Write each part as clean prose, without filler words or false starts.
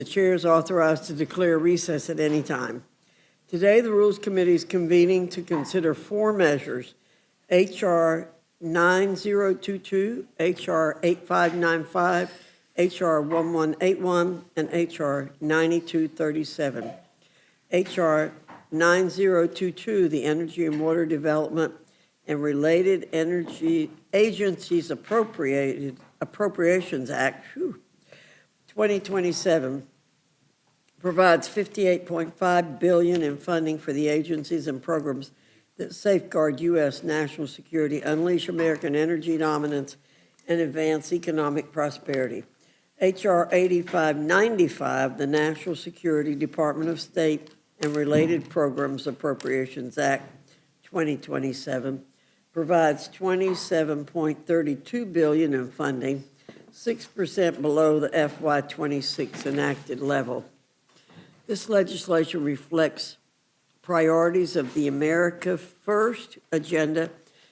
The chair is authorized to declare recess at any time. Today, the Rules Committee is convening to consider four measures: H.R. 9022, H.R. 8595, H.R. 1181, and H.R. 9237. H.R. 9022, the Energy and Water Development and Related Energy Agencies Appropriations Act, 2027, provides $58.5 billion in funding for the agencies and programs that safeguard U.S. national security, unleash American energy dominance, and advance economic prosperity. H.R. 8595, the National Security Department of State and Related Programs Appropriations Act 2027, provides $27.32 billion in funding, 6% below the FY26 enacted level. This legislation reflects priorities of the America First agenda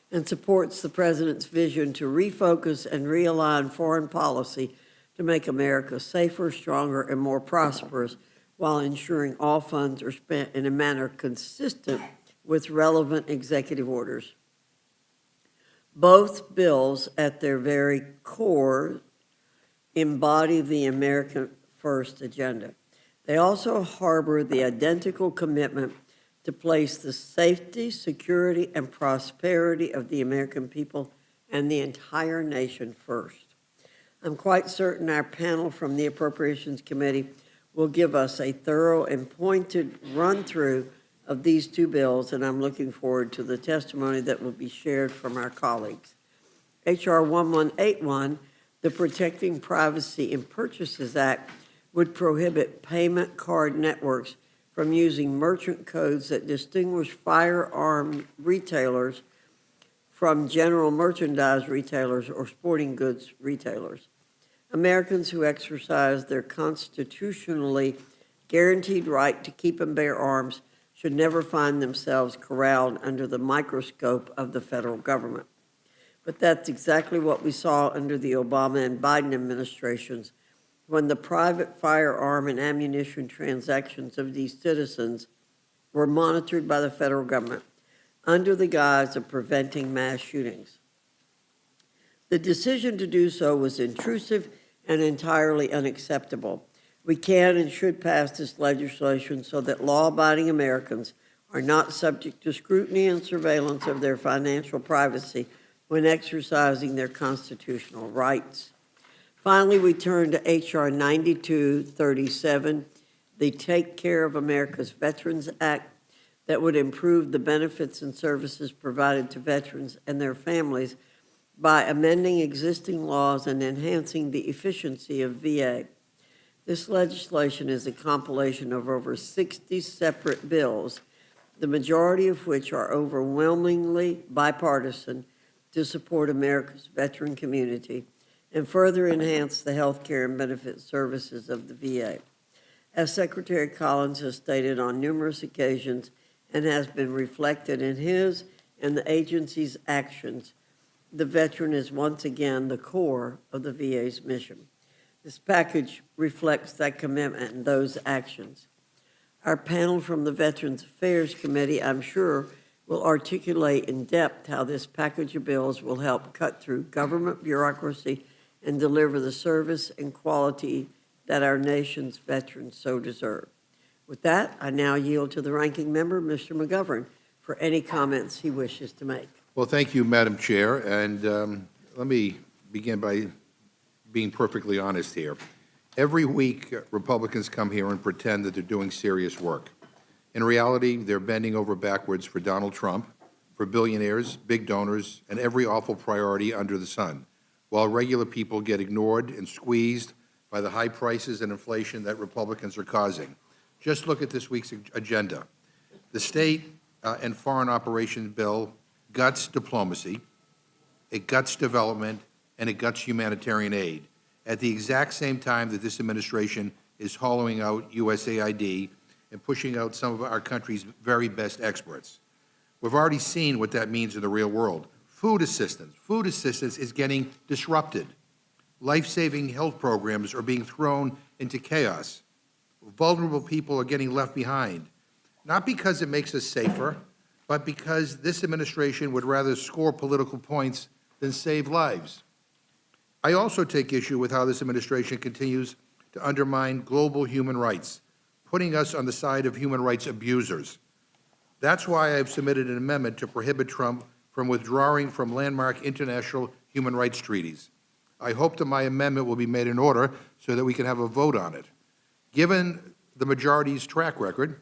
and supports the President's vision to refocus and realign foreign policy to make America safer, stronger, and more prosperous, while ensuring all funds are spent in a manner consistent with relevant executive orders. Both bills, at their very core, embody the America First agenda. They also harbor the identical commitment to place the safety, security, and prosperity of the American people and the entire nation first. I'm quite certain our panel from the Appropriations Committee will give us a thorough and pointed run-through of these two bills, and I'm looking forward to the testimony that will be shared from our colleagues. H.R. 1181, the Protecting Privacy in Purchases Act, would prohibit payment card networks from using merchant codes that distinguish firearm retailers from general merchandise retailers or sporting goods retailers. Americans who exercise their constitutionally guaranteed right to keep and bear arms should never find themselves corralled under the microscope of the federal government. But that's exactly what we saw under the Obama and Biden administrations, when the private firearm and ammunition transactions of these citizens were monitored by the federal government under the guise of preventing mass shootings. The decision to do so was intrusive and entirely unacceptable. We can and should pass this legislation so that law-abiding Americans are not subject to scrutiny and surveillance of their financial privacy when exercising their constitutional rights. Finally, we turn to H.R. 9237, the Take Care of America's Veterans Act, that would improve the benefits and services provided to veterans and their families by amending existing laws and enhancing the efficiency of VA. This legislation is a compilation of over 60 separate bills, the majority of which are overwhelmingly bipartisan, to support America's veteran community and further enhance the health care and benefit services of the VA. As Secretary Collins has stated on numerous occasions and has been reflected in his and the agency's actions, the veteran is once again the core of the VA's mission. This package reflects that commitment and those actions. Our panel from the Veterans Affairs Committee, I'm sure, will articulate in depth how this package of bills will help cut through government bureaucracy and deliver the service and quality that our nation's veterans so deserve. With that, I now yield to the ranking member, Mr. McGovern, for any comments he wishes to make. Well, thank you, Madam Chair, and let me begin by being perfectly honest here. Every week, Republicans come here and pretend that they're doing serious work. In reality, they're bending over backwards for Donald Trump, for billionaires, big donors, and every awful priority under the sun, while regular people get ignored and squeezed by the high prices and inflation that Republicans are causing. Just look at this week's agenda. The State and Foreign Operations Bill guts diplomacy, it guts development, and it guts humanitarian aid, at the exact same time that this administration is hollowing out USAID and pushing out some of our country's very best experts. We've already seen what that means in the real world. Food assistance is getting disrupted. Life-saving health programs are being thrown into chaos. vulnerable people are getting left behind, not because it makes us safer, but because this administration would rather score political points than save lives. I also take issue with how this administration continues to undermine global human rights, putting us on the side of human rights abusers. That's why I've submitted an amendment to prohibit Trump from withdrawing from landmark international human rights treaties. I hope that my amendment will be made in order so that we can have a vote on it. Given the majority's track record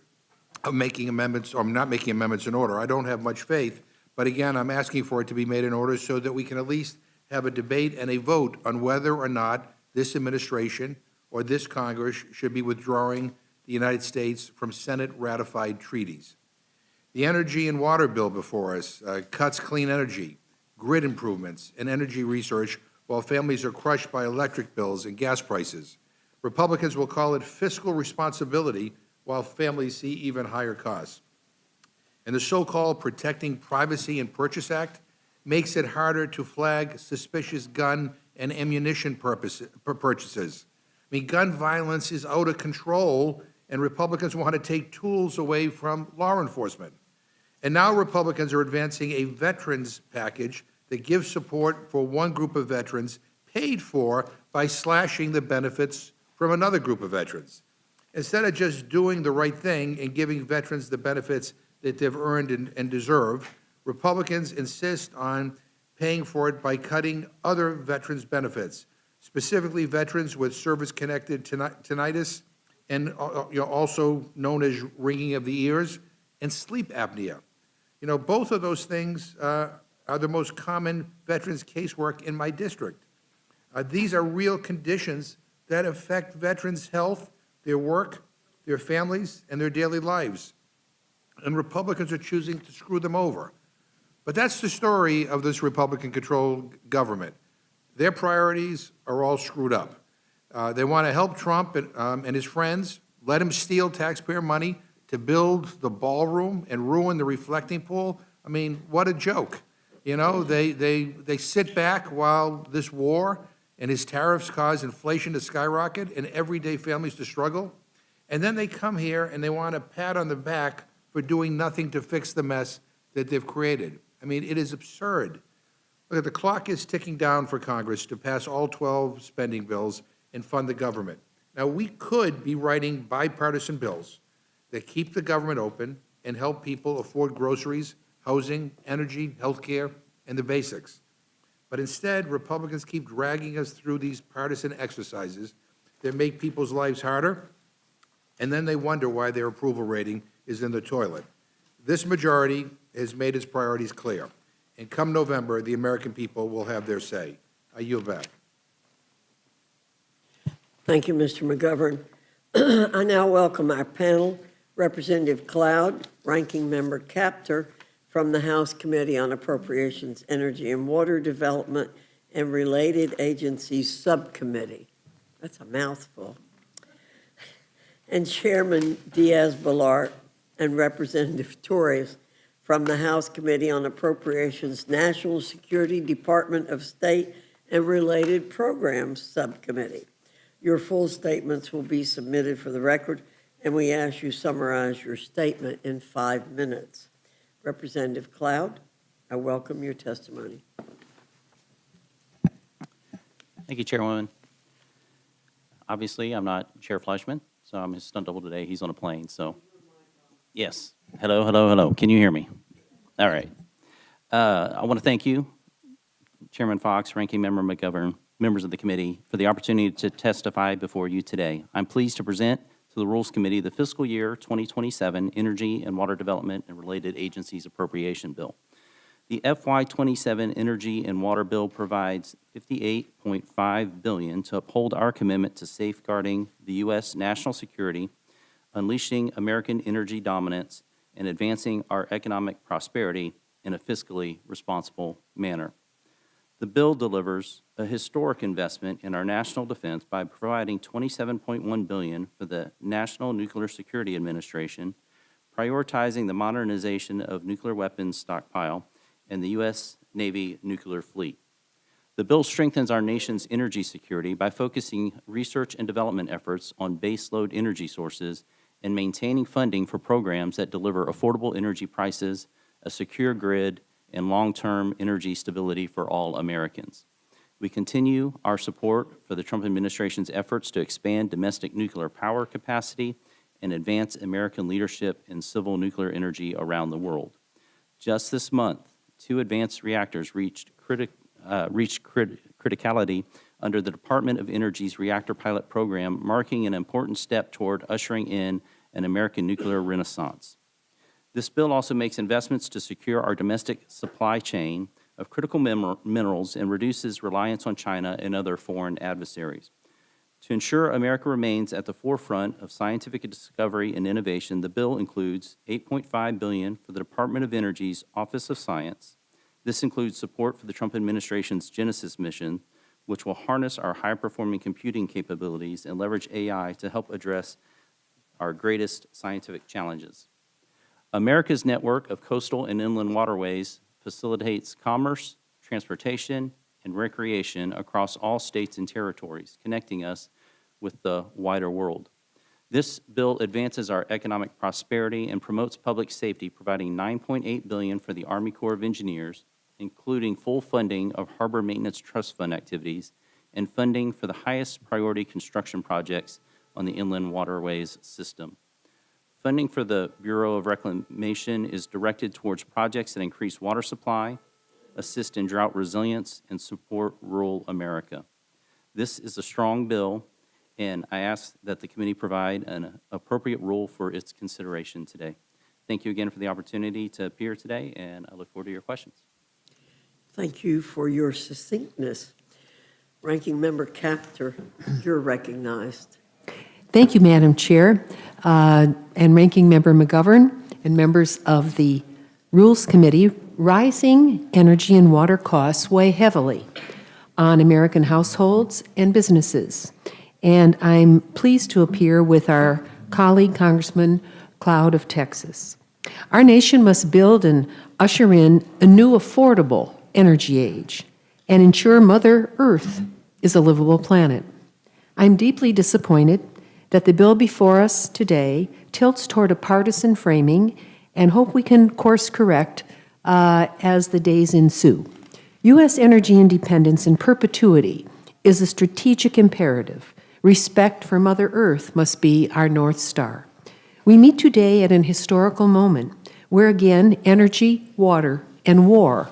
of making amendments or not making amendments in order, I don't have much faith, but again, I'm asking for it to be made in order so that we can at least have a debate and a vote on whether or not this administration or this Congress should be withdrawing the United States from Senate-ratified treaties. The energy and water bill before us cuts clean energy, grid improvements, and energy research while families are crushed by electric bills and gas prices. Republicans will call it fiscal responsibility while families see even higher costs. And the so-called Protecting Privacy and Purchase Act makes it harder to flag suspicious gun and ammunition purchases. I mean, gun violence is out of control, and Republicans want to take tools away from law enforcement. And now Republicans are advancing a veterans package that gives support for one group of veterans paid for by slashing the benefits from another group of veterans. Instead of just doing the right thing and giving veterans the benefits that they've earned and deserve, Republicans insist on paying for it by cutting other veterans' benefits, specifically veterans with service-connected tinnitus and also known as ringing of the ears and sleep apnea. You know, both of those things are the most common veterans casework in my district. These are real conditions that affect veterans' health, their work, their families, and their daily lives. And Republicans are choosing to screw them over. But that's the story of this Republican-controlled government. Their priorities are all screwed up. They want to help Trump and his friends, let him steal taxpayer money to build the ballroom and ruin the reflecting pool. I mean, what a joke. You know, they sit back while this war and his tariffs cause inflation to skyrocket and everyday families to struggle. And then they come here and they want a pat on the back for doing nothing to fix the mess that they've created. I mean, it is absurd. Look, the clock is ticking down for Congress to pass all 12 spending bills and fund the government. Now, we could be writing bipartisan bills that keep the government open and help people afford groceries, housing, energy, health care, and the basics. But instead, Republicans keep dragging us through these partisan exercises that make people's lives harder, and then they wonder why their approval rating is in the toilet. This majority has made its priorities clear, and come November, the American people will have their say. I yield back. Thank you, Mr. McGovern. I now welcome our panel, Representative Cloud, Ranking Member Capter from the House Committee on Appropriations, Energy and Water Development, and Related Agencies Subcommittee. That's a mouthful. And Chairman Diaz-Balart and Representative Torres from the House Committee on Appropriations, National Security, Department of State, and Related Programs Subcommittee. Your full statements will be submitted for the record, and we ask you summarize your statement in 5 minutes. Representative Cloud, I welcome your testimony. Thank you, Chairwoman. Obviously, I'm not Chair Fleischman, so I'm his stunt double today. He's on a plane, so. Yes. Hello, hello, hello. Can you hear me? All right. I want to thank you, Chairman Foxx, Ranking Member McGovern, members of the committee, for the opportunity to testify before you today. I'm pleased to present to the Rules Committee the fiscal year 2027 Energy and Water Development and Related Agencies Appropriation Bill. The FY27 Energy and Water Bill provides $58.5 billion to uphold our commitment to safeguarding the U.S. national security, unleashing American energy dominance, and advancing our economic prosperity in a fiscally responsible manner. The bill delivers a historic investment in our national defense by providing $27.1 billion for the National Nuclear Security Administration, prioritizing the modernization of nuclear weapons stockpile and the U.S. Navy nuclear fleet. The bill strengthens our nation's energy security by focusing research and development efforts on baseload energy sources and maintaining funding for programs that deliver affordable energy prices, a secure grid, and long-term energy stability for all Americans. We continue our support for the Trump administration's efforts to expand domestic nuclear power capacity and advance American leadership in civil nuclear energy around the world. Just this month, 2 advanced reactors reached criticality under the Department of Energy's reactor pilot program, marking an important step toward ushering in an American nuclear renaissance. This bill also makes investments to secure our domestic supply chain of critical minerals and reduces reliance on China and other foreign adversaries. To ensure America remains at the forefront of scientific discovery and innovation, the bill includes $8.5 billion for the Department of Energy's Office of Science. This includes support for the Trump administration's Genesis mission, which will harness our high-performing computing capabilities and leverage AI to help address our greatest scientific challenges. America's network of coastal and inland waterways facilitates commerce, transportation, and recreation across all states and territories, connecting us with the wider world. This bill advances our economic prosperity and promotes public safety, providing $9.8 billion for the Army Corps of Engineers, including full funding of Harbor Maintenance Trust Fund activities and funding for the highest priority construction projects on the inland waterways system. Funding for the Bureau of Reclamation is directed towards projects that increase water supply, assist in drought resilience, and support rural America. This is a strong bill, and I ask that the committee provide an appropriate rule for its consideration today. Thank you again for the opportunity to appear today, and I look forward to your questions. Thank you for your succinctness. Ranking Member Capter, you're recognized. Thank you, Madam Chair, and Ranking Member McGovern and members of the Rules Committee. Rising energy and water costs weigh heavily on American households and businesses, and I'm pleased to appear with our colleague, Congressman Cloud of Texas. Our nation must build and usher in a new affordable energy age and ensure Mother Earth is a livable planet. I'm deeply disappointed that the bill before us today tilts toward a partisan framing and hope we can course correct as the days ensue. U.S. energy independence in perpetuity is a strategic imperative. Respect for Mother Earth must be our North Star. We meet today at an historical moment where, again, energy, water, and war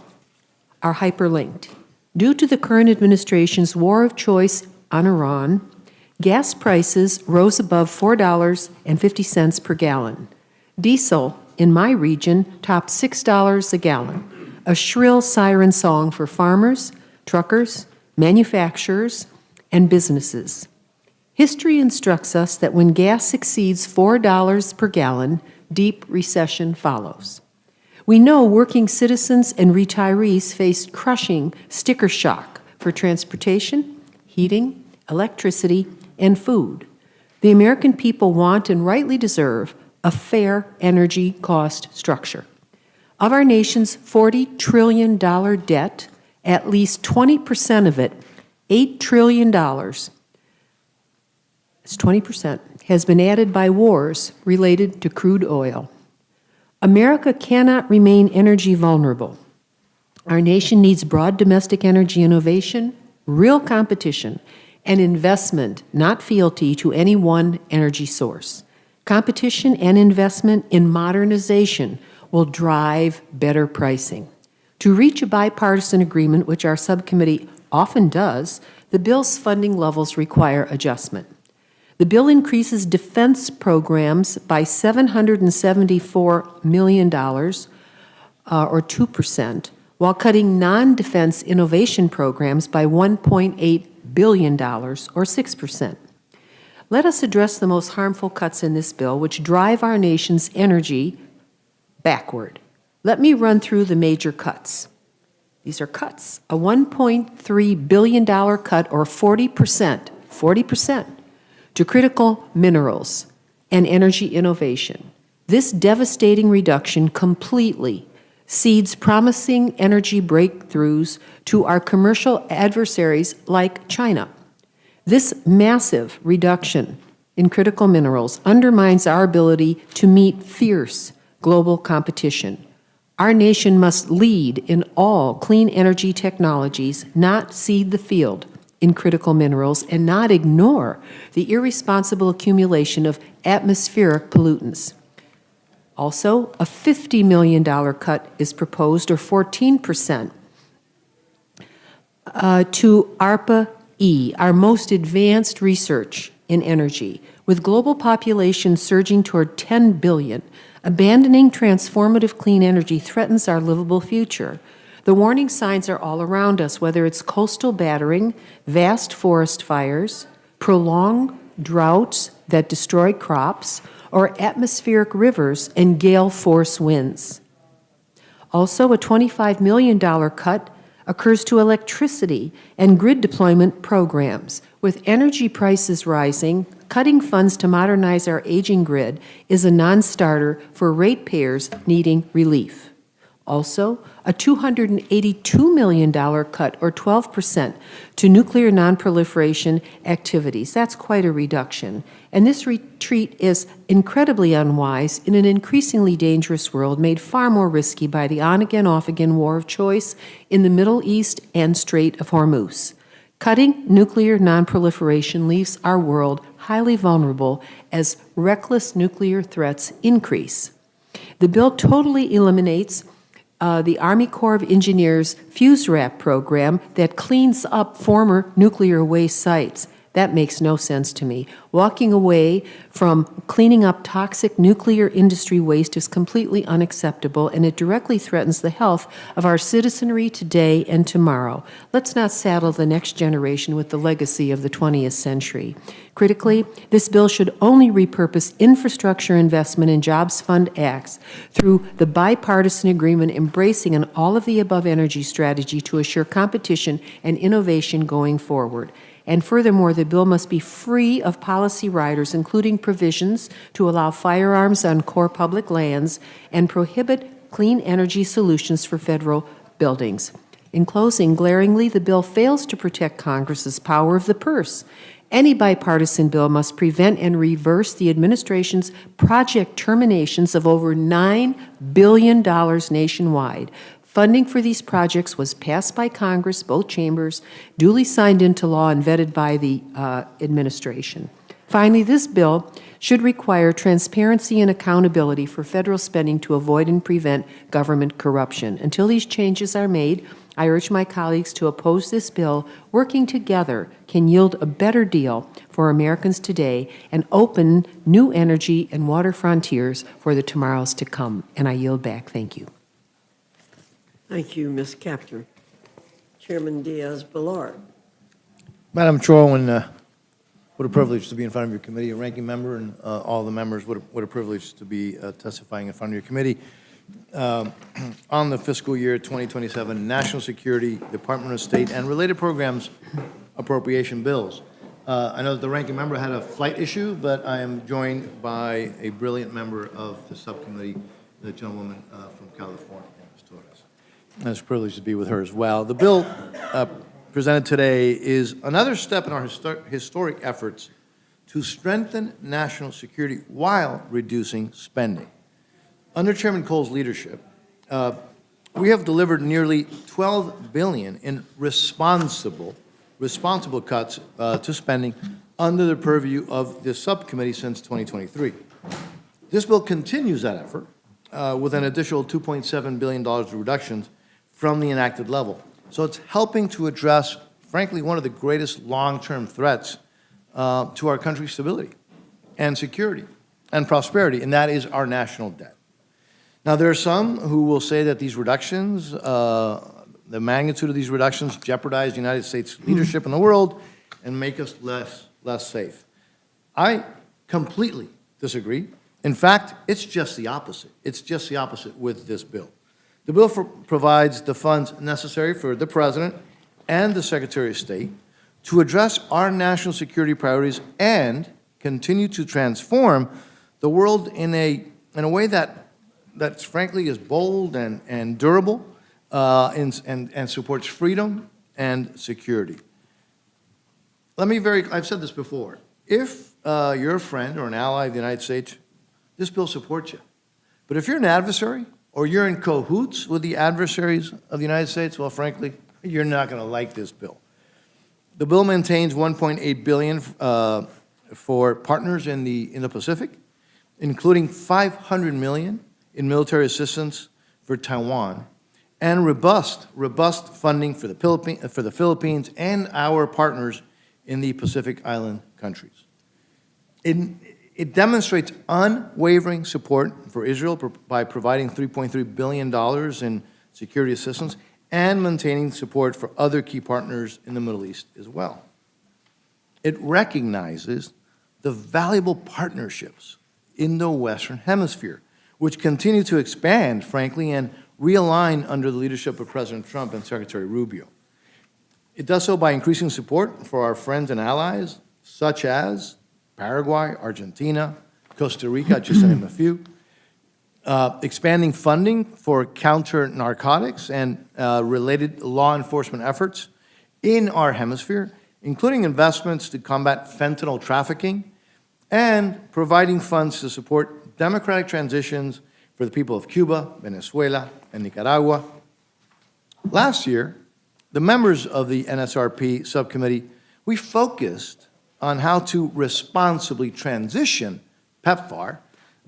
are hyperlinked. Due to the current administration's war of choice on Iran, gas prices rose above $4.50 per gallon. Diesel in my region topped $6 a gallon, a shrill siren song for farmers, truckers, manufacturers, and businesses. History instructs us that when gas exceeds $4 per gallon, deep recession follows. We know working citizens and retirees faced crushing sticker shock for transportation, heating, electricity, and food. The American people want and rightly deserve a fair energy cost structure. Of our nation's $40 trillion debt, at least 20% of it, $8 trillion, it's 20%, has been added by wars related to crude oil. America cannot remain energy vulnerable. Our nation needs broad domestic energy innovation, real competition, and investment, not fealty to any one energy source. Competition and investment in modernization will drive better pricing. To reach a bipartisan agreement, which our subcommittee often does, the bill's funding levels require adjustment. The bill increases defense programs by $774 million, or 2%, while cutting non-defense innovation programs by $1.8 billion, or 6%. Let us address the most harmful cuts in this bill, which drive our nation's energy backward. Let me run through the major cuts. These are cuts. A $1.3 billion cut, or 40%, to critical minerals and energy innovation. This devastating reduction completely seeds promising energy breakthroughs to our commercial adversaries like China. This massive reduction in critical minerals undermines our ability to meet fierce global competition. Our nation must lead in all clean energy technologies, not cede the field in critical minerals, and not ignore the irresponsible accumulation of atmospheric pollutants. Also, a $50 million cut is proposed, or 14%, to ARPA-E, our most advanced research in energy. With global population surging toward 10 billion, abandoning transformative clean energy threatens our livable future. The warning signs are all around us, whether it's coastal battering, vast forest fires, prolonged droughts that destroy crops, or atmospheric rivers and gale force winds. Also, a $25 million cut occurs to electricity and grid deployment programs. With energy prices rising, cutting funds to modernize our aging grid is a non-starter for ratepayers needing relief. Also, a $282 million cut, or 12%, to nuclear nonproliferation activities. That's quite a reduction. And this retreat is incredibly unwise in an increasingly dangerous world made far more risky by the on-again, off-again war of choice in the Middle East and Strait of Hormuz. Cutting nuclear nonproliferation leaves our world highly vulnerable as reckless nuclear threats increase. The bill totally eliminates the Army Corps of Engineers fuse wrap program that cleans up former nuclear waste sites. That makes no sense to me. Walking away from cleaning up toxic nuclear industry waste is completely unacceptable, and it directly threatens the health of our citizenry today and tomorrow. Let's not saddle the next generation with the legacy of the 20th century. Critically, this bill should only repurpose infrastructure investment in Jobs Fund acts through the bipartisan agreement embracing an all-of-the-above energy strategy to assure competition and innovation going forward. And furthermore, the bill must be free of policy riders, including provisions to allow firearms on core public lands and prohibit clean energy solutions for federal buildings. In closing, glaringly, the bill fails to protect Congress's power of the purse. Any bipartisan bill must prevent and reverse the administration's project terminations of over $9 billion nationwide. Funding for these projects was passed by Congress, both chambers, duly signed into law and vetted by the administration. Finally, this bill should require transparency and accountability for federal spending to avoid and prevent government corruption. Until these changes are made, I urge my colleagues to oppose this bill. Working together can yield a better deal for Americans today and open new energy and water frontiers for the tomorrows to come. And I yield back. Thank you. Thank you, Ms. Kaptur. Chairman Diaz-Balart. Madam Chairwoman, what a privilege to be in front of your committee, a ranking member, and all the members. What a privilege to be testifying in front of your committee on the fiscal year 2027 National Security, Department of State, and related programs appropriation bills. I know that the ranking member had a flight issue, but I am joined by a brilliant member of the subcommittee, the gentlewoman from California, Ms. Torres. It's a privilege to be with her as well. The bill presented today is another step in our historic efforts to strengthen national security while reducing spending. Under Chairman Cole's leadership, we have delivered nearly $12 billion in responsible cuts to spending under the purview of this subcommittee since 2023. This bill continues that effort with an additional $2.7 billion of reductions from the enacted level. So it's helping to address, frankly, one of the greatest long-term threats to our country's stability and security and prosperity, and that is our national debt. Now, there are some who will say that these reductions, the magnitude of these reductions, jeopardize the United States leadership in the world and make us less safe. I completely disagree. In fact, it's just the opposite. It's just the opposite with this bill. The bill provides the funds necessary for the President and the Secretary of State to address our national security priorities and continue to transform the world in a way that that frankly is bold and durable and supports freedom and security. I've said this before. If you're a friend or an ally of the United States, this bill supports you. But if you're an adversary or you're in cahoots with the adversaries of the United States, well, frankly, you're not going to like this bill. The bill maintains $1.8 billion for partners in the Pacific, including $500 million in military assistance for Taiwan, and robust funding for the Philippines and our partners in the Pacific Island countries. It demonstrates unwavering support for Israel by providing $3.3 billion in security assistance and maintaining support for other key partners in the Middle East as well. It recognizes the valuable partnerships in the Western Hemisphere, which continue to expand, frankly, and realign under the leadership of President Trump and Secretary Rubio. It does so by increasing support for our friends and allies, such as Paraguay, Argentina, Costa Rica, just to name a few, expanding funding for counter-narcotics and related law enforcement efforts in our hemisphere, including investments to combat fentanyl trafficking, and providing funds to support democratic transitions for the people of Cuba, Venezuela, and Nicaragua. Last year, the members of the NSRP subcommittee, we focused on how to responsibly transition PEPFAR,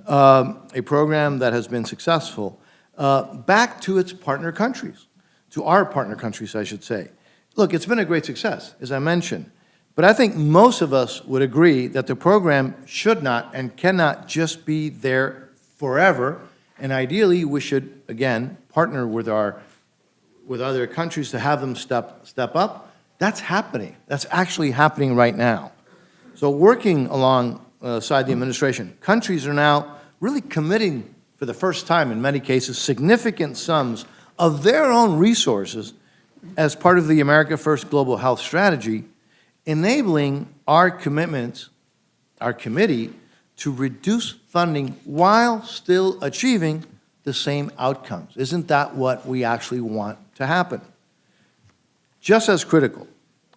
a program that has been successful, back to its partner countries, to our partner countries, I should say. Look, it's been a great success, as I mentioned, but I think most of us would agree that the program should not and cannot just be there forever, and ideally, we should, again, partner with other countries to have them step up. That's happening. That's actually happening right now. So working alongside the administration, countries are now really committing, for the first time in many cases, significant sums of their own resources as part of the America First Global Health Strategy, enabling our commitments, our committee, to reduce funding while still achieving the same outcomes. Isn't that what we actually want to happen? Just as critical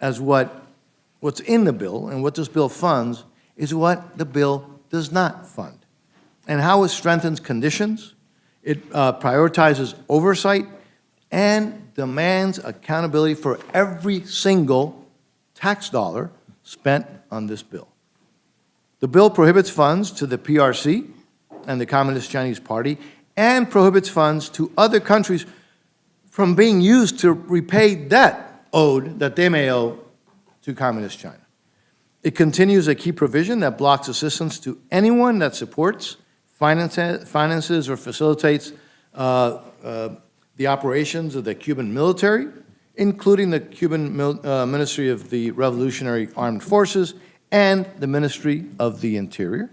as what's in the bill and what this bill funds is what the bill does not fund, and how it strengthens conditions, it prioritizes oversight, and demands accountability for every single tax dollar spent on this bill. The bill prohibits funds to the PRC and the Communist Chinese Party, and prohibits funds to other countries from being used to repay debt that they may owe to Communist China. It continues a key provision that blocks assistance to anyone that supports, finances, or facilitates the operations of the Cuban military, including the Cuban Ministry of the Revolutionary Armed Forces and the Ministry of the Interior.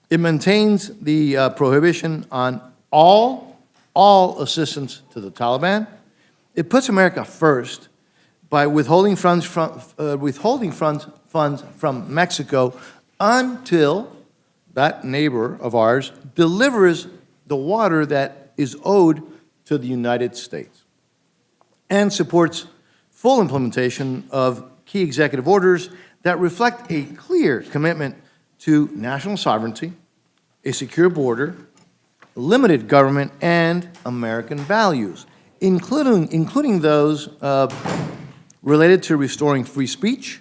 It maintains the prohibition on all assistance to the Taliban. It puts America first by withholding funds from Mexico until that neighbor of ours delivers the water that is owed to the United States, and supports full implementation of key executive orders that reflect a clear commitment to national sovereignty, a secure border, limited government, and American values, including those related to restoring free speech,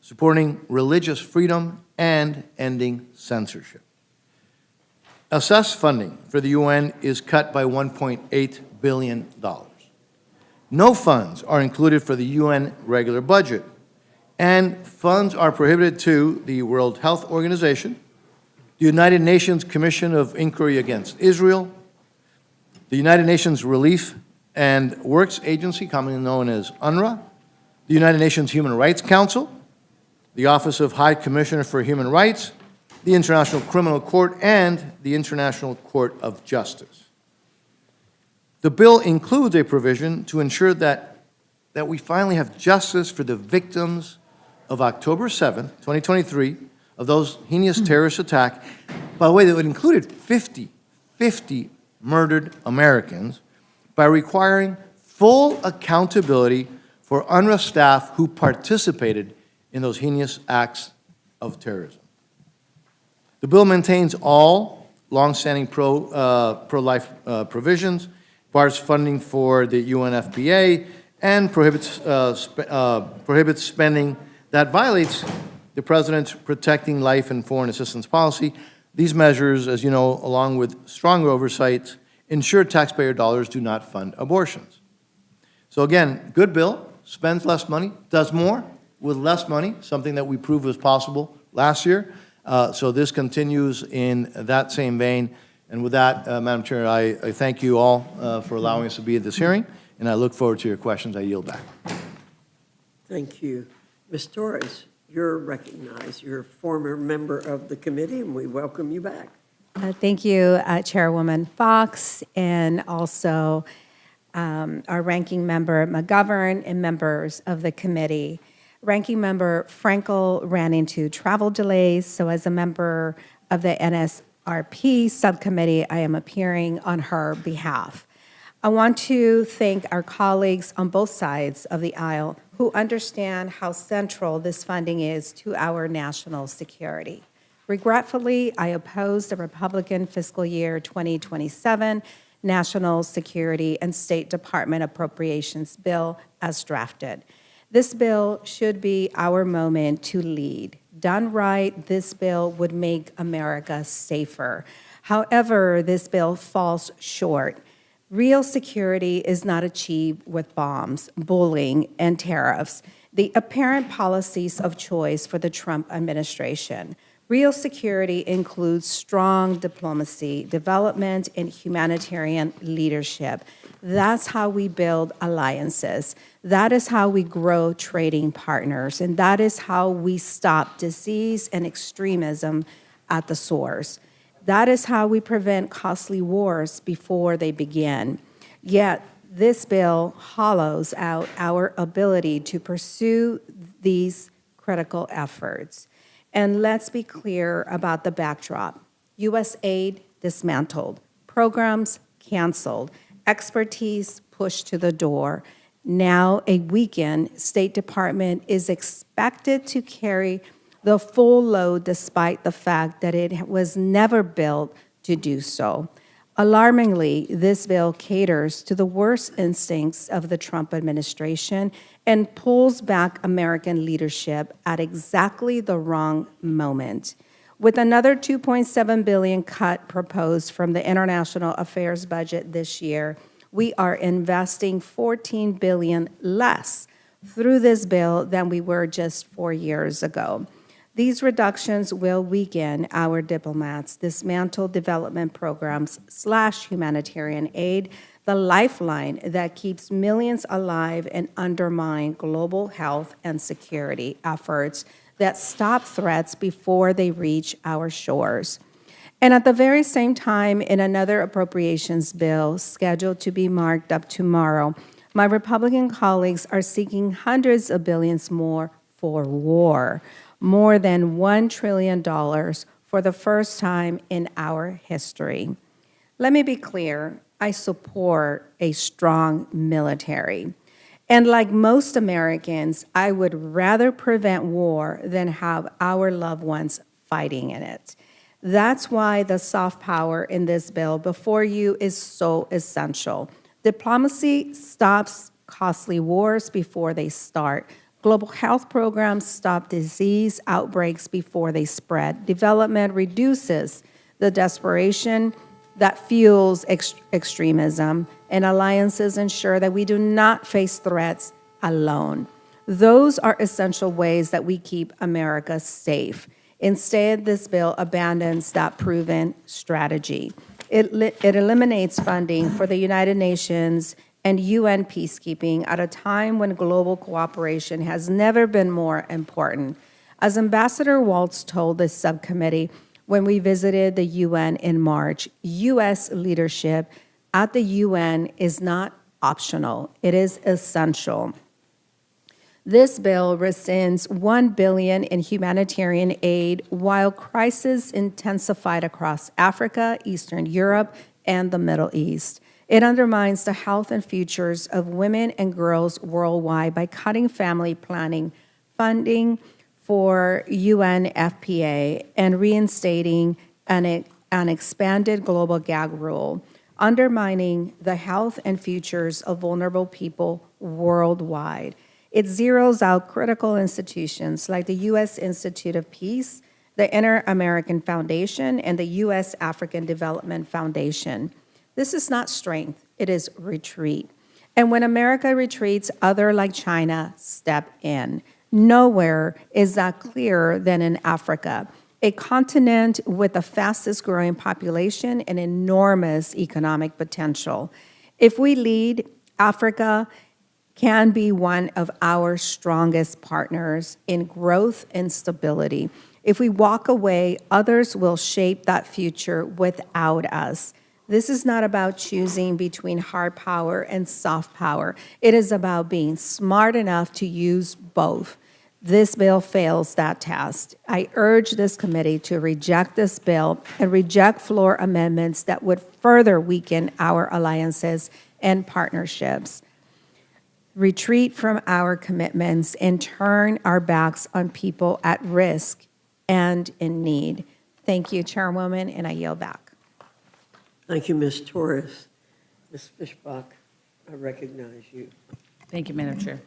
supporting religious freedom, and ending censorship. Assessed funding for the UN is cut by $1.8 billion. No funds are included for the UN regular budget, and funds are prohibited to the World Health Organization, the United Nations Commission of Inquiry Against Israel, the United Nations Relief and Works Agency, commonly known as UNRWA, the United Nations Human Rights Council, the Office of High Commissioner for Human Rights, the International Criminal Court, and the International Court of Justice. The bill includes a provision to ensure that we finally have justice for the victims of October 7th, 2023, of those heinous terrorist attacks. By the way, that included 50 murdered Americans by requiring full accountability for UNRWA staff who participated in those heinous acts of terrorism. The bill maintains all longstanding pro-life provisions, bars funding for the UNFPA, and prohibits spending that violates the President's Protecting Life and Foreign Assistance Policy. These measures, as you know, along with stronger oversight, ensure taxpayer dollars do not fund abortions. So again, good bill, spends less money, does more with less money, something that we proved was possible last year. So this continues in that same vein. And with that, Madam Chair, I thank you all for allowing us to be at this hearing, and I look forward to your questions. I yield back. Thank you. Ms. Torres, you're recognized. You're a former member of the committee, and we welcome you back. Thank you, Chairwoman Foxx, and also our ranking member McGovern and members of the committee. Ranking member Frankel ran into travel delays, so as a member of the NSRP subcommittee, I am appearing on her behalf. I want to thank our colleagues on both sides of the aisle who understand how central this funding is to our national security. Regretfully, I oppose the Republican fiscal year 2027 National Security and State Department Appropriations Bill as drafted. This bill should be our moment to lead. Done right, this bill would make America safer. However, this bill falls short. Real security is not achieved with bombs, bullying, and tariffs, the apparent policies of choice for the Trump administration. Real security includes strong diplomacy, development, and humanitarian leadership. That's how we build alliances. That is how we grow trading partners. And that is how we stop disease and extremism at the source. That is how we prevent costly wars before they begin. Yet, this bill hollows out our ability to pursue these critical efforts. And let's be clear about the backdrop. U.S. aid dismantled, programs canceled, expertise pushed to the door. Now, a weakened State Department is expected to carry the full load despite the fact that it was never built to do so. Alarmingly, this bill caters to the worst instincts of the Trump administration and pulls back American leadership at exactly the wrong moment. With another $2.7 billion cut proposed from the international affairs budget this year, we are investing $14 billion less through this bill than we were just 4 years ago. These reductions will weaken our diplomats, dismantle development programs, slash humanitarian aid, the lifeline that keeps millions alive, and undermine global health and security efforts that stop threats before they reach our shores. And at the very same time, in another appropriations bill scheduled to be marked up tomorrow, my Republican colleagues are seeking hundreds of billions more for war. More than $1 trillion for the first time in our history. Let me be clear, I support a strong military. And like most Americans, I would rather prevent war than have our loved ones fighting in it. That's why the soft power in this bill before you is so essential. Diplomacy stops costly wars before they start. Global health programs stop disease outbreaks before they spread. Development reduces the desperation that fuels extremism, and alliances ensure that we do not face threats alone. Those are essential ways that we keep America safe. Instead, this bill abandons that proven strategy. It eliminates funding for the United Nations and UN peacekeeping at a time when global cooperation has never been more important. As Ambassador Waltz told this subcommittee when we visited the UN in March, U.S. leadership at the UN is not optional, it is essential. This bill rescinds $1 billion in humanitarian aid while crisis intensified across Africa, Eastern Europe, and the Middle East. It undermines the health and futures of women and girls worldwide by cutting family planning funding for UNFPA and reinstating an expanded global gag rule, undermining the health and futures of vulnerable people worldwide. It zeroes out critical institutions like the U.S. Institute of Peace, the Inter-American Foundation, and the U.S. African Development Foundation. This is not strength, it is retreat. And when America retreats, others like China step in. Nowhere is that clearer than in Africa, a continent with the fastest growing population and enormous economic potential. If we lead, Africa can be one of our strongest partners in growth and stability. If we walk away, others will shape that future without us. This is not about choosing between hard power and soft power. It is about being smart enough to use both. This bill fails that test. I urge this committee to reject this bill and reject floor amendments that would further weaken our alliances and partnerships. Retreat from our commitments and turn our backs on people at risk and in need. Thank you, Chairwoman, and I yield back. Thank you, Ms. Torres. Ms. Fishbach, I recognize you. Thank you, Madam Chair.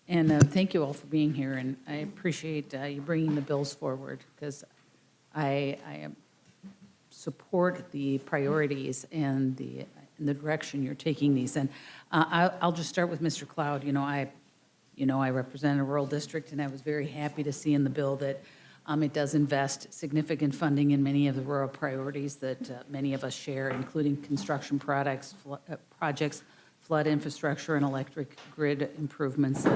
And thank you all for being here, and I appreciate you bringing the bills forward, because I support the priorities and the direction you're taking these. And I'll just start with Mr. Cloud. I represent a rural district, and I was very happy to see in the bill that it does invest significant funding in many of the rural priorities that many of us share, including construction projects, flood infrastructure, and electric grid improvements.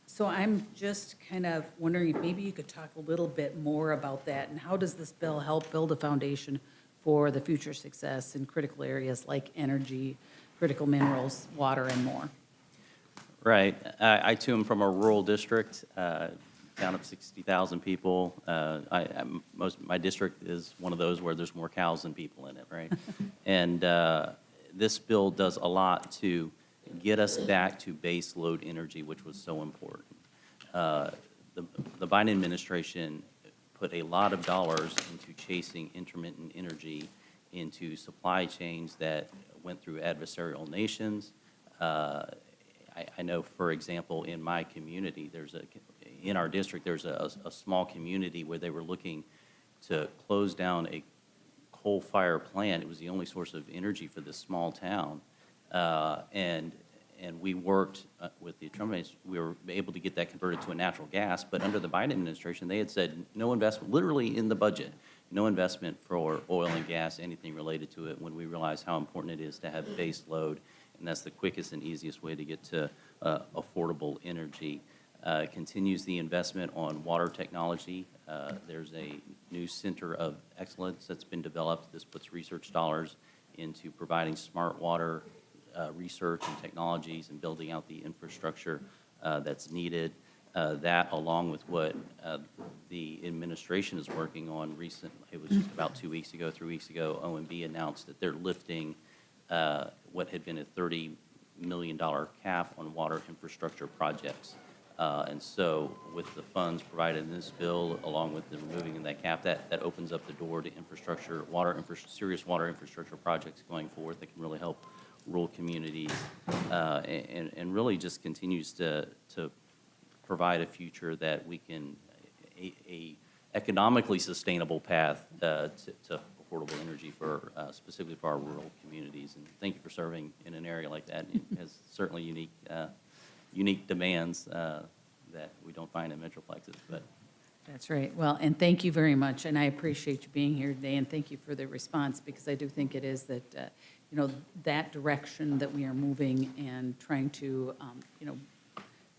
So I'm just kind of wondering if maybe you could talk a little bit more about that, and how does this bill help build a foundation for the future success in critical areas like energy, critical minerals, water, and more? Right. I too am from a rural district, town of 60,000 people. My district is one of those where there's more cows than people in it, right? And this bill does a lot to get us back to base load energy, which was so important. The Biden administration put a lot of dollars into chasing intermittent energy into supply chains that went through adversarial nations. I know, for example, in my community, in our district, there's a small community where they were looking to close down a coal fire plant. It was the only source of energy for this small town. And we worked with the Trump administration. We were able to get that converted to a natural gas, but under the Biden administration, they had said no investment, literally in the budget, no investment for oil and gas, anything related to it, when we realized how important it is to have base load, and that's the quickest and easiest way to get to affordable energy. Continues the investment on water technology. There's a new center of excellence that's been developed. This puts research dollars into providing smart water research and technologies and building out the infrastructure that's needed. That, along with what the administration is working on it was just about 2 weeks ago, 3 weeks ago, OMB announced that they're lifting what had been a $30 million cap on water infrastructure projects. And so with the funds provided in this bill, along with the removing of that cap, that opens up the door to serious water infrastructure projects going forward that can really help rural communities and really just continues to provide a future that we can, a economically sustainable path to affordable energy for specifically for our rural communities. And thank you for serving in an area like that. It has certainly unique demands that we don't find in metroplexes. But That's right. Well, and thank you very much, and I appreciate you being here today, and thank you for the response, because I do think it is that, that direction that we are moving and trying to,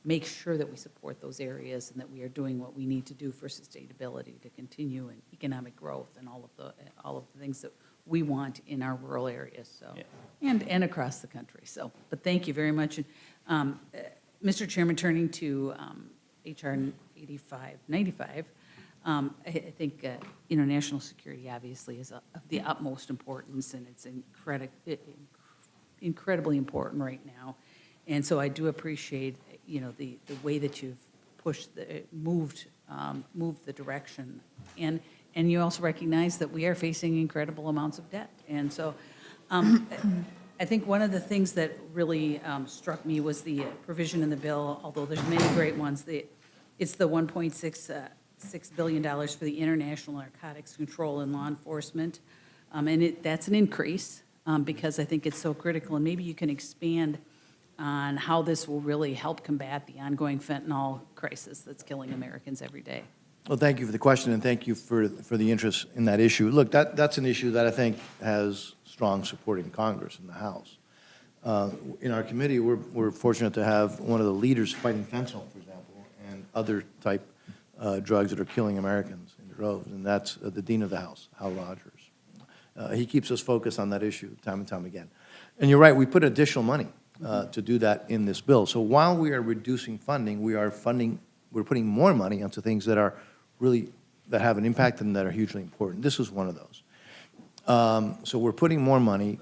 make sure that we support those areas and that we are doing what we need to do for sustainability to continue in economic growth and all of the things that we want in our rural areas. So, yeah. and across the country. So, but thank you very much. Mr. Chairman, turning to HR 8595, I think national security obviously is of the utmost importance, and it's incredibly important right now. And so I do appreciate, the way that you've moved the direction. And you also recognize that we are facing incredible amounts of debt. And so I think one of the things that really struck me was the provision in the bill, although there's many great ones, it's the $1.6 billion for the international narcotics control and law enforcement. And that's an increase because I think it's so critical. And maybe you can expand on how this will really help combat the ongoing fentanyl crisis that's killing Americans every day. Well, thank you for the question, and thank you for the interest in that issue. Look, that's an issue that I think has strong support in Congress and the House. In our committee, we're fortunate to have one of the leaders fighting fentanyl, for example, and other type drugs that are killing Americans in droves, and that's the Dean of the House, Hal Rogers. He keeps us focused on that issue time and time again. And you're right, we put additional money to do that in this bill. So while we are reducing funding, we're putting more money onto things that are that have an impact and that are hugely important. This is one of those. So we're putting more money.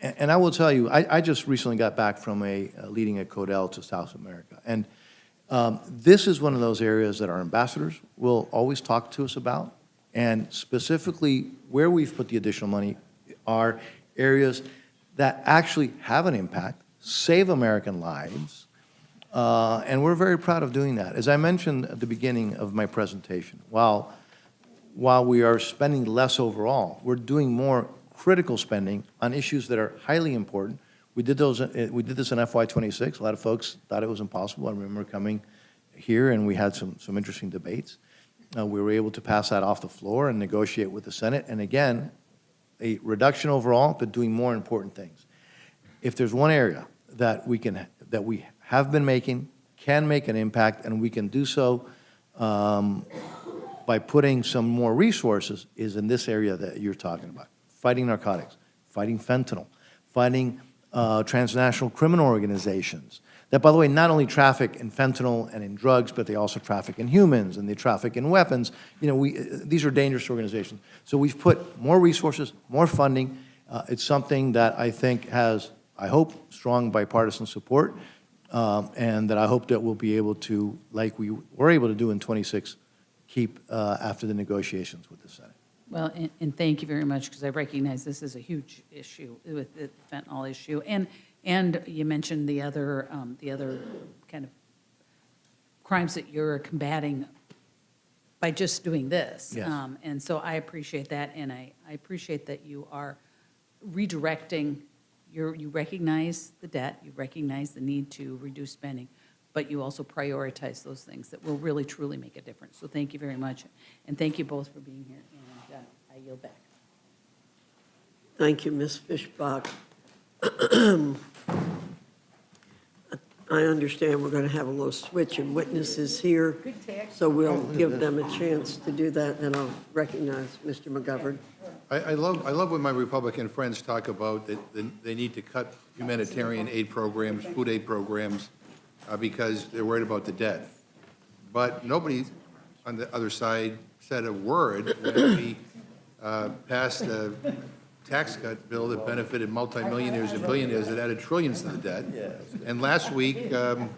And I will tell you, I just recently got back from leading a Codel to South America. And this is one of those areas that our ambassadors will always talk to us about. And specifically, where we've put the additional money are areas that actually have an impact, save American lives, and we're very proud of doing that. As I mentioned at the beginning of my presentation, while we are spending less overall, we're doing more critical spending on issues that are highly important. We did this in FY26. A lot of folks thought it was impossible. I remember coming here and we had some interesting debates. We were able to pass that off the floor and negotiate with the Senate. And again, a reduction overall, but doing more important things. If there's one area that we have been making, can make an impact, and we can do so by putting some more resources, is in this area that you're talking about. Fighting narcotics, fighting fentanyl, fighting transnational criminal organizations that, by the way, not only traffic in fentanyl and in drugs, but they also traffic in humans and they traffic in weapons. These are dangerous organizations. So we've put more resources, more funding. It's something that I think has, I hope, strong bipartisan support, and that I hope that we'll be able to, like we were able to do in 26, keep after the negotiations with the Senate. Well, and thank you very much, because I recognize this is a huge issue with the fentanyl issue. And you mentioned the other kind of crimes that you're combating by just doing this. Yes. And so I appreciate that, and I appreciate that you are redirecting. You recognize the debt, you recognize the need to reduce spending, but you also prioritize those things that will really, truly make a difference. So thank you very much, and thank you both for being here, and I yield back. Thank you, Ms. Fishbach. I understand we're going to have a little switch in witnesses here, so we'll give them a chance to do that, and I'll recognize Mr. McGovern. I love when my Republican friends talk about that they need to cut humanitarian aid programs, food aid programs, because they're worried about the debt. But nobody on the other side said a word when we passed a tax cut bill that benefited multimillionaires and billionaires that added trillions to the debt. And last week, the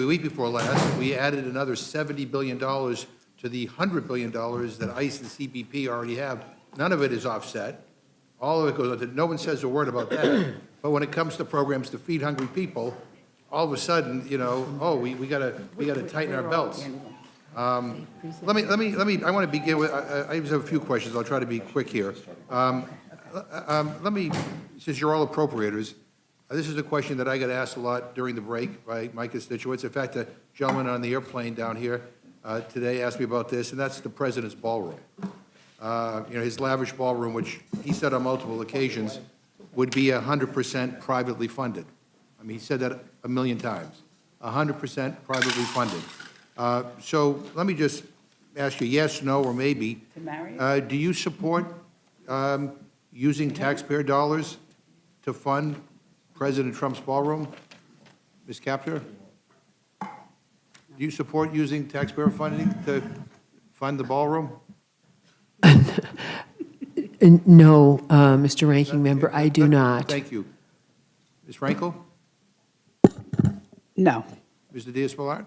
week before last, we added another $70 billion to the $100 billion that ICE and CBP already have. None of it is offset. All of it goes on. No one says a word about that. But when it comes to programs to feed hungry people, all of a sudden, we gotta tighten our belts. I want to begin with, I just have a few questions. I'll try to be quick here. Since you're all appropriators, this is a question that I got asked a lot during the break by my constituents. In fact, a gentleman on the airplane down here today asked me about this, and that's the president's ballroom. His lavish ballroom, which he said on multiple occasions would be 100% privately funded. I mean, he said that a million times, 100% privately funded. So let me just ask you, yes, no, or maybe. Do you support using taxpayer dollars to fund President Trump's ballroom? Ms. Kaptur? do you support using taxpayer funding to fund the ballroom? No, Mr. Ranking Member, I do not. Thank you. Ms. Frankel? No. Mr. Diaz-Balart?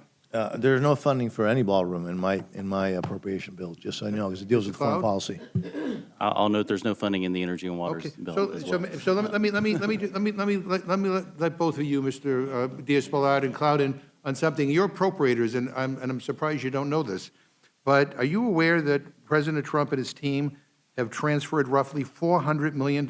There's no funding for any ballroom in my appropriation bill, just so you know, because it deals with foreign Cloud? policy. I'll note there's no funding in the energy and water Okay, bill as well. so let me let both of you, Mr. Diaz-Balart and Cloud, in on something. You're appropriators, and I'm surprised you don't know this, but are you aware that President Trump and his team have transferred roughly $400 million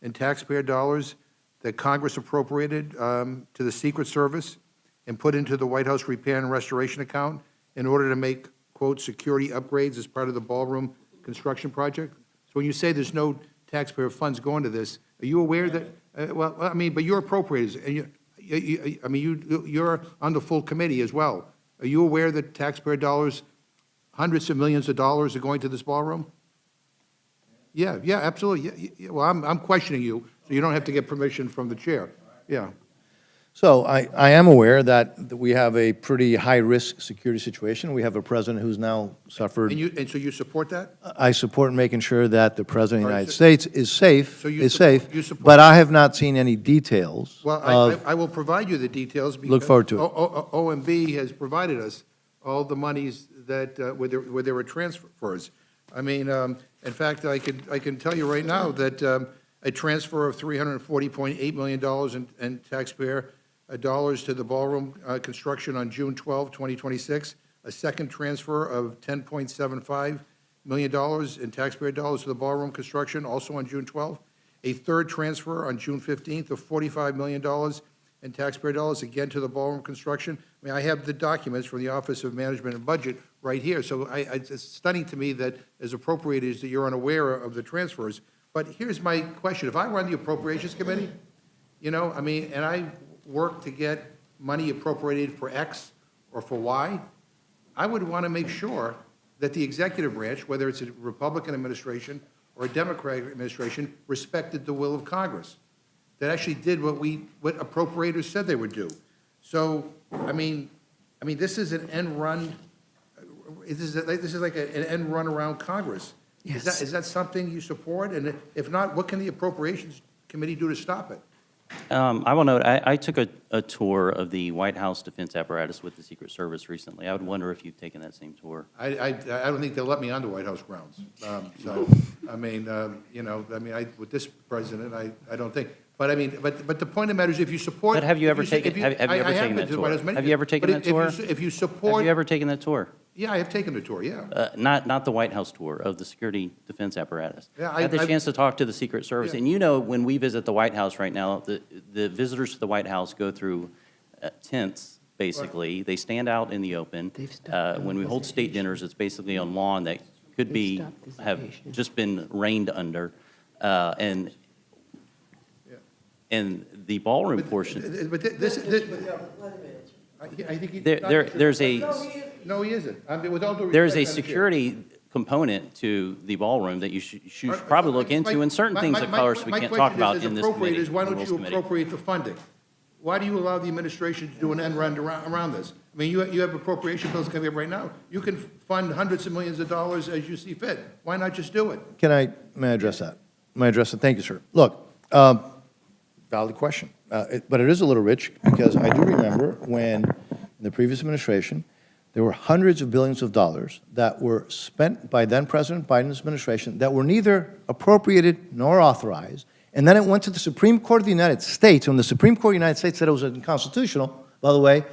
in taxpayer dollars that Congress appropriated to the Secret Service and put into the White House repair and restoration account in order to make, quote, security upgrades as part of the ballroom construction project? So when you say there's no taxpayer funds going to this, are you aware that, well, I mean, but you're appropriators, and you're on the full committee as well. Are you aware that taxpayer dollars, hundreds of millions of dollars are going to this ballroom? Yeah, absolutely. Yeah, well, I'm questioning you, so you don't have to get permission from the chair. Yeah. So I am aware that we have a pretty high-risk security situation. We have a president who's now suffered. And so you support that? I support making sure that the president of the All right, United so- States is safe, So you is support- safe, you support- but I have not seen any details Well, of, I will provide you the details. Look forward to it. OMB has provided us all the monies that, where there were transfers. I mean, in fact, I can tell you right now that a transfer of $340.8 million in taxpayer dollars to the ballroom construction on June 12, 2026, a second transfer of $10.75 million in taxpayer dollars to the ballroom construction, also on June 12, a third transfer on June 15th of $45 million in taxpayer dollars, again to the ballroom construction. I mean, I have the documents from the Office of Management and Budget right here, so it's stunning to me that as appropriators that you're unaware of the transfers. But here's my question. If I run the Appropriations Committee, you know, I mean, and I work to get money appropriated for X or for Y, I would want to make sure that the executive branch, whether it's a Republican administration or a Democratic administration, respected the will of Congress, that actually did what appropriators said they would do. So, I mean, this is an end run, this is like an end run around Congress. Yes. Is that something you support? And if not, what can the Appropriations Committee do to stop it? I will note, I took a tour of the White House defense apparatus with the Secret Service recently. I would wonder if you've taken that same tour. I don't think they'll let me on the White House grounds. So, I mean, you know, I mean, with this president, I don't think. But I mean, but the point of the matter is, if you support. But have you ever if taken, if have you I ever have taken been that to White House tour? many Have you ever times. taken But that tour? If you Have support. you ever taken that tour? Yeah, I have taken the tour, yeah. Not the White House tour, of the security defense apparatus. Yeah, I had the I've- chance to talk to the Secret Service, Yeah. and you know, when we visit the White House right now, the visitors to the White House go through tents, basically. They stand out in the open. They've stopped When we hold state dinners, it's basically on lawn that could be, stopped visitation. have just been rained under, and the ballroom portion, But this. I think he. there's a. No, he isn't. I mean, with all due respect. There is a Madam Chair. security component to the ballroom that you should All right, probably look my- into, and certain things, of course, we can't talk about in this committee. Why the don't Rules you Committee. appropriate the funding? Why do you allow the administration to do an end run around this? I mean, you have appropriation bills coming up right now. You can fund hundreds of millions of dollars as you see fit. Why not just do it? may I address that? May I address it? Thank you, sir. Look, valid question, but it is a little rich, because I do remember when, in the previous administration, there were hundreds of billions of dollars that were spent by then President Biden's administration that were neither appropriated nor authorized, and then it went to the Supreme Court of the United States, and the Supreme Court of the United States said it was unconstitutional. By the way,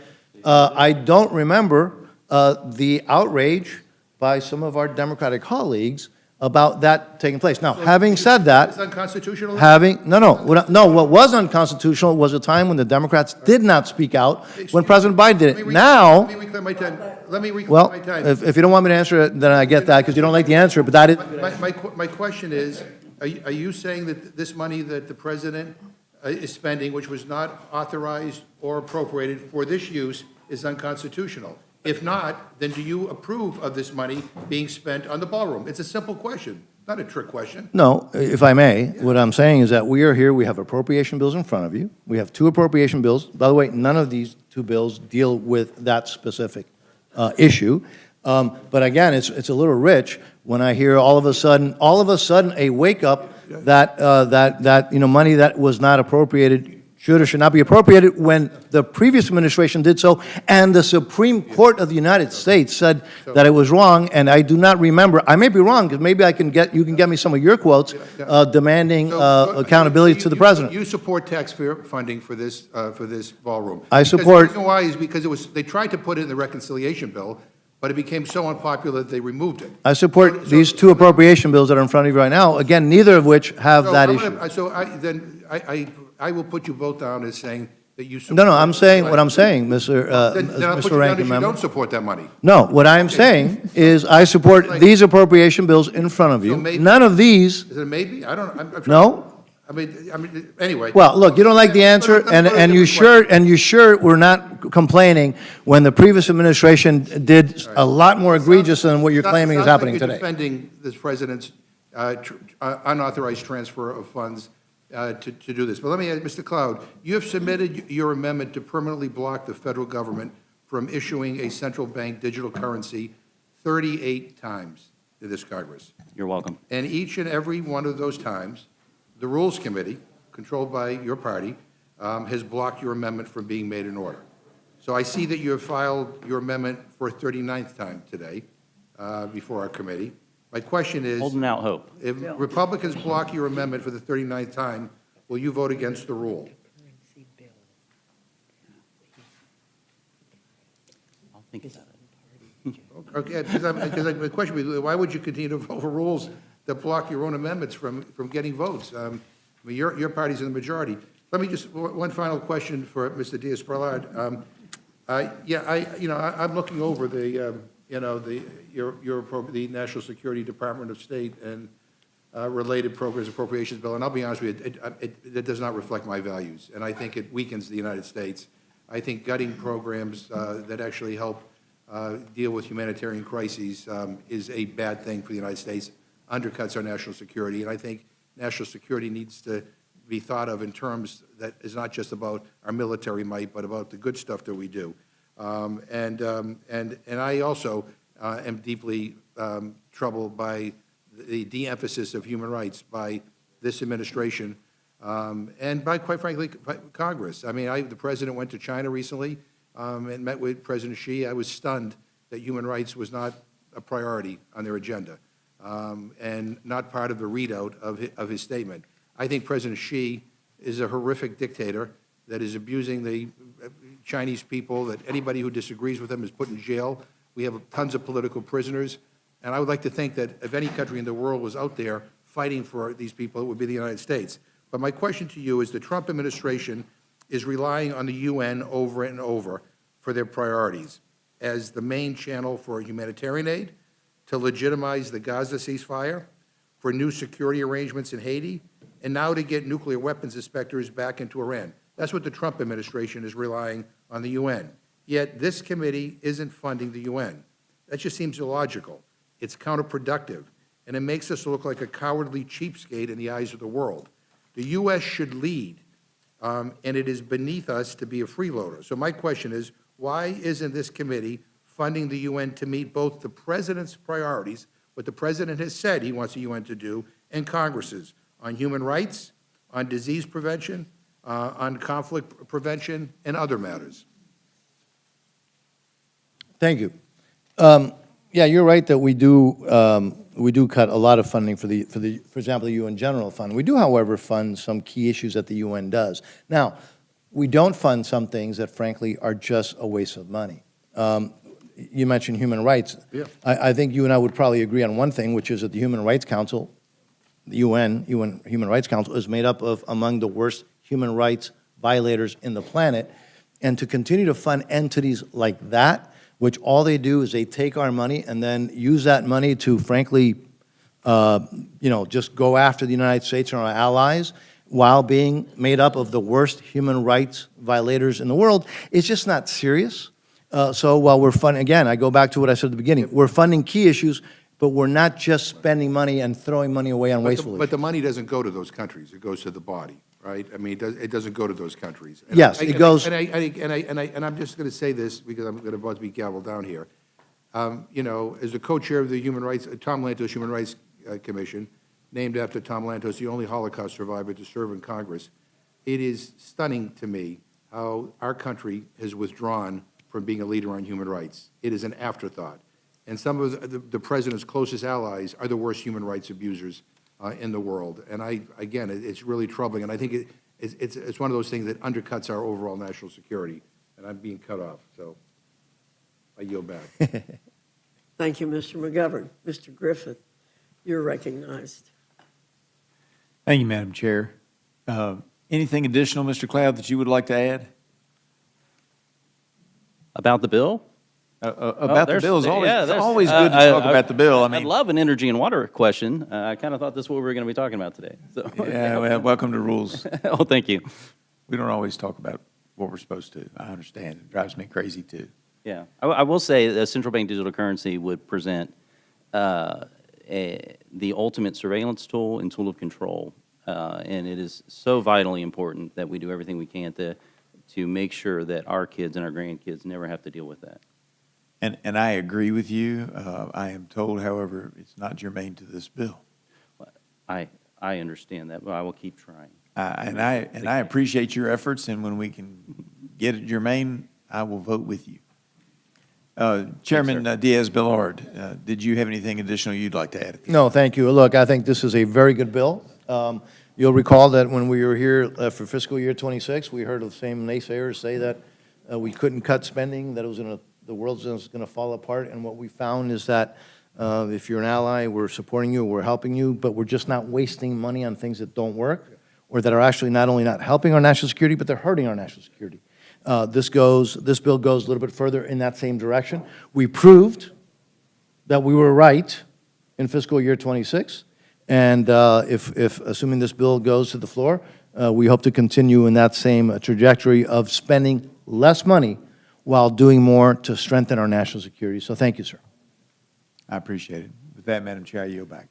I don't remember the outrage by some of our Democratic colleagues about that taking place. Now, having said It's that, unconstitutional? what was unconstitutional was a time when the Democrats did not speak out when President Biden did it. Now, Let me reclaim my time. Let me reclaim well, my time. if you don't want me to answer it, then I get that, because you don't like the answer, but that is, My question is, are you saying that this money that the president is spending, which was not authorized or appropriated for this use, is unconstitutional? If not, then do you approve of this money being spent on the ballroom? It's a simple question. Not a trick question. No, if I may, what I'm saying is that we are here, we have appropriation bills in front of you. We have two appropriation bills. By the way, none of these two bills deal with that specific issue. But again, it's a little rich when I hear all of a sudden a wake-up that money that was not appropriated should or should not be appropriated when the previous administration did so, and the Supreme Court of the United States said that it was wrong, and I do not remember, I may be wrong, because maybe you can get me some of your quotes demanding accountability to the president. You support taxpayer funding for this ballroom. I Because support- the reason why is because they tried to put it in the reconciliation bill, but it became so unpopular that they removed it. I support these two appropriation bills that are in front of you right now, again, neither of which have that issue. I will put you both down as saying that you support. No, I'm saying what I'm saying, Mr. Then I'll put Mr. you down Ranking as you Member. don't support that money. No, what I'm saying is I support these appropriation bills in front of So you. maybe- None of these, Is it maybe? I don't know. I'm trying- no? I mean, anyway. Well, look, you don't like the answer, and you sure we're not complaining when the previous administration did a lot more egregious than what you're claiming is happening You're today. defending this president's unauthorized transfer of funds to do this. But let me ask, Mr. Cloud, you have submitted your amendment to permanently block the federal government from issuing a central bank digital currency 38 times to this Congress. You're welcome. And each and every one of those times, the Rules Committee, controlled by your party, has blocked your amendment from being made in order. So I see that you have filed your amendment for a 39th time today before our committee. My question is, Holding out hope. if Republicans block your amendment for the 39th time, will you vote against the rule? I'll think about it. Okay, because the question is, why would you continue to vote for rules that block your own amendments from getting votes? I mean, your party's in the majority. Let me just, one final question for Mr. Diaz-Balart. I'm looking over the National Security Department of State and related programs appropriations bill, and I'll be honest with you, it does not reflect my values, and I think it weakens the United States. I think gutting programs that actually help deal with humanitarian crises is a bad thing for the United States, undercuts our national security, and I think national security needs to be thought of in terms that is not just about our military might, but about the good stuff that we do. And I also am deeply troubled by the de-emphasis of human rights by this administration and by, quite frankly, by Congress. I mean, the president went to China recently and met with President Xi. I was stunned that human rights was not a priority on their agenda and not part of the readout of his statement. I think President Xi is a horrific dictator that is abusing the Chinese people, that anybody who disagrees with him is put in jail. We have tons of political prisoners. And I would like to think that if any country in the world was out there fighting for these people, it would be the United States. But my question to you is the Trump administration is relying on the UN over and over for their priorities as the main channel for humanitarian aid, to legitimize the Gaza ceasefire, for new security arrangements in Haiti, and now to get nuclear weapons inspectors back into Iran. That's what the Trump administration is relying on the UN. Yet this committee isn't funding the UN. That just seems illogical. It's counterproductive, and it makes us look like a cowardly cheapskate in the eyes of the world. The U.S. should lead, and it is beneath us to be a freeloader. So my question is, why isn't this committee funding the UN to meet both the President's priorities, what the President has said he wants the UN to do, and Congress's, on human rights, on disease prevention, on conflict prevention, and other matters? Thank you. Yeah, you're right that we do cut a lot of funding for example, the UN General Fund. We do, however, fund some key issues that the UN does. Now, we don't fund some things that, frankly, are just a waste of money. You mentioned human rights. Yeah. I think you and I would probably agree on one thing, which is that the Human Rights Council, the UN Human Rights Council, is made up of among the worst human rights violators in the planet. And to continue to fund entities like that, which all they do is they take our money and then use that money to, frankly, just go after the United States and our allies while being made up of the worst human rights violators in the world, it's just not serious. So while we're funding, again, I go back to what I said at the beginning, we're funding key issues, but we're not just spending money and throwing money away on wasteful But the issues. money doesn't go to those countries, it goes to the body, right? I mean, it doesn't go to those countries. And Yes, it goes- And I'm just going to say this, because I'm going to about to be gavelled down here. You know, as the co-chair of the Tom Lantos Human Rights Commission, named after Tom Lantos, the only Holocaust survivor to serve in Congress, it is stunning to me how our country has withdrawn from being a leader on human rights. It is an afterthought. And some of the president's closest allies are the worst human rights abusers in the world. And again, it's really troubling. And I think it's one of those things that undercuts our overall national security. And I'm being cut off, so I yield back. Thank you, Mr. McGovern. Mr. Griffith, you're recognized. Thank you, Madam Chair. Anything additional, Mr. Cloud, that you would like to add? About the bill? About the there's- bill, yeah, it's there's- always good to talk about the bill. I I'd mean, love an energy and water question. I kind of thought this is what we were going to be talking about today. So, yeah, well, welcome to rules. oh, thank you. We don't always talk about what we're supposed to. I understand. It drives me crazy, too. Yeah, I will say the central bank digital currency would present the ultimate surveillance tool and tool of control. And it is so vitally important that we do everything we can to make sure that our kids and our grandkids never have to deal with that. And I agree with you. I am told, however, it's not germane to this bill. I understand that, but I will keep trying. And I appreciate your efforts, and when we can get it germane, I will vote with you. Chairman Diaz-Balart, did you have anything additional you'd like to add? No, thank you. Look, I think this is a very good bill. You'll recall that when we were here for fiscal year '26, we heard the same naysayers say that we couldn't cut spending, that it was the world was going to fall apart. And what we found is that if you're an ally, we're supporting you, we're helping you, but we're just not wasting money on things that don't work or that are actually not only not helping our national security, but they're hurting our national security. This bill goes a little bit further in that same direction. We proved that we were right in fiscal year '26. And if assuming this bill goes to the floor, we hope to continue in that same trajectory of spending less money while doing more to strengthen our national security. So thank you, sir. I appreciate it. With that, Madam Chair, I yield back.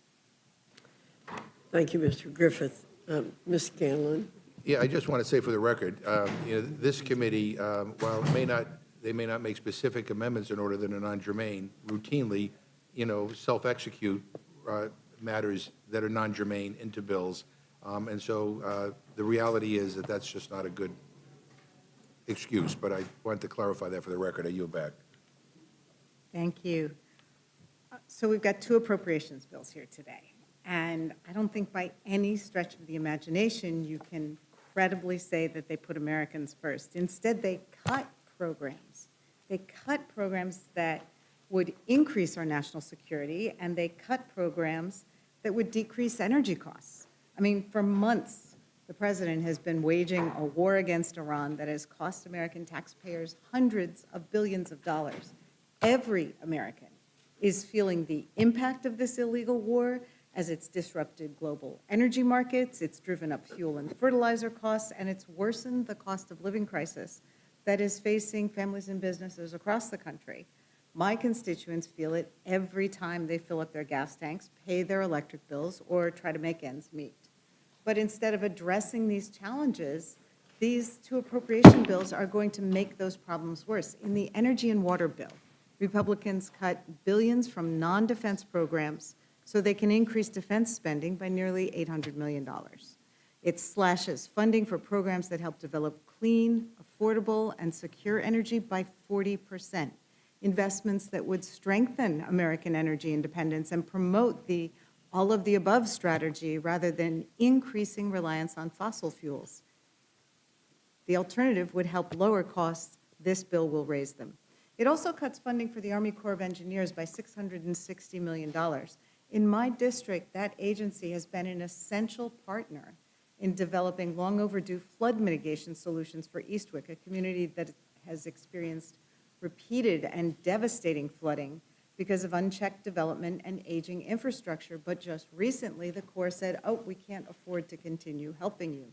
Thank you, Mr. Griffith. Ms. Scanlon? Yeah, I just want to say for the record, you know, this committee, while they may not make specific amendments in order that are non-germane, routinely, you know, self-execute matters that are non-germane into bills. And so the reality is that that's just not a good excuse, but I want to clarify that for the record. I yield back. Thank you. So we've got two appropriations bills here today, and I don't think by any stretch of the imagination you can credibly say that they put Americans first. Instead, they cut programs. They cut programs that would increase our national security, and they cut programs that would decrease energy costs. I mean, for months, the president has been waging a war against Iran that has cost American taxpayers hundreds of billions of dollars. Every American is feeling the impact of this illegal war as it's disrupted global energy markets, it's driven up fuel and fertilizer costs, and it's worsened the cost of living crisis that is facing families and businesses across the country. My constituents feel it every time they fill up their gas tanks, pay their electric bills, or try to make ends meet. But instead of addressing these challenges, these two appropriation bills are going to make those problems worse. In the energy and water bill, Republicans cut billions from non-defense programs so they can increase defense spending by nearly $800 million. It slashes funding for programs that help develop clean, affordable, and secure energy by 40%. Investments that would strengthen American energy independence and promote the all-of-the-above strategy rather than increasing reliance on fossil fuels. The alternative would help lower costs. This bill will raise them. It also cuts funding for the Army Corps of Engineers by $660 million. In my district, that agency has been an essential partner in developing long overdue flood mitigation solutions for Eastwick, a community that has experienced repeated and devastating flooding because of unchecked development and aging infrastructure. But just recently, the Corps said, oh, we can't afford to continue helping you.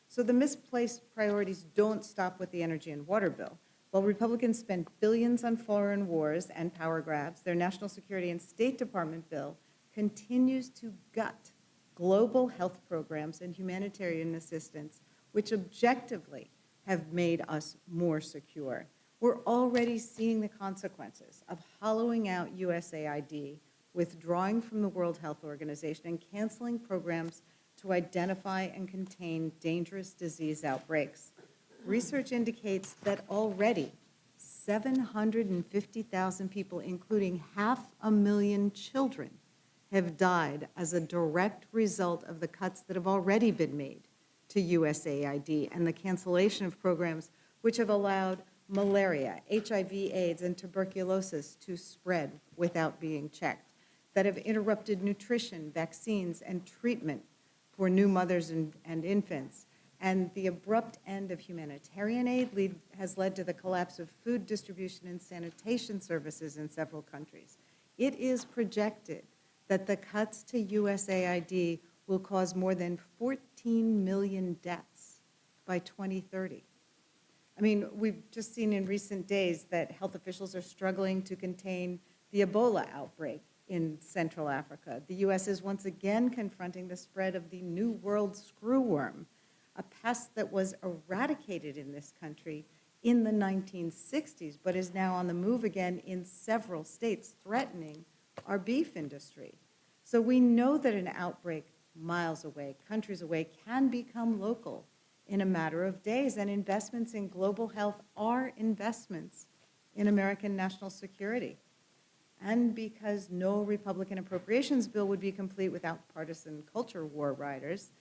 So the misplaced priorities don't stop with the energy and water bill. While Republicans spend billions on foreign wars and power grabs, their National Security and State Department bill continues to gut global health programs and humanitarian assistance, which objectively have made us more secure. We're already seeing the consequences of hollowing out USAID, withdrawing from the World Health Organization, and canceling programs to identify and contain dangerous disease outbreaks. Research indicates that already 750,000 people, including 500,000 children, have died as a direct result of the cuts that have already been made to USAID and the cancellation of programs which have allowed malaria, HIV, AIDS, and tuberculosis to spread without being checked, that have interrupted nutrition, vaccines, and treatment for new mothers and infants. And the abrupt end of humanitarian aid has led to the collapse of food distribution and sanitation services in several countries. It is projected that the cuts to USAID will cause more than 14 million deaths by 2030. I mean, we've just seen in recent days that health officials are struggling to contain the Ebola outbreak in Central Africa. The U.S. is once again confronting the spread of the New World screwworm, a pest that was eradicated in this country in the 1960s, but is now on the move again in several states, threatening our beef industry. So we know that an outbreak miles away, countries away, can become local in a matter of days, and investments in global health are investments in American national security. And because no Republican appropriations bill would be complete without partisan culture war riders,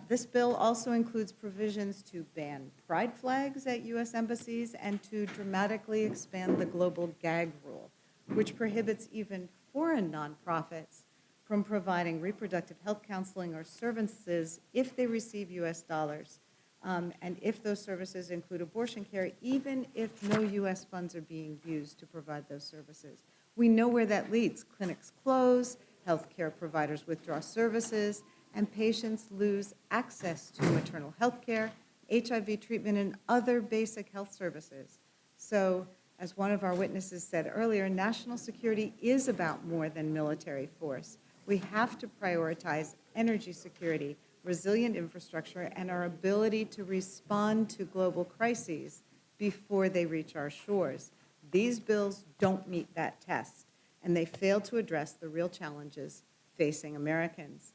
this bill also includes provisions to ban pride flags at U.S. embassies and to dramatically expand the global gag rule, which prohibits even foreign nonprofits from providing reproductive health counseling or services if they receive U.S. dollars, and if those services include abortion care, even if no U.S. funds are being used to provide those services. We know where that leads. Clinics close, healthcare providers withdraw services, and patients lose access to maternal health care, HIV treatment, and other basic health services. So, as one of our witnesses said earlier, national security is about more than military force. We have to prioritize energy security, resilient infrastructure, and our ability to respond to global crises before they reach our shores. These bills don't meet that test, and they fail to address the real challenges facing Americans.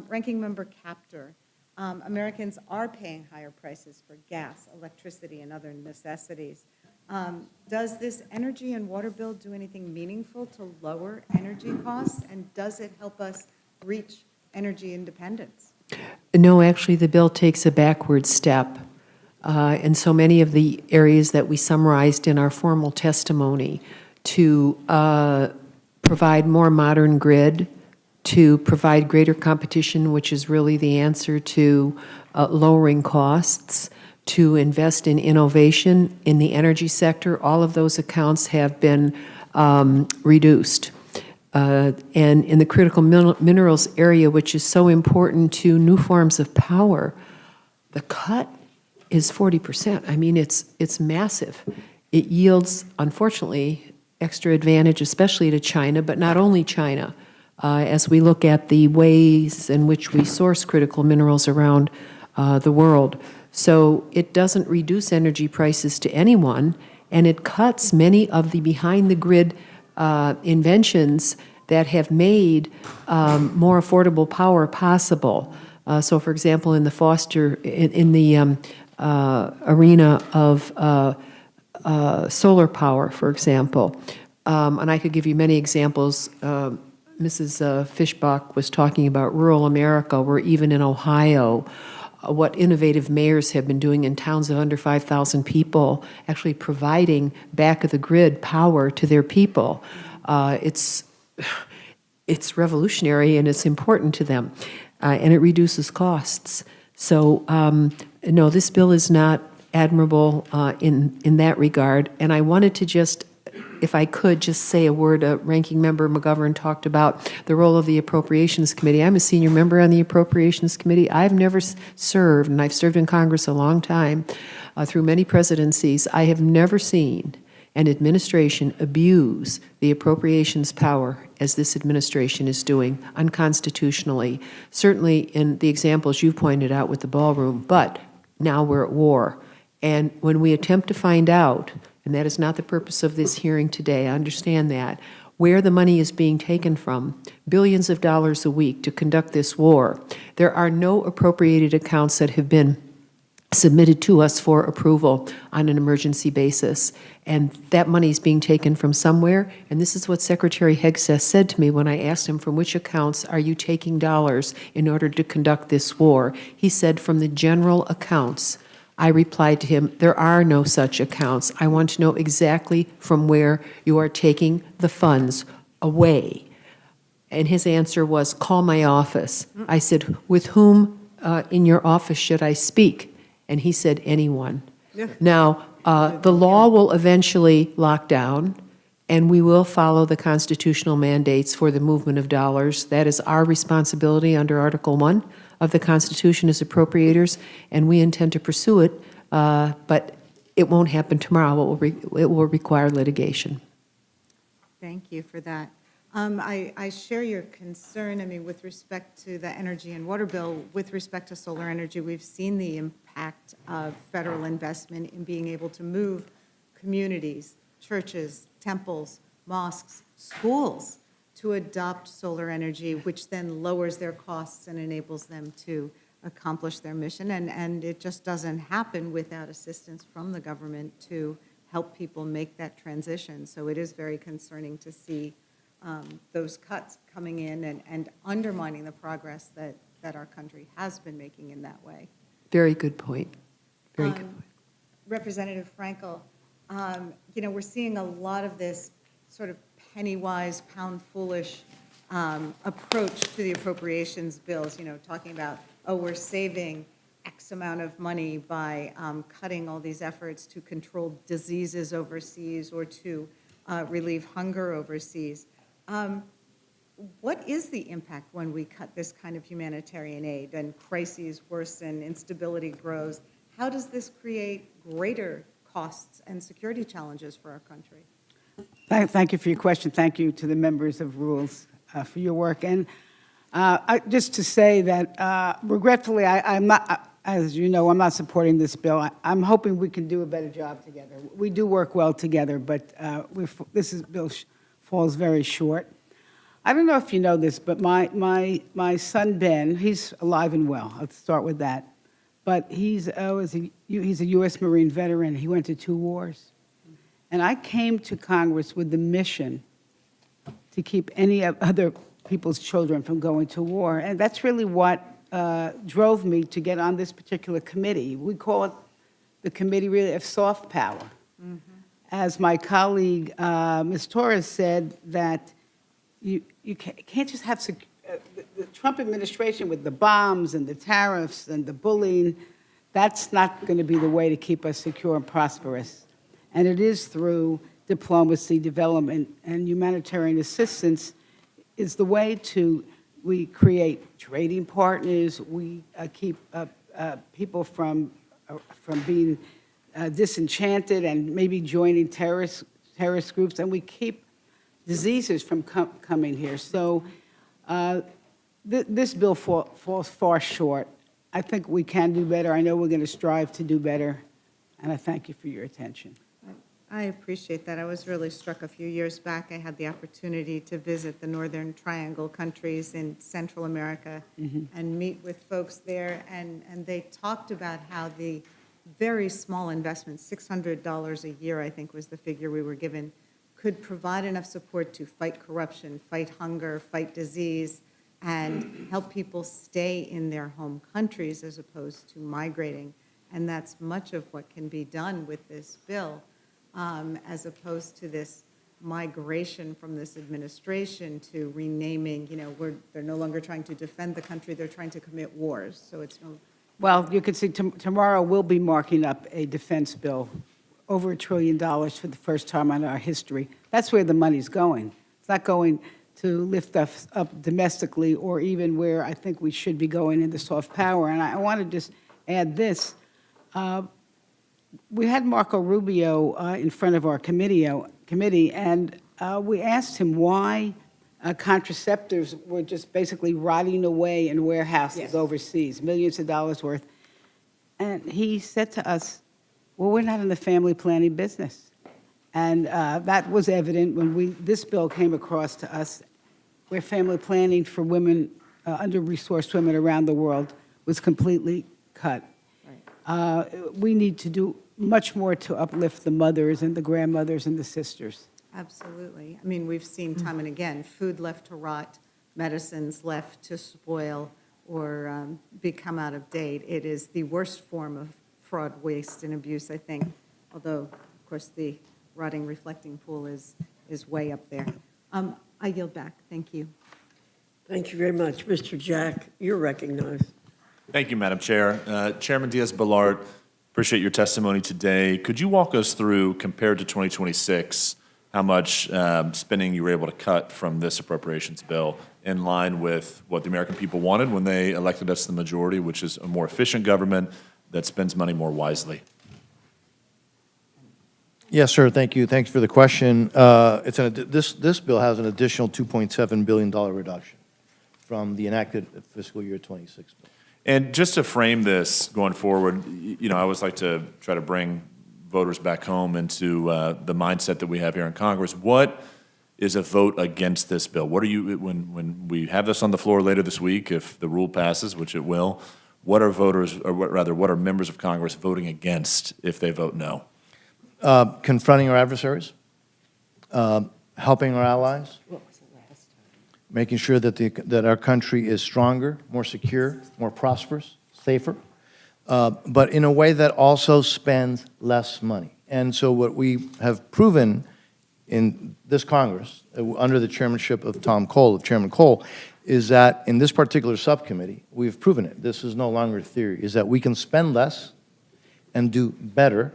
Ranking Member Capter, Americans are paying higher prices for gas, electricity, and other necessities. Does this energy and water bill do anything meaningful to lower energy costs, and does it help us reach energy independence? No, actually, the bill takes a backward step. And so many of the areas that we summarized in our formal testimony to provide more modern grid, to provide greater competition, which is really the answer to lowering costs, to invest in innovation in the energy sector, all of those accounts have been reduced. And in the critical minerals area, which is so important to new forms of power, the cut is 40%. I mean, it's massive. It yields, unfortunately, extra advantage, especially to China, but not only China, as we look at the ways in which we source critical minerals around the world. So it doesn't reduce energy prices to anyone, and it cuts many of the behind-the-grid inventions that have made more affordable power possible. So, for example, in the arena of solar power, for example, and I could give you many examples. Mrs. Fishbach was talking about rural America, where even in Ohio, what innovative mayors have been doing in towns of under 5,000 people, actually providing back-of-the-grid power to their people. It's revolutionary, and it's important to them, and it reduces costs. So, no, this bill is not admirable in that regard, and I wanted to just if I could just say a word, Ranking Member McGovern talked about the role of the Appropriations Committee. I'm a senior member on the Appropriations Committee. I've never served, and I've served in Congress a long time, through many presidencies. I have never seen an administration abuse the appropriations power as this administration is doing unconstitutionally, certainly in the examples you've pointed out with the ballroom, but now we're at war. And when we attempt to find out, and that is not the purpose of this hearing today, I understand that, where the money is being taken from, billions of dollars a week to conduct this war, there are no appropriated accounts that have been submitted to us for approval on an emergency basis. And that money is being taken from somewhere, and this is what Secretary Hegseth said to me when I asked him, from which accounts are you taking dollars in order to conduct this war? He said, from the general accounts. I replied to him, there are no such accounts. I want to know exactly from where you are taking the funds away. And his answer was, call my office. I said, with whom in your office should I speak? And he said, anyone. Now, the law will eventually lock down, and we will follow the constitutional mandates for the movement of dollars. That is our responsibility under Article 1 of the Constitution as appropriators, and we intend to pursue it, but it won't happen tomorrow. It will require litigation. Thank you for that. I share your concern, I mean, with respect to the energy and water bill, with respect to solar energy, we've seen the impact of federal investment in being able to move communities, churches, temples, mosques, schools to adopt solar energy, which then lowers their costs and enables them to accomplish their mission. And it just doesn't happen without assistance from the government to help people make that transition. So it is very concerning to see those cuts coming in and undermining the progress that our country has been making in that way. Very good point. Very good point. Representative Frankel, we're seeing a lot of this sort of penny-wise, pound-foolish approach to the appropriations bills, talking about, oh, we're saving X amount of money by cutting all these efforts to control diseases overseas or to relieve hunger overseas. What is the impact when we cut this kind of humanitarian aid and crises worsen, instability grows? How does this create greater costs and security challenges for our country? Thank you for your question. Thank you to the members of Rules for your work. And just to say that, regretfully, I'm not, as you know, I'm not supporting this bill. I'm hoping we can do a better job together. We do work well together, but this bill falls very short. I don't know if you know this, but my son Ben, he's alive and well. Let's start with that. But he's a U.S. Marine veteran. He went to 2 wars. And I came to Congress with the mission to keep any other people's children from going to war. And that's really what drove me to get on this particular committee. We call it the Committee really of Soft Power. Mm-hmm. As my colleague, Ms. Torres, said, that you can't just have the Trump administration with the bombs and the tariffs and the bullying. That's not going to be the way to keep us secure and prosperous. And it is through diplomacy, development, and humanitarian assistance is the way we create trading partners, we keep people from being disenchanted and maybe joining terrorist groups, and we keep diseases from coming here. So this bill falls far short. I think we can do better. I know we're going to strive to do better, and I thank you for your attention. I appreciate that. I was really struck a few years back. I had the opportunity to visit the Northern Triangle countries in Central America and meet with folks there, and they talked about how the very small investments, $600 a year, I think was the figure we were given, could provide enough support to fight corruption, fight hunger, fight disease, and help people stay in their home countries as opposed to migrating. And that's much of what can be done with this bill. As opposed to this migration from this administration to renaming, they're no longer trying to defend the country, they're trying to commit wars. So it's no. Well, you can see tomorrow we'll be marking up a defense bill over $1 trillion for the first time in our history. That's where the money's going. It's not going to lift us up domestically or even where I think we should be going in the soft power. And I want to just add this. We had Marco Rubio in front of our committee, and we asked him why contraceptives were just basically rotting away in warehouses Yes. overseas, millions of dollars worth. And he said to us, well, we're not in the family planning business. And that was evident when this bill came across to us, where family planning for women, under-resourced women around the world was completely cut. We need to do much more to uplift the mothers and the grandmothers and the sisters. Absolutely. I mean, we've seen time and again, food left to rot, medicines left to spoil or become out of date. It is the worst form of fraud, waste, and abuse, I think, although, of course, the rotting reflecting pool is way up there. I yield back. Thank you. Thank you very much. Mr. Jack, you're recognized. Thank you, Madam Chair. Chairman Diaz-Balart, appreciate your testimony today. Could you walk us through, compared to 2026, how much spending you were able to cut from this appropriations bill in line with what the American people wanted when they elected us the majority, which is a more efficient government that spends money more wisely? Yes, sir, thank you. Thanks for the question. This bill has an additional $2.7 billion reduction from the enacted fiscal year 26 bill. And just to frame this going forward, I always like to try to bring voters back home into the mindset that we have here in Congress. What is a vote against this bill? What are you, when we have this on the floor later this week, if the rule passes, which it will, what are voters, or what are members of Congress voting against if they vote no? Confronting our adversaries, helping our allies, making sure that our country is stronger, more secure, more prosperous, safer, but in a way that also spends less money. And so what we have proven in this Congress, under the chairmanship of Chairman Cole, is that in this particular subcommittee, we've proven it. This is no longer theory, is that we can spend less and do better.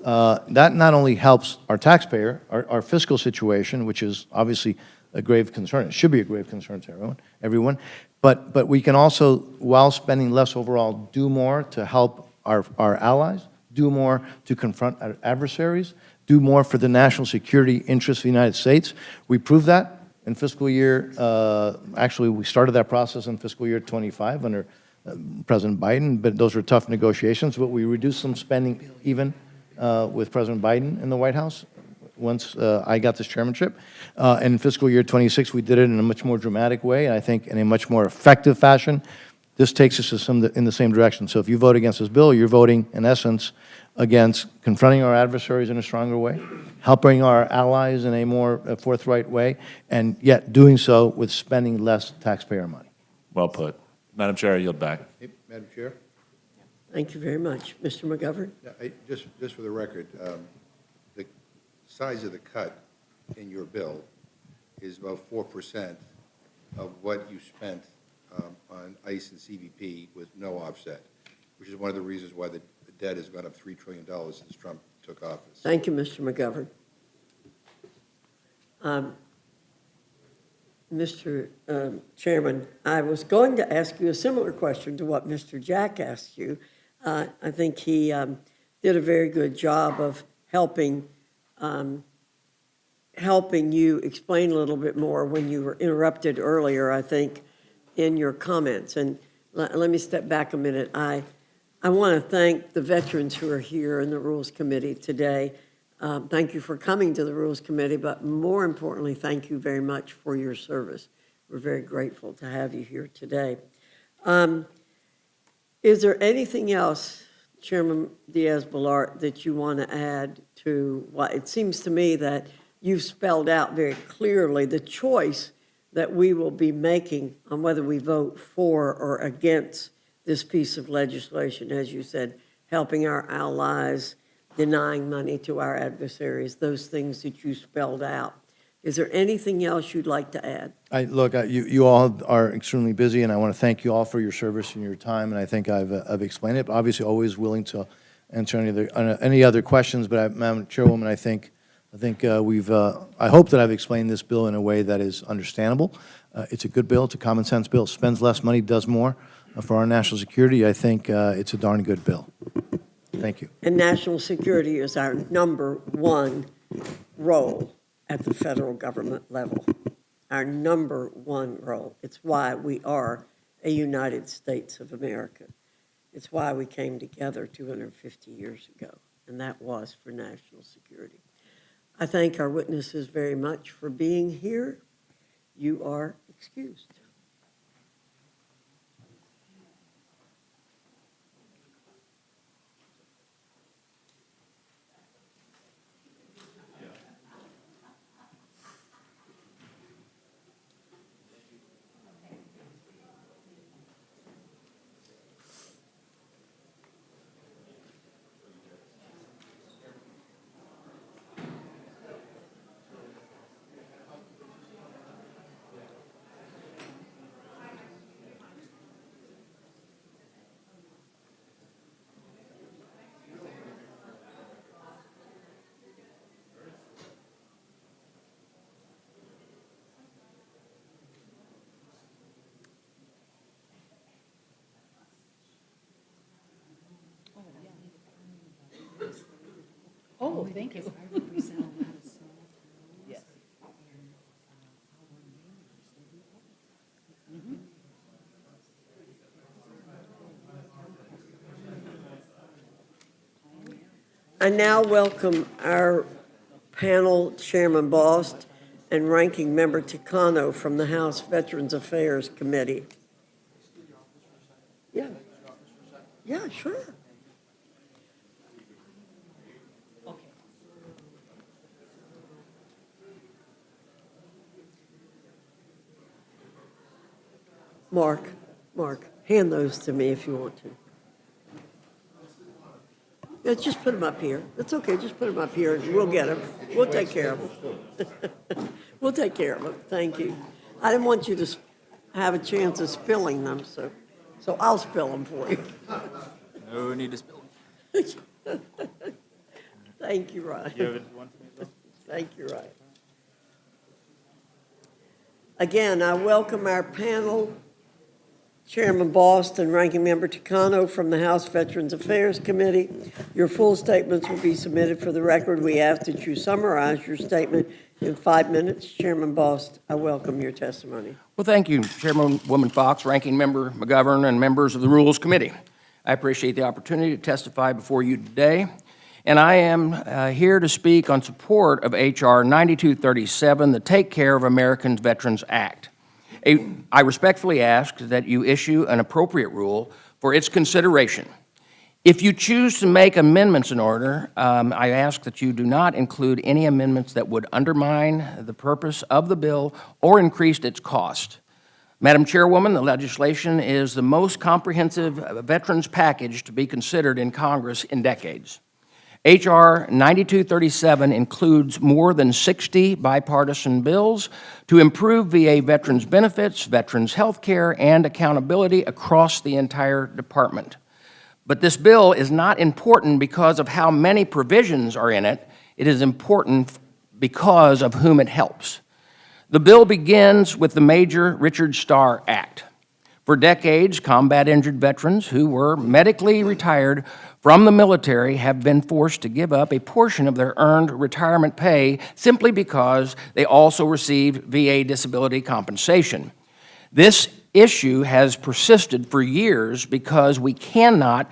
That not only helps our taxpayer, our fiscal situation, which is obviously a grave concern. It should be a grave concern to everyone. But we can also, while spending less overall, do more to help our allies, do more to confront our adversaries, do more for the national security interests of the United States. We proved that in fiscal year, actually, we started that process in fiscal year 25 under President Biden, but those were tough negotiations. But we reduced some spending even with President Biden in the White House once I got this chairmanship. And in fiscal year 26, we did it in a much more dramatic way, I think in a much more effective fashion. This takes us in the same direction. So if you vote against this bill, you're voting, in essence, against confronting our adversaries in a stronger way, helping our allies in a more forthright way, and yet doing so with spending less taxpayer money. Well put. Madam Chair, I yield back. Hey, Madam Chair? Thank you very much. Mr. McGovern? Just for the record, the size of the cut in your bill is about 4% of what you spent on ICE and CBP with no offset, which is one of the reasons why the debt has gone up $3 trillion since Trump took office. Thank you, Mr. McGovern. Mr. Chairman, I was going to ask you a similar question to what Mr. Jack asked you. I think he did a very good job of helping you explain a little bit more when you were interrupted earlier, I think, in your comments. And let me step back a minute. I want to thank the veterans who are here in the Rules Committee today. Thank you for coming to the Rules Committee, but more importantly, thank you very much for your service. We're very grateful to have you here today. Is there anything else, Chairman Diaz-Balart, that you want to add to what it seems to me that you've spelled out very clearly the choice that we will be making on whether we vote for or against this piece of legislation, as you said, helping our allies, denying money to our adversaries, those things that you spelled out. Is there anything else you'd like to add? Look, you all are extremely busy, and I want to thank you all for your service and your time, and I think I've explained it, but obviously always willing to answer any other questions, but Madam Chairwoman, I think I hope that I've explained this bill in a way that is understandable. It's a good bill. It's a common sense bill. It spends less money, does more for our national security. I think it's a darn good bill. Thank you. And national security is our number one role at the federal government level. Our number one role. It's why we are a United States of America. It's why we came together 250 years ago, and that was for national security. I thank our witnesses very much for being here. You are excused. Oh, thank you. Yes. I now welcome our panel, Chairman Bost and Ranking Member Takano from the House Veterans Affairs Committee. Yeah. Yeah, sure. Mark, hand those to me if you want to. Yeah, just put them up here. It's okay, just put them up here and we'll get them. We'll take care of them. We'll take care of them, thank you. I didn't want you to have a chance of spilling them, so I'll spill them for you. No need to spill. Thank you, Ryan. You have one for me as well? Thank you, Ryan. Again, I welcome our panel, Chairman Bost and Ranking Member Takano from the House Veterans Affairs Committee. Your full statements will be submitted for the record. We ask that you summarize your statement in 5 minutes. Chairman Bost, I welcome your testimony. Well, thank you, Chairwoman Foxx, Ranking Member McGovern, and members of the Rules Committee. I appreciate the opportunity to testify before you today, and I am here to speak on support of H.R. 9237, the Take Care of American Veterans Act. I respectfully ask that you issue an appropriate rule for its consideration. If you choose to make amendments in order, I ask that you do not include any amendments that would undermine the purpose of the bill or increase its cost. Madam Chairwoman, the legislation is the most comprehensive veterans package to be considered in Congress in decades. H.R. 9237 includes more than 60 bipartisan bills to improve VA veterans' benefits, veterans' health care, and accountability across the entire department. But this bill is not important because of how many provisions are in it. It is important because of whom it helps. The bill begins with the Major Richard Starr Act. For decades, combat-injured veterans who were medically retired from the military have been forced to give up a portion of their earned retirement pay simply because they also receive VA disability compensation. This issue has persisted for years because we cannot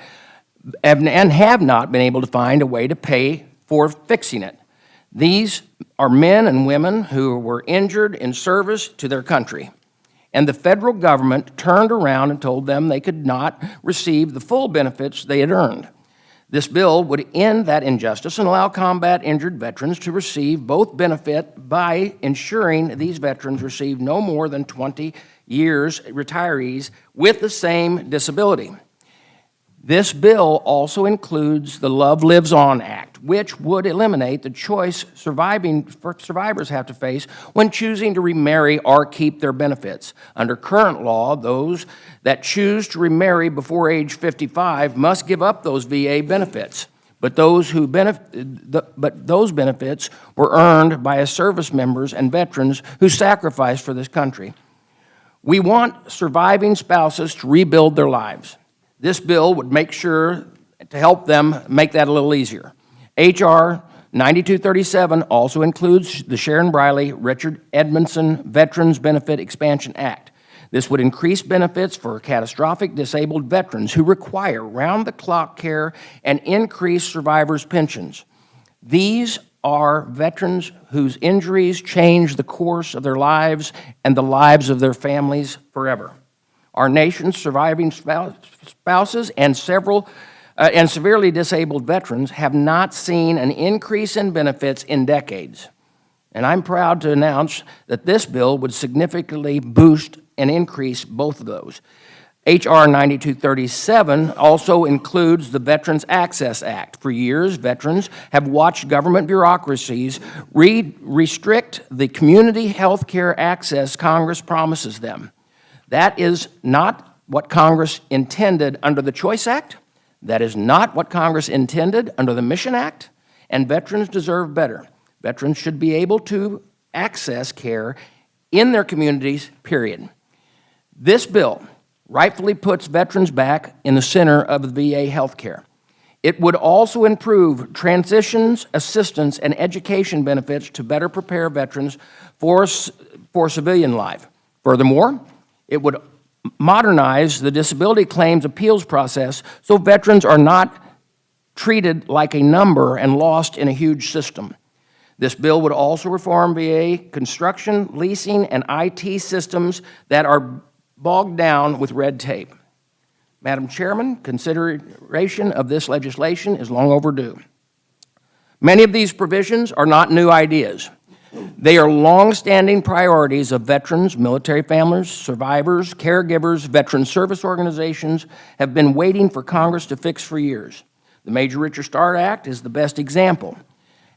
and have not been able to find a way to pay for fixing it. These are men and women who were injured in service to their country, and the federal government turned around and told them they could not receive the full benefits they had earned. This bill would end that injustice and allow combat-injured veterans to receive both benefit by ensuring these veterans receive no more than 20 years retirees with the same disability. This bill also includes the Love Lives On Act, which would eliminate the choice survivors have to face when choosing to remarry or keep their benefits. Under current law, those that choose to remarry before age 55 must give up those VA benefits. But those benefits were earned by service members and veterans who sacrificed for this country. We want surviving spouses to rebuild their lives. This bill would make sure to help them make that a little easier. H.R. 9237 also includes the Sharon Briley, Richard Edmondson Veterans Benefit Expansion Act. This would increase benefits for catastrophic disabled veterans who require round-the-clock care and increase survivors' pensions. These are veterans whose injuries change the course of their lives and the lives of their families forever. Our nation's surviving spouses and severely disabled veterans have not seen an increase in benefits in decades. And I'm proud to announce that this bill would significantly boost and increase both of those. H.R. 9237 also includes the Veterans Access Act. For years, veterans have watched government bureaucracies restrict the community health care access Congress promises them. That is not what Congress intended under the Choice Act. That is not what Congress intended under the Mission Act, and veterans deserve better. Veterans should be able to access care in their communities, period. This bill rightfully puts veterans back in the center of the VA health care. It would also improve transitions, assistance, and education benefits to better prepare veterans for civilian life. Furthermore, it would modernize the disability claims appeals process so veterans are not treated like a number and lost in a huge system. This bill would also reform VA construction, leasing, and IT systems that are bogged down with red tape. Madam Chairman, consideration of this legislation is long overdue. Many of these provisions are not new ideas. They are long-standing priorities of veterans, military families, survivors, caregivers, veteran service organizations have been waiting for Congress to fix for years. The Major Richard Starr Act is the best example.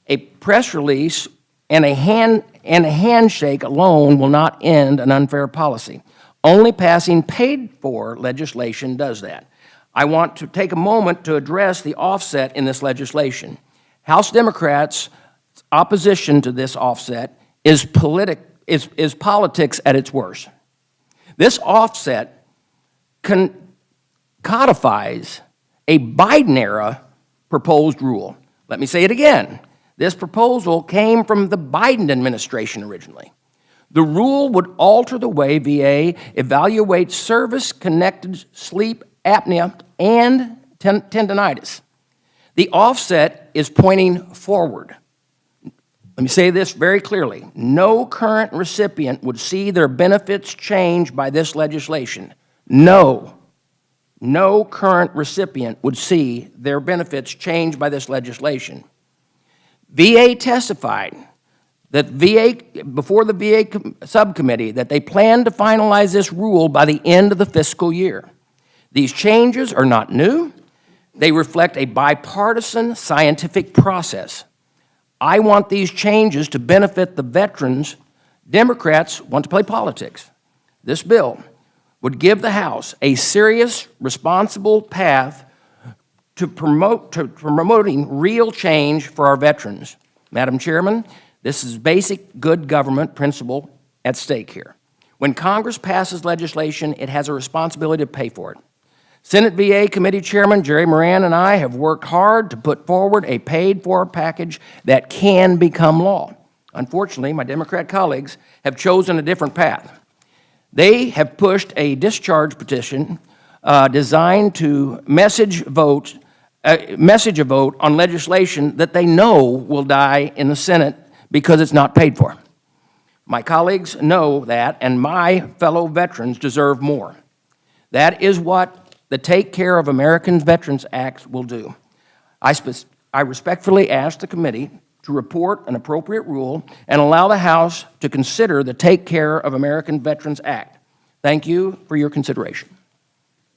A press release and a handshake alone will not end an unfair policy. Only passing paid-for legislation does that. I want to take a moment to address the offset in this legislation. House Democrats' opposition to this offset is politics at its worst. This offset codifies a Biden-era proposed rule. Let me say it again. This proposal came from the Biden administration originally. The rule would alter the way VA evaluates service-connected sleep apnea and tendinitis. The offset is pointing forward. Let me say this very clearly. No current recipient would see their benefits changed by this legislation. No current recipient would see their benefits changed by this legislation. VA testified that before the VA subcommittee that they plan to finalize this rule by the end of the fiscal year. These changes are not new. They reflect a bipartisan scientific process. I want these changes to benefit the veterans. Democrats want to play politics. This bill would give the House a serious, responsible path to promoting real change for our veterans. Madam Chairman, this is basic good government principle at stake here. When Congress passes legislation, it has a responsibility to pay for it. Senate VA Committee Chairman Jerry Moran and I have worked hard to put forward a paid-for package that can become law. Unfortunately, my Democrat colleagues have chosen a different path. They have pushed a discharge petition designed to message a vote on legislation that they know will die in the Senate because it's not paid for. My colleagues know that, and my fellow veterans deserve more. That is what the Take Care of American Veterans Act will do. I respectfully ask the committee to report an appropriate rule and allow the House to consider the Take Care of American Veterans Act. Thank you for your consideration.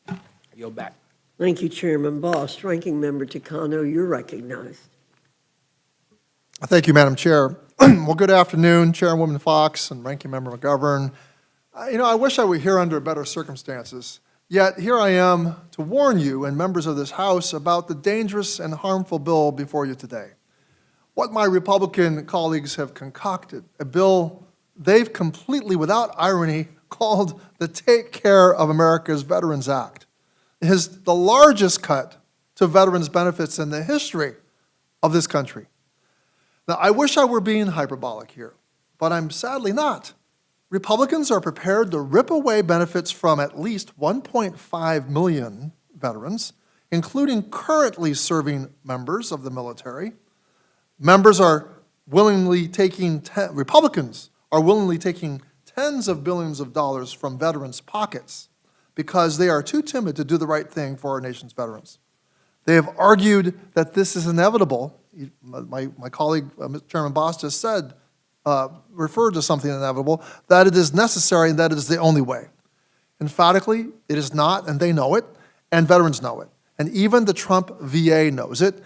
I yield back. Thank you, Chairman Boss. Ranking Member Takano, you're recognized. Thank you, Madam Chair. Well, good afternoon, Chairwoman Foxx and Ranking Member McGovern. I wish I were here under better circumstances, yet here I am to warn you and members of this House about the dangerous and harmful bill before you today. What my Republican colleagues have concocted, a bill they've completely, without irony, called the Take Care of America's Veterans Act, is the largest cut to veterans' benefits in the history of this country. Now, I wish I were being hyperbolic here, but I'm sadly not. Republicans are prepared to rip away benefits from at least 1.5 million veterans, including currently serving members of the military. Republicans are willingly taking tens of billions of dollars from veterans' pockets because they are too timid to do the right thing for our nation's veterans. They have argued that this is inevitable. My colleague, Chairman Boss, just said, referred to something inevitable, that it is necessary and that it is the only way. Emphatically, it is not, and they know it, and veterans know it. And even the Trump VA knows it,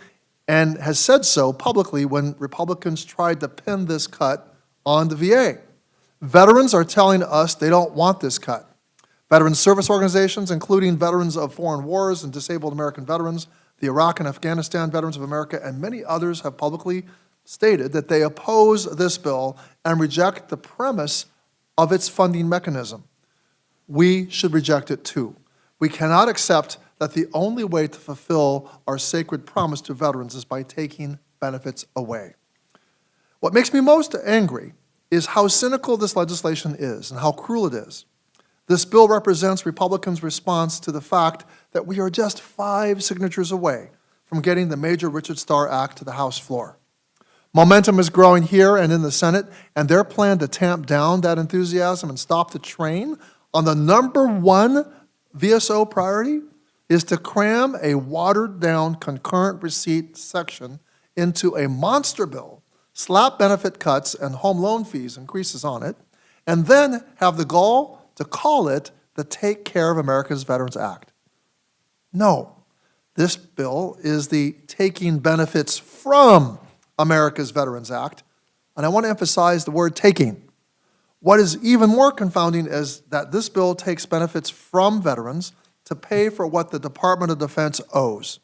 and has said so publicly when Republicans tried to pin this cut on the VA. Veterans are telling us they don't want this cut. Veterans service organizations, including Veterans of Foreign Wars and Disabled American Veterans, the Iraq and Afghanistan Veterans of America, and many others have publicly stated that they oppose this bill and reject the premise of its funding mechanism. We should reject it too. We cannot accept that the only way to fulfill our sacred promise to veterans is by taking benefits away. What makes me most angry is how cynical this legislation is and how cruel it is. This bill represents Republicans' response to the fact that we are just 5 signatures away from getting the Major Richard Starr Act to the House floor. Momentum is growing here and in the Senate, and their plan to tamp down that enthusiasm and stop the train on the #1 VSO priority is to cram a watered-down concurrent receipt section into a monster bill, slap benefit cuts and home loan fees increases on it, and then have the gall to call it the Take Care of America's Veterans Act. No, this bill is the Taking Benefits from America's Veterans Act, and I want to emphasize the word taking. What is even more confounding is that this bill takes benefits from veterans to pay for what the Department of Defense owes.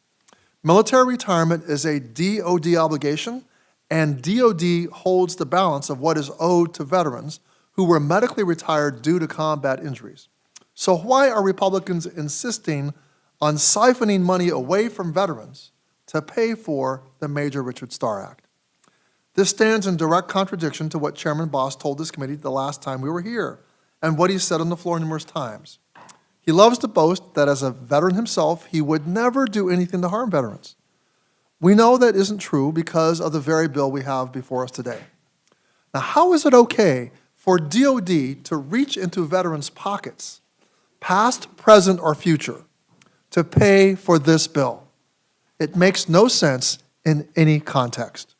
Military retirement is a DOD obligation, and DOD holds the balance of what is owed to veterans who were medically retired due to combat injuries. So why are Republicans insisting on siphoning money away from veterans to pay for the Major Richard Starr Act? This stands in direct contradiction to what Chairman Boss told this committee the last time we were here, and what he said on the floor numerous times. He loves to boast that as a veteran himself, he would never do anything to harm veterans. We know that isn't true because of the very bill we have before us today. Now, how is it okay for DOD to reach into veterans' pockets, past, present, or future, to pay for this bill? It makes no sense in any context.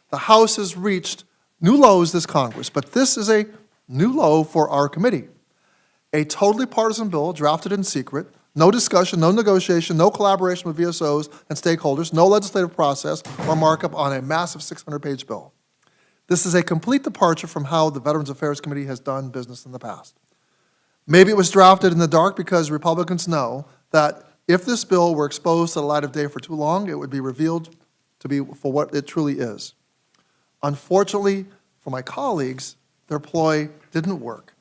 The House has reached new lows this Congress, but this is a new low for our committee. A totally partisan bill drafted in secret, no discussion, no negotiation, no collaboration with VSOs and stakeholders, no legislative process or markup on a massive 600-page bill. This is a complete departure from how the Veterans Affairs Committee has done business in the past. Maybe it was drafted in the dark because Republicans know that if this bill were exposed to the light of day for too long, it would be revealed to be for what it truly is. Unfortunately, for my colleagues, their ploy didn't work.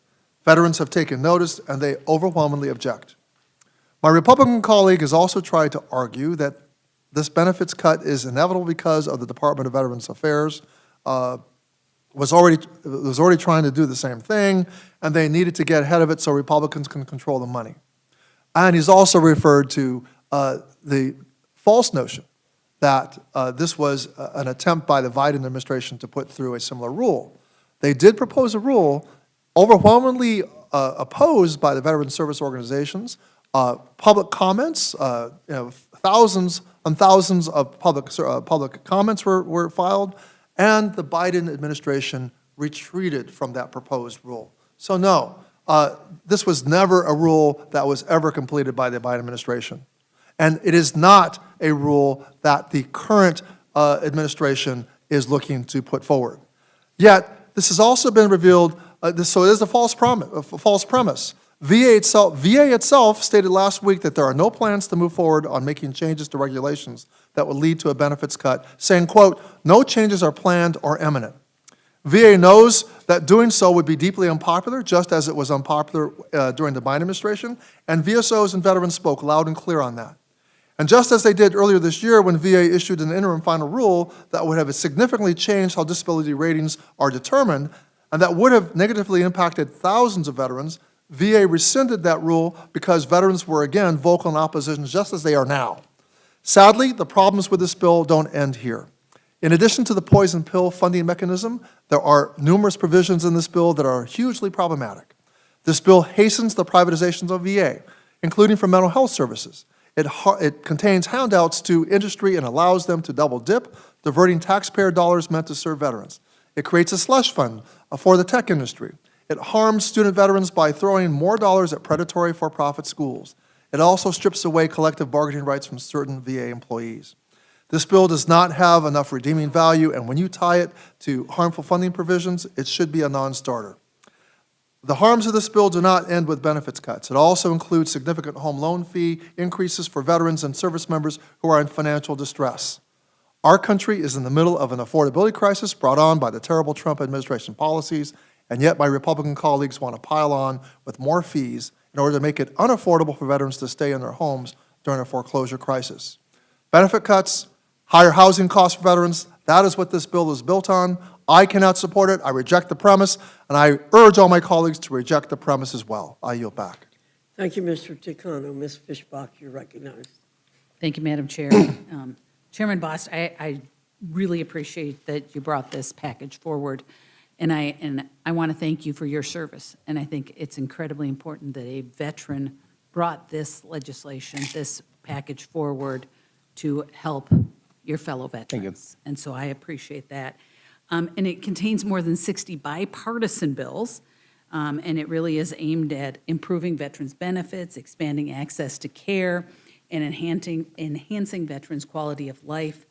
Veterans have taken notice, and they overwhelmingly object. My Republican colleague has also tried to argue that this benefits cut is inevitable because of the Department of Veterans Affairs was already trying to do the same thing, and they needed to get ahead of it so Republicans can control the money. And he's also referred to the false notion that this was an attempt by the Biden administration to put through a similar rule. They did propose a rule overwhelmingly opposed by the veteran service organizations. Public comments, thousands and thousands of public comments were filed, and the Biden administration retreated from that proposed rule. So no, this was never a rule that was ever completed by the Biden administration. And it is not a rule that the current administration is looking to put forward. Yet, this has also been revealed, so it is a false premise. VA itself stated last week that there are no plans to move forward on making changes to regulations that would lead to a benefits cut, saying, quote, "No changes are planned or imminent." VA knows that doing so would be deeply unpopular, just as it was unpopular during the Biden administration, and VSOs and veterans spoke loud and clear on that. And just as they did earlier this year when VA issued an interim final rule that would have significantly changed how disability ratings are determined, and that would have negatively impacted thousands of veterans, VA rescinded that rule because veterans were again vocal in opposition, just as they are now. Sadly, the problems with this bill don't end here. In addition to the poison pill funding mechanism, there are numerous provisions in this bill that are hugely problematic. This bill hastens the privatizations of VA, including for mental health services. It contains handouts to industry and allows them to double dip, diverting taxpayer dollars meant to serve veterans. It creates a slush fund for the tech industry. It harms student veterans by throwing more dollars at predatory for-profit schools. It also strips away collective bargaining rights from certain VA employees. This bill does not have enough redeeming value, and when you tie it to harmful funding provisions, it should be a non-starter. The harms of this bill do not end with benefits cuts. It also includes significant home loan fee increases for veterans and service members who are in financial distress. Our country is in the middle of an affordability crisis brought on by the terrible Trump administration policies, and yet my Republican colleagues want to pile on with more fees in order to make it unaffordable for veterans to stay in their homes during a foreclosure crisis. Benefit cuts, higher housing costs for veterans, that is what this bill is built on. I cannot support it. I reject the premise, and I urge all my colleagues to reject the premise as well. I yield back. Thank you, Mr. Takano. Ms. Fishbach, you're recognized. Thank you, Madam Chair. Chairman Bost, I really appreciate that you brought this package forward, and I want to thank you for your service. And I think it's incredibly important that a veteran brought this legislation, this package forward to help your fellow veterans. And so I appreciate that. And it contains more than 60 bipartisan bills, and it really is aimed at improving veterans' benefits, expanding access to care, and enhancing veterans' quality of life.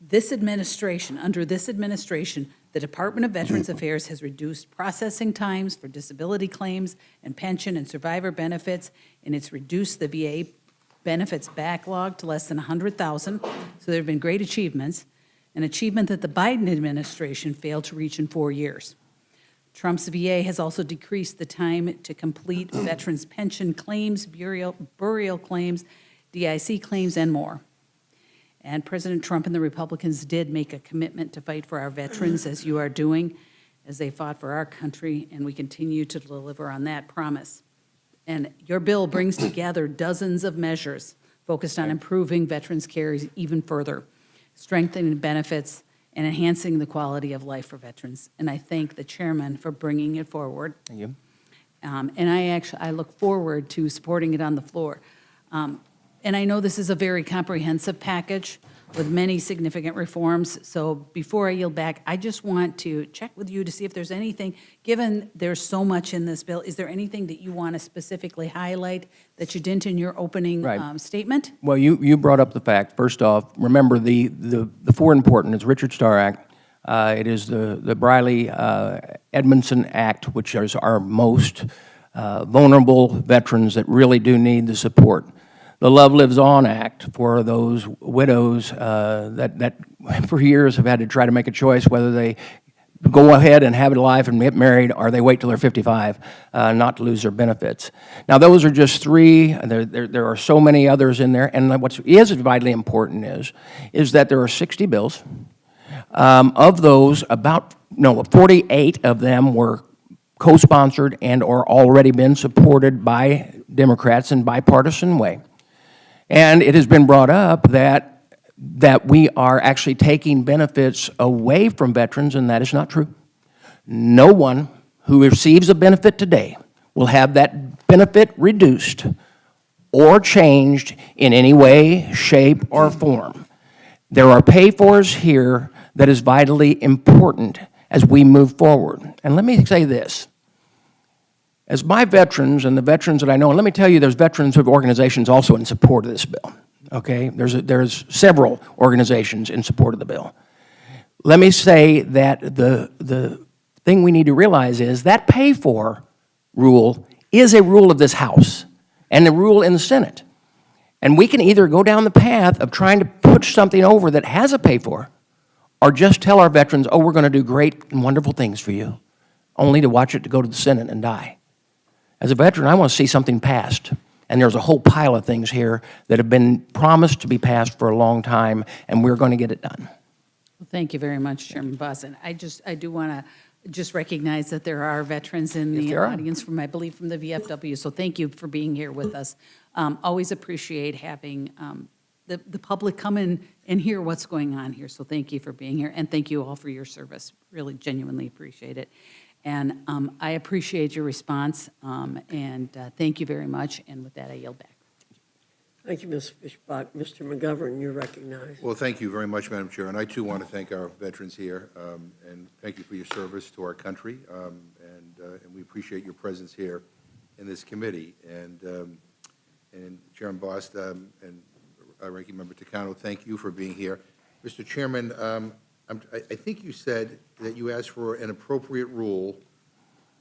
This administration, under this administration, the Department of Veterans Affairs has reduced processing times for disability claims and pension and survivor benefits, and it's reduced the VA benefits backlog to less than 100,000. So there have been great achievements, an achievement that the Biden administration failed to reach in 4 years. Trump's VA has also decreased the time to complete veterans' pension claims, burial claims, DIC claims, and more. And President Trump and the Republicans did make a commitment to fight for our veterans, as you are doing, as they fought for our country, and we continue to deliver on that promise. And your bill brings together dozens of measures focused on improving veterans' care even further, strengthening benefits, and enhancing the quality of life for veterans. And I thank the chairman for bringing it forward. Thank you. And I look forward to supporting it on the floor. And I know this is a very comprehensive package with many significant reforms. So before I yield back, I just want to check with you to see if there's anything, given there's so much in this bill, is there anything that you want to specifically highlight that you didn't in your opening statement? Well, you brought up the fact, first off, remember the four important, it's Richard Starr Act, it is the Briley-Edmondson Act, which is our most vulnerable veterans that really do need the support. The Love Lives On Act for those widows that for years have had to try to make a choice whether they go ahead and have a life and get married or they wait till they're 55 not to lose their benefits. Now, those are just three. There are so many others in there. And what is vitally important is that there are 60 bills. Of those, 48 of them were co-sponsored and or already been supported by Democrats in bipartisan way. And it has been brought up that we are actually taking benefits away from veterans, and that is not true. No one who receives a benefit today will have that benefit reduced or changed in any way, shape, or form. There are pay-fors here that is vitally important as we move forward. And let me say this. As my veterans and the veterans that I know, and let me tell you, there's veterans of organizations also in support of this bill. okay? There's several organizations in support of the bill. Let me say that the thing we need to realize is that pay-for rule is a rule of this House and the rule in the Senate. And we can either go down the path of trying to push something over that has a pay-for, or just tell our veterans, oh, we're going to do great and wonderful things for you, only to watch it to go to the Senate and die. As a veteran, I want to see something passed. And there's a whole pile of things here that have been promised to be passed for a long time, and we're going to get it done. Well, thank you very much, Chairman Boss. And I do want to just recognize that there are veterans in Yes, the there are. audience from, I believe, from the VFW. So thank you for being here with us. Always appreciate having the public come in and hear what's going on here. So thank you for being here, and thank you all for your service. Really genuinely appreciate it. And I appreciate your response, and thank you very much. And with that, I yield back. Thank you, Ms. Fishbach. Mr. McGovern, you're recognized. Well, thank you very much, Madam Chair, and I too want to thank our veterans here, and thank you for your service to our country, and we appreciate your presence here in this committee. And Chairman Bost and Ranking Member Takano, thank you for being here. Mr. Chairman, I think you said that you asked for an appropriate rule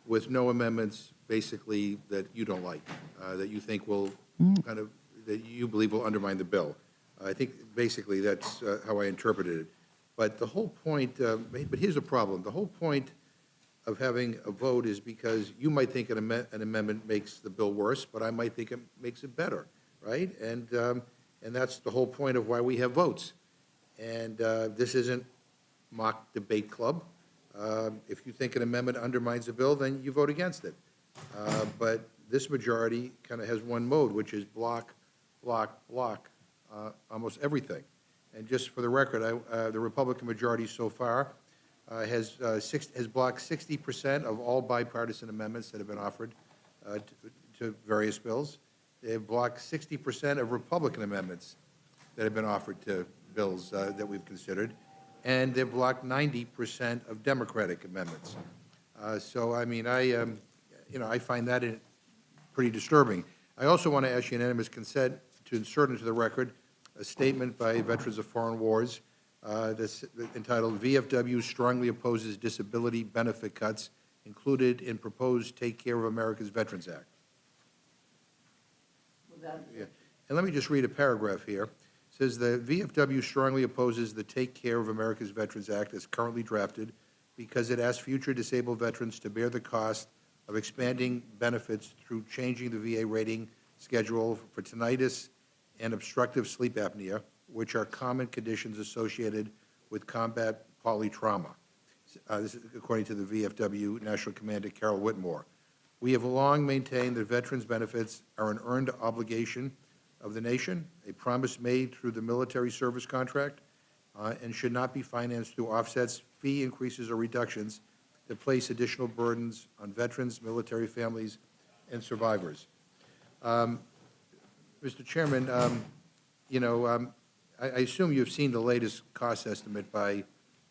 with no amendments, basically, that you don't like, that you think will kind of, that you believe will undermine the bill. I think basically that's how I interpreted it. But the whole point, but here's the problem. The whole point of having a vote is because you might think an amendment makes the bill worse, but I might think it makes it better, right? And that's the whole point of why we have votes. And this isn't mock debate club. If you think an amendment undermines the bill, then you vote against it. But this majority kind of has one mode, which is block, almost everything. And just for the record, the Republican majority so far has blocked 60% of all bipartisan amendments that have been offered to various bills. They have blocked 60% of Republican amendments that have been offered to bills that we've considered, and they've blocked 90% of Democratic amendments. So, I mean, I find that pretty disturbing. I also want to ask unanimous consent to insert into the record a statement by Veterans of Foreign Wars that's entitled, VFW strongly opposes disability benefit cuts included in proposed Take Care of America's Veterans Act. Yeah. And let me just read a paragraph here. It says the VFW strongly opposes the Take Care of America's Veterans Act as currently drafted because it asks future disabled veterans to bear the cost of expanding benefits through changing the VA rating schedule for tinnitus and obstructive sleep apnea, which are common conditions associated with combat polytrauma. This is according to the VFW National Commander Carol Whitmore. We have long maintained that veterans' benefits are an earned obligation of the nation, a promise made through the military service contract, and should not be financed through offsets, fee increases, or reductions that place additional burdens on veterans, military families, and survivors. Mr. Chairman, I assume you've seen the latest cost estimate by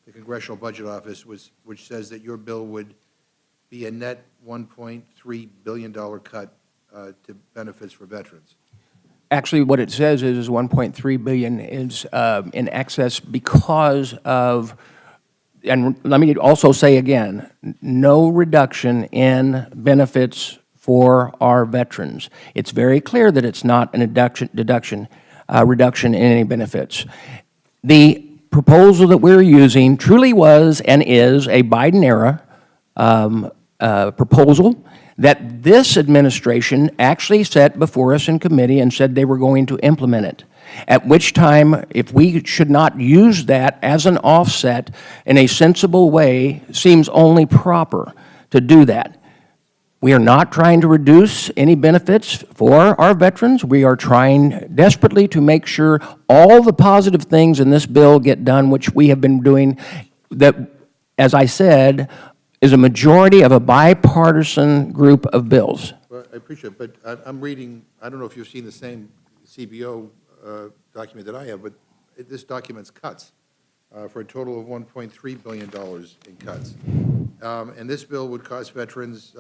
the Congressional Budget Office, which says that your bill would be a net $1.3 billion cut to benefits for veterans. Actually, what it says is $1.3 billion is in excess because of, and let me also say again, no reduction in benefits for our veterans. It's very clear that it's not an reduction in any benefits. The proposal that we're using truly was and is a Biden-era proposal that this administration actually set before us in committee and said they were going to implement it. At which time, if we should not use that as an offset in a sensible way, seems only proper to do that. We are not trying to reduce any benefits for our veterans. We are trying desperately to make sure all the positive things in this bill get done, which we have been doing, that, as I said, is a majority of a bipartisan group of bills. Well, I appreciate it, but I'm reading, I don't know if you've seen the same CBO document that I have, but this document's cuts for a total of $1.3 billion in cuts. And this bill would cost veterans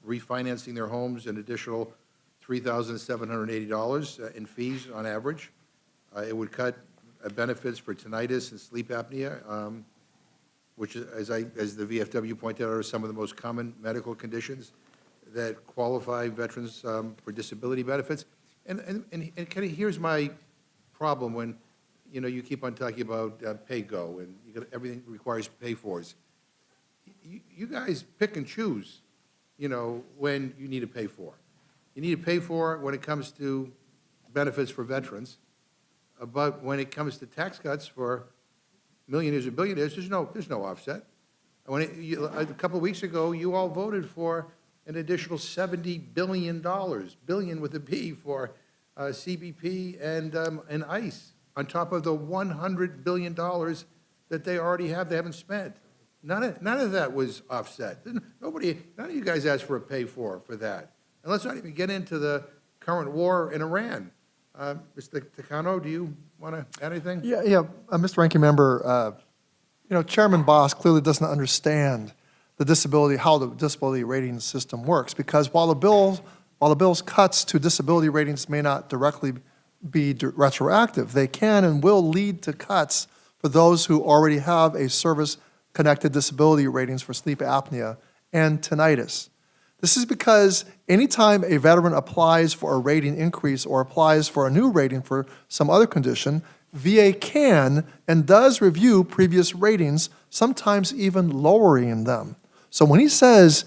refinancing their homes an additional $3,780 in fees on average. It would cut benefits for tinnitus and sleep apnea, which, as the VFW pointed out, are some of the most common medical conditions that qualify veterans for disability benefits. And Kenny, here's my problem when, you keep on talking about pay-go, and everything requires pay-fors. You guys pick and choose, when you need to pay for. You need to pay for when it comes to benefits for veterans, but when it comes to tax cuts for millionaires or billionaires, there's no offset. A couple of weeks ago, you all voted for an additional $70 billion, billion with a B, for CBP and ICE, on top of the $100 billion that they already have, they haven't spent. None of that was offset. None of you guys asked for a pay-for that. And let's not even get into the current war in Iran. Mr. Takano, do you want to add anything? Yeah, Mr. Ranking Member, Chairman Boss clearly doesn't understand how the disability rating system works, because while the bill's cuts to disability ratings may not directly be retroactive, they can and will lead to cuts for those who already have a service-connected disability ratings for sleep apnea and tinnitus. This is because anytime a veteran applies for a rating increase or applies for a new rating for some other condition, VA can and does review previous ratings, sometimes even lowering them. So when he says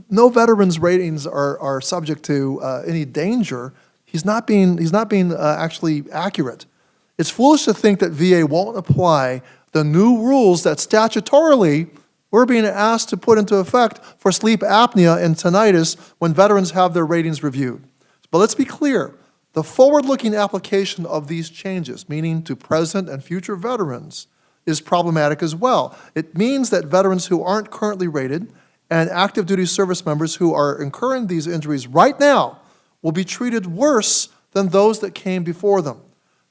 no veterans' ratings are subject to any danger, he's not being actually accurate. It's foolish to think that VA won't apply the new rules that statutorily we're being asked to put into effect for sleep apnea and tinnitus when veterans have their ratings reviewed. But let's be clear, the forward-looking application of these changes, meaning to present and future veterans, is problematic as well. It means that veterans who aren't currently rated and active duty service members who are incurring these injuries right now will be treated worse than those that came before them.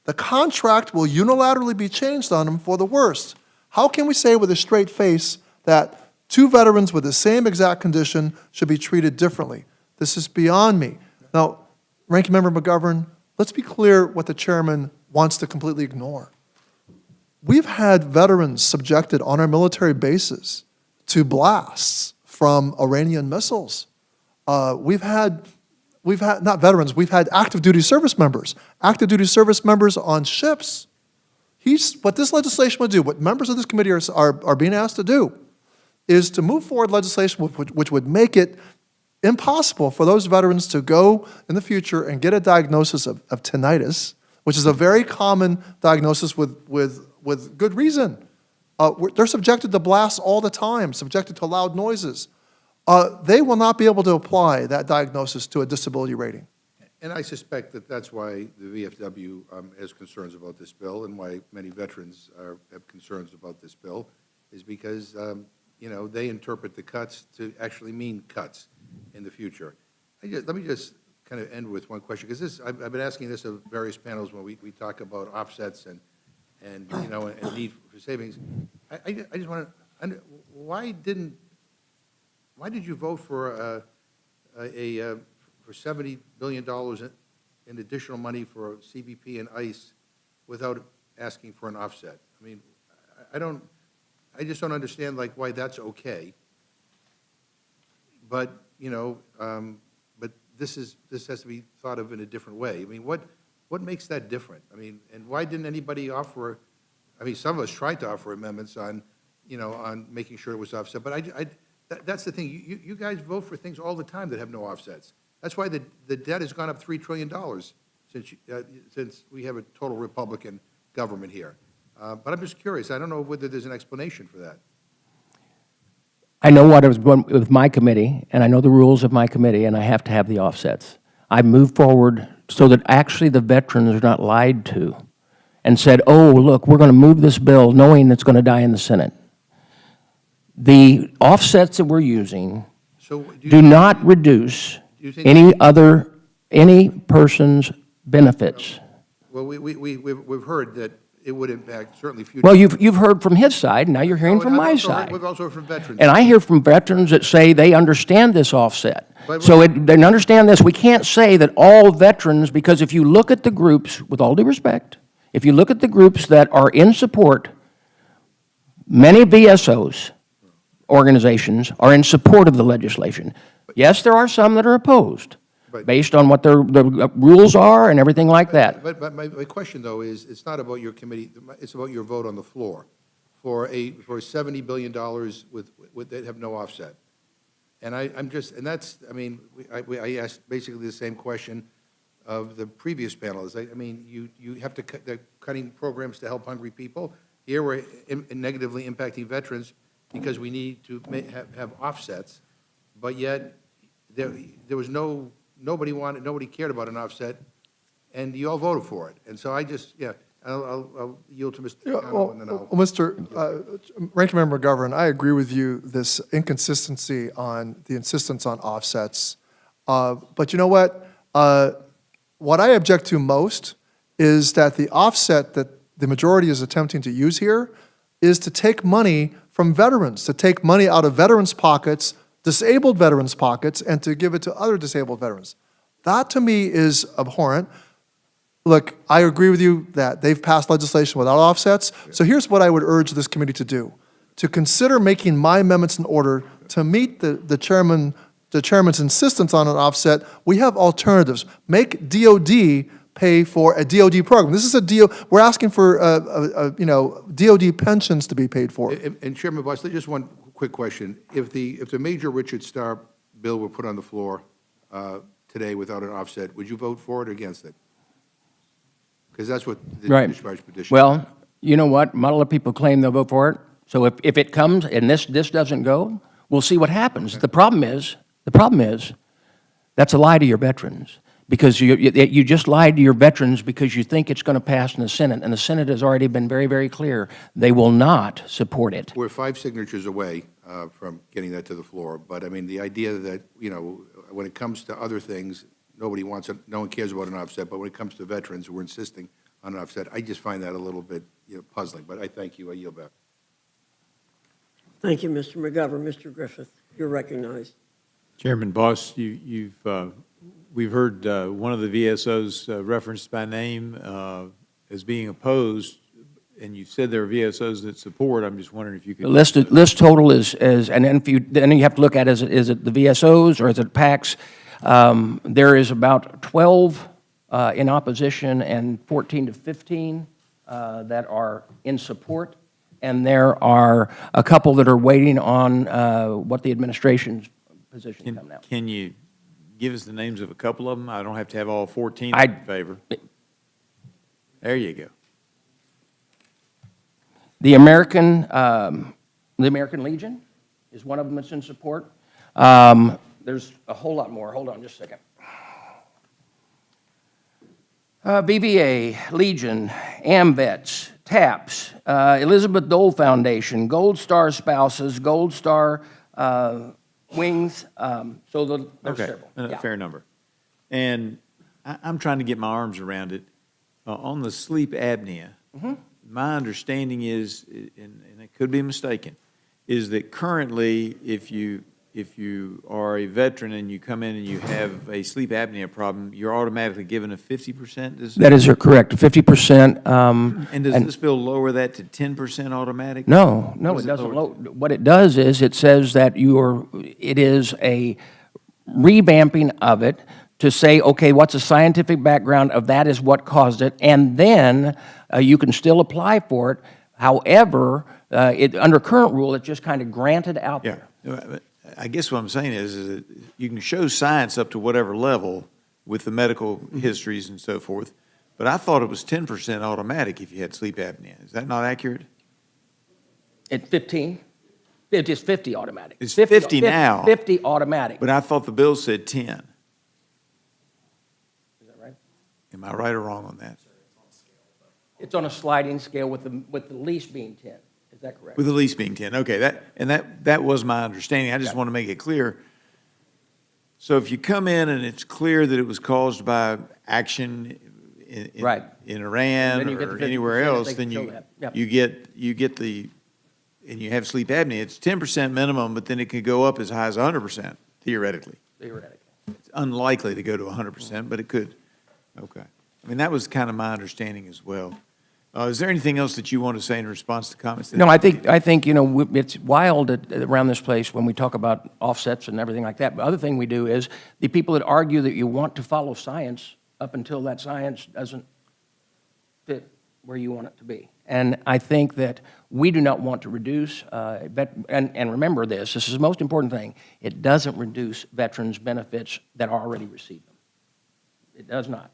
The contract will unilaterally be changed on them for the worst. How can we say with a straight face that two veterans with the same exact condition should be treated differently? This is beyond me. Now, Ranking Member McGovern, let's be clear what the chairman wants to completely ignore. We've had veterans subjected on our military bases to blasts from Iranian missiles. We've had not veterans, we've had active duty service members on ships. What this legislation would do, what members of this committee are being asked to do, is to move forward legislation which would make it impossible for those veterans to go in the future and get a diagnosis of tinnitus, which is a very common diagnosis with good reason. They're subjected to blasts all the time, subjected to loud noises. They will not be able to apply that diagnosis to a disability rating. And I suspect that that's why the VFW has concerns about this bill, and why many veterans have concerns about this bill, is because they interpret the cuts to actually mean cuts in the future. Let me just kind of end with one question, because I've been asking this of various panels when we talk about offsets and need for savings. I just want to, why did you vote for for $70 billion in additional money for CBP and ICE without asking for an offset? I mean, I just don't understand why that's okay. But but this has to be thought of in a different way. I mean, what makes that different? I mean, and why didn't anybody offer? I mean, some of us tried to offer amendments on making sure it was offset. But that's the thing. You guys vote for things all the time that have no offsets. That's why the debt has gone up $3 trillion since we have a total Republican government here. But I'm just curious. I don't know whether there's an explanation for that. I know what I was going with my committee, and I know the rules of my committee, and I have to have the offsets. I moved forward so that actually the veterans are not lied to and said, oh, look, we're going to move this bill knowing it's going to die in the Senate. The offsets that we're using do not reduce any person's benefits. Well, we've heard that it would impact certainly future. Well, you've heard from his side, now you're hearing from my side. We've also heard from veterans. And I hear from veterans that say they understand this offset. So they understand this. We can't say that all veterans, because if you look at the groups, with all due respect, If you look at the groups that are in support, many VSOs organizations are in support of the legislation. Yes, there are some that are opposed, But- based on what the rules are and everything like that. But my question, though, is, it's not about your committee, it's about your vote on the floor for $70 billion with, that have no offset. And I'm just, and that's, I mean, I asked basically the same question of the previous panelists. I mean, you have to cut, they're cutting programs to help hungry people. Here, we're negatively impacting veterans because we need to have offsets, but yet, there was nobody cared about an offset, and you all voted for it. And so I just, yeah, I'll yield to Mr. Yeah, Cano, and then I'll. Ranking Member McGovern, I agree with you, this inconsistency on the insistence on offsets. But you know what? What I object to most is that the offset that the majority is attempting to use here is to take money from veterans, to take money out of veterans' pockets, disabled veterans' pockets, and to give it to other disabled veterans. That, to me, is abhorrent. Look, I agree with you that they've passed legislation without offsets. So here's what I would urge this committee to do: to consider making my amendments in order to meet the chairman's insistence on an offset. We have alternatives. Make DOD pay for a DOD program. This is a deal. We're asking for DOD pensions to be paid for. And Chairman Boss, just one quick question. If the Major Richard Starr bill were put on the floor today without an offset, would you vote for it or against it? Because that's what the Right. discharge petition. Well, you know what? A lot of people claim they'll vote for it. So if it comes and this doesn't go, we'll see what happens. The problem is, that's a lie to your veterans. Because you just lied to your veterans because you think it's going to pass in the Senate, and the Senate has already been very, very clear. They will not support it. We're 5 signatures away from getting that to the floor, but I mean, the idea that, when it comes to other things, no one cares about an offset, but when it comes to veterans, we're insisting on an offset. I just find that a little bit puzzling, but I thank you. I yield back. Thank you, Mr. McGovern. Mr. Griffith, you're recognized. Chairman Boss, we've heard one of the VSOs referenced by name as being opposed, and you've said there are VSOs that support. I'm just wondering if you could. The list total is, and then you have to look at, is it the VSOs or is it PACs? There is about 12 in opposition and 14 to 15 that are in support, and there are a couple that are waiting on what the administration's position come out. Can you give us the names of a couple of them? I don't have to have all 14 I- in favor. There you go. The American Legion is one of them that's in support. There's a whole lot more. Hold on just a second. BVA, Legion, AMVETS, TAPS, Elizabeth Dole Foundation, Gold Star Spouses, Gold Star Wings, so there's Okay, several. a Yeah. fair number. And I'm trying to get my arms around it. On the sleep apnea, my understanding is, and I could be mistaken, is that currently, if you are a veteran and you come in and you have a sleep apnea problem, you're automatically given a 50%? That is correct, 50%. And does this bill lower that to 10% automatic? No, What it does doesn't. lower What it does is, it says that it is a revamping of it to say, okay, what's the scientific background of that is what caused it, and then you can still apply for it. However, under current rule, it's just kind of granted out there. Yeah. I guess what I'm saying is that you can show science up to whatever level with the medical histories and so forth, but I thought it was 10% automatic if you had sleep apnea. Is that not accurate? At 15? It is 50 automatic. It's 50 now. 50 automatic. But I thought the bill said 10. Is that right? Am I right or wrong on that? It's on a sliding scale with the least being 10. Is that correct? With the least being 10, okay, that was my understanding. I just want to make it clear. So if you come in and it's clear that it was caused by action Right. in Iran Then you get the or 50%, anywhere they else, can then show that. Yep. you get and you have sleep apnea, it's 10% minimum, but then it could go up as high as 100%, theoretically. Theoretically. It's unlikely to go to 100%, but it could. Okay. I mean, that was kind of my understanding as well. Is there anything else that you want to say in response to comments? No, I think, it's wild around this place when we talk about offsets and everything like that. But the other thing we do is the people that argue that you want to follow science up until that science doesn't fit where you want it to be. And I think that we do not want to reduce, and remember this is the most important thing, it doesn't reduce veterans' benefits that already receive them. It does not.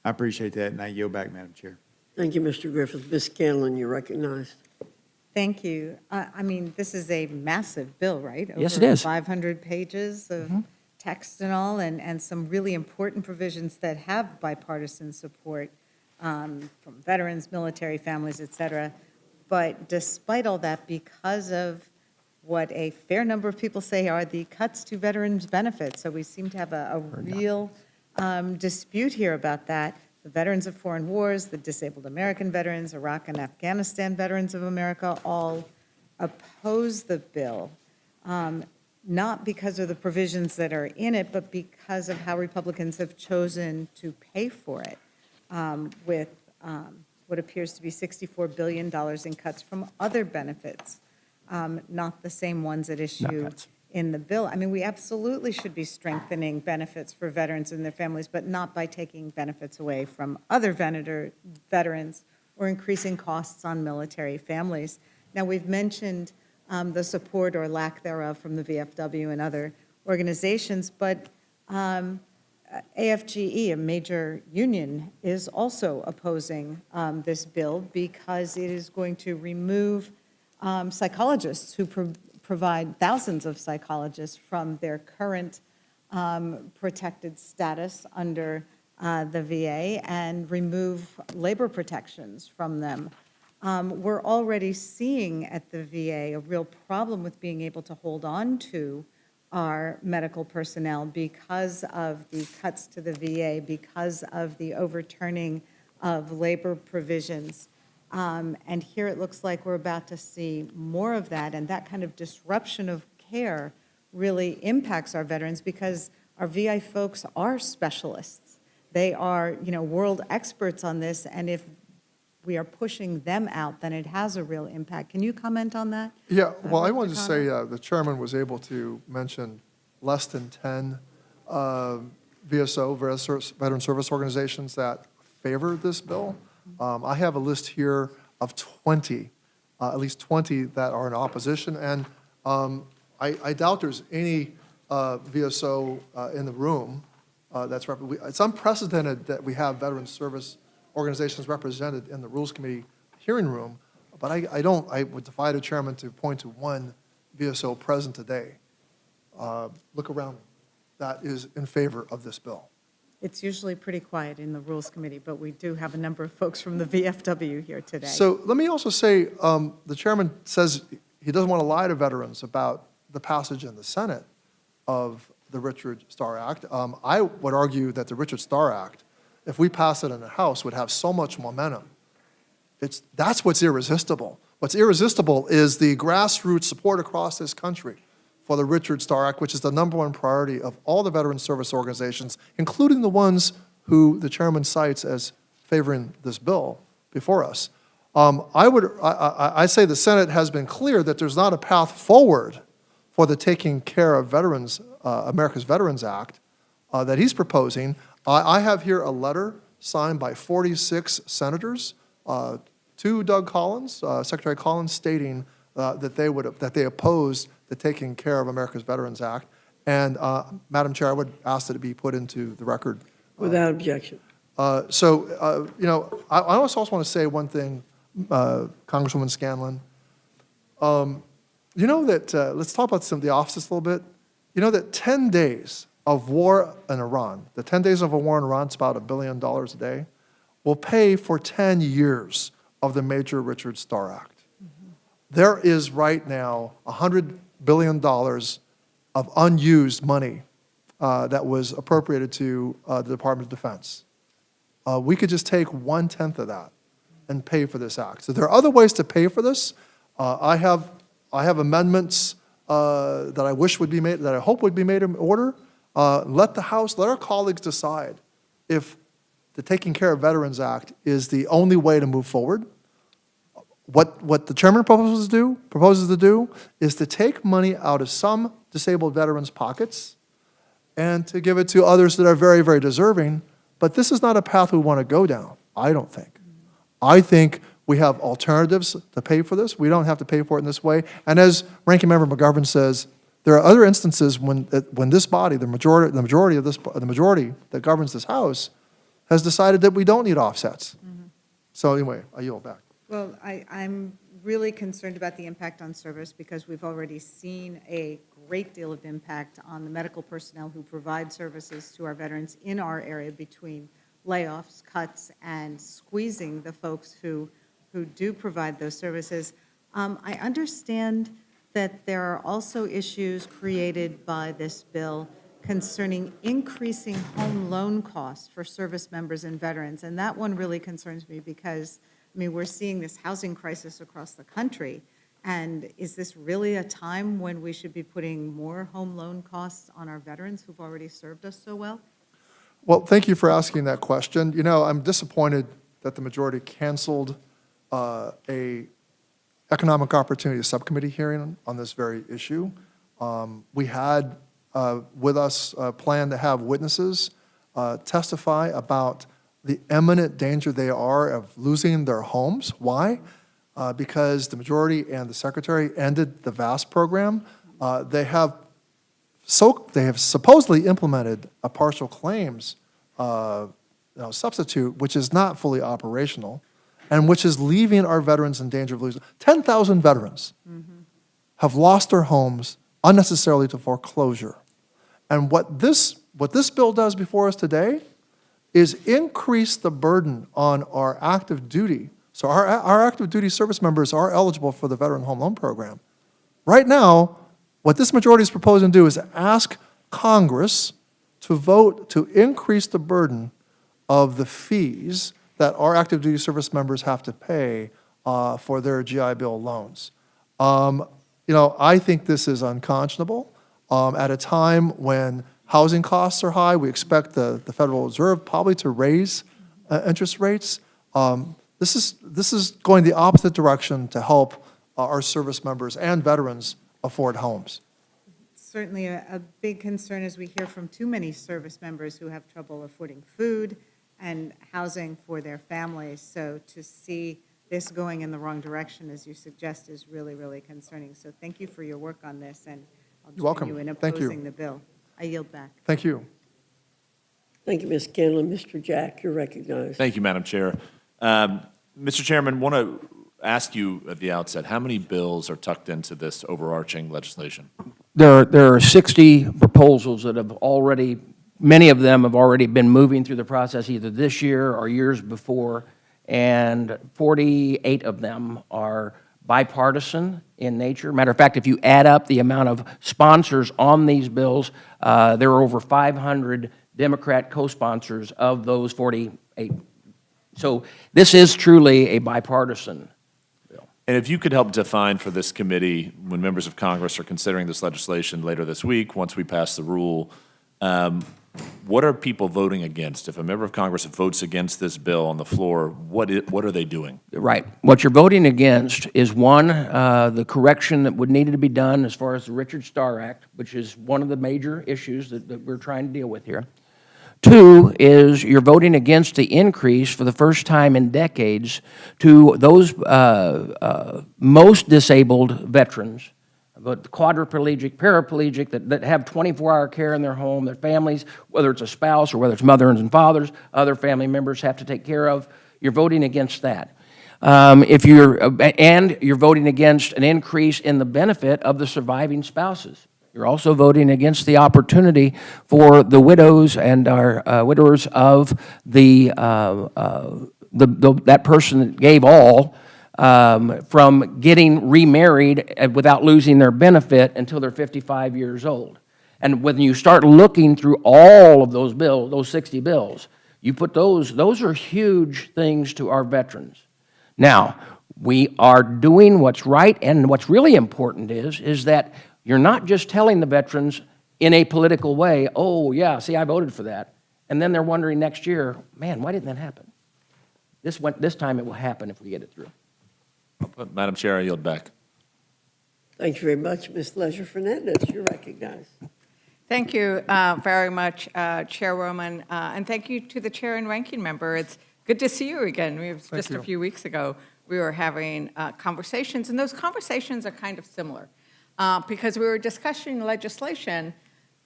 I appreciate that, and I yield back, Madam Chair. Thank you, Mr. Griffith. Ms. Scanlon, you're recognized. Thank you. I mean, this is a massive bill, right? Yes, it is. 500 pages of text and all, and some really important provisions that have bipartisan support from veterans, military families, et cetera. But despite all that, because of what a fair number of people say are the cuts to veterans' benefits, so we seem to have a real dispute here about that. The veterans of foreign wars, the disabled American veterans, Iraq and Afghanistan veterans of America all oppose the bill, not because of the provisions that are in it, but because of how Republicans have chosen to pay for it with what appears to be $64 billion in cuts from other benefits, not the same ones at issue in the bill. I mean, we absolutely should be strengthening benefits for veterans and their families, but not by taking benefits away from other veterans or increasing costs on military families. Now, we've mentioned the support or lack thereof from the VFW and other organizations, but AFGE, a major union, is also opposing this bill because it is going to remove psychologists who provide thousands of psychologists from their current protected status under the VA and remove labor protections from them. We're already seeing at the VA a real problem with being able to hold on to our medical personnel because of the cuts to the VA, because of the overturning of labor provisions. And here it looks like we're about to see more of that, and that kind of disruption of care really impacts our veterans because our VI folks are specialists. They are, world experts on this, and if we are pushing them out, then it has a real impact. Can you comment on that? Yeah, well, I wanted to Mr. say the chairman was able to mention less than 10 VSO, Veteran Service Organizations, that favor this bill. I have a list here of 20, at least 20 that are in opposition, and I doubt there's any VSO in the room that's it's unprecedented that we have veteran service organizations represented in the Rules Committee hearing room, but I would defy the chairman to point to one VSO present today. Look around, that is in favor of this bill. It's usually pretty quiet in the Rules Committee, but we do have a number of folks from the VFW here today. So let me also say, the chairman says he doesn't want to lie to veterans about the passage in the Senate of the Richard Starr Act. I would argue that the Richard Starr Act, if we pass it in the House, would have so much momentum. That's what's irresistible. What's irresistible is the grassroots support across this country for the Richard Starr Act, which is the #1 priority of all the veteran service organizations, including the ones who the chairman cites as favoring this bill before us. I say the Senate has been clear that there's not a path forward for the Taking Care of Veterans, America's Veterans Act that he's proposing. I have here a letter signed by 46 senators to Doug Collins, Secretary Collins, stating that they oppose the Taking Care of America's Veterans Act. And, Madam Chair, I would ask that it be put into the record. Without objection. I also want to say one thing, Congresswoman Scanlon. Let's talk about some of the offices a little bit. You know that 10 days of war in Iran, the 10 days of a war in Iran, it's about $1 billion a day, will pay for 10 years of the Major Richard Starr Act. There is right now $100 billion of unused money that was appropriated to the Department of Defense. We could just take 1/10 of that and pay for this act. So there are other ways to pay for this. I have amendments that I wish would be made, that I hope would be made in order. Let our colleagues decide if the Taking Care of Veterans Act is the only way to move forward. What the chairman proposes to do is to take money out of some disabled veterans' pockets and to give it to others that are very, very deserving. But this is not a path we want to go down, I don't think. I think we have alternatives to pay for this. We don't have to pay for it in this way. And as Ranking Member McGovern says, there are other instances when this body, the majority that governs this House, has decided that we don't need offsets. So anyway, I yield back. Well, I'm really concerned about the impact on service because we've already seen a great deal of impact on the medical personnel who provide services to our veterans in our area between layoffs, cuts, and squeezing the folks who do provide those services. I understand that there are also issues created by this bill concerning increasing home loan costs for service members and veterans. And that one really concerns me because, I mean, we're seeing this housing crisis across the country. And is this really a time when we should be putting more home loan costs on our veterans who've already served us so well? Well, thank you for asking that question. You know, I'm disappointed that the majority canceled a economic opportunity subcommittee hearing on this very issue. We had with us planned to have witnesses testify about the imminent danger they are of losing their homes. Why? Because the majority and the secretary ended the VAST program. They have supposedly implemented a partial claims substitute, which is not fully operational, and which is leaving our veterans in danger of losing. 10,000 veterans have lost their homes unnecessarily to foreclosure. And what this bill does before us today is increase the burden on our active duty. So our active duty service members are eligible for the Veteran Home Loan Program. Right now, what this majority is proposing to do is ask Congress to vote to increase the burden of the fees that our active duty service members have to pay for their GI Bill loans. I think this is unconscionable. At a time when housing costs are high, we expect the Federal Reserve probably to raise interest rates. This is going the opposite direction to help our service members and veterans afford homes. Certainly a big concern as we hear from too many service members who have trouble affording food and housing for their families. So to see this going in the wrong direction, as you suggest, is really, really concerning. So thank you for your work on this, and I'll You're welcome. join you in Thank you. opposing the bill. I yield back. Thank you. Thank you, Ms. Scanlon. Mr. Jack, you're recognized. Thank you, Madam Chair. Mr. Chairman, want to ask you at the outset, how many bills are tucked into this overarching legislation? There are 60 proposals that have already, many of them have already been moving through the process either this year or years before, and 48 of them are bipartisan in nature. Matter of fact, if you add up the amount of sponsors on these bills, there are over 500 Democrat co-sponsors of those 48. So this is truly a bipartisan bill. And if you could help define for this committee, when members of Congress are considering this legislation later this week, once we pass the rule, what are people voting against? If a member of Congress votes against this bill on the floor, what are they doing? Right. What you're voting against is, one, the correction that would need to be done as far as the Richard Starr Act, which is one of the major issues that we're trying to deal with here. Two is you're voting against the increase for the first time in decades to those most disabled veterans, but quadriplegic, paraplegic, that have 24-hour care in their home, their families, whether it's a spouse or whether it's mothers and fathers, other family members have to take care of. You're voting against that. And you're voting against an increase in the benefit of the surviving spouses. You're also voting against the opportunity for the widows and our widowers of that person that gave all from getting remarried without losing their benefit until they're 55 years old. And when you start looking through all of those bills, those 60 bills, you put those are huge things to our veterans. Now, we are doing what's right, and what's really important is that you're not just telling the veterans in a political way, oh, yeah, see, I voted for that. And then they're wondering next year, man, why didn't that happen? This time it will happen if we get it through. Madam Chair, I yield back. Thank you very much, Ms. Leisure Fernandez. You're recognized. Thank you very much, Chairwoman, and thank you to the chair and ranking member. It's good to see you again. We was just a few weeks ago, we were having conversations, and those conversations are kind of similar because we were discussing legislation,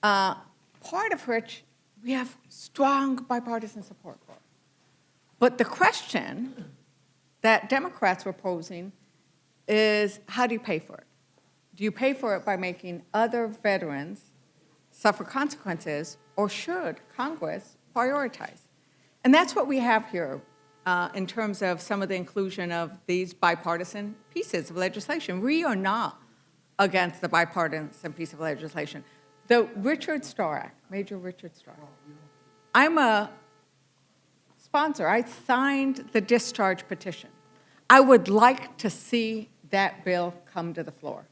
part of which we have strong bipartisan support for. But the question that Democrats were posing is, how do you pay for it? Do you pay for it by making other veterans suffer consequences, or should Congress prioritize? And that's what we have here in terms of some of the inclusion of these bipartisan pieces of legislation. We are not against the bipartisan piece of legislation. The Richard Starr Act, Major Richard Starr. I'm a sponsor. I signed the discharge petition. I would like to see that bill come to the floor.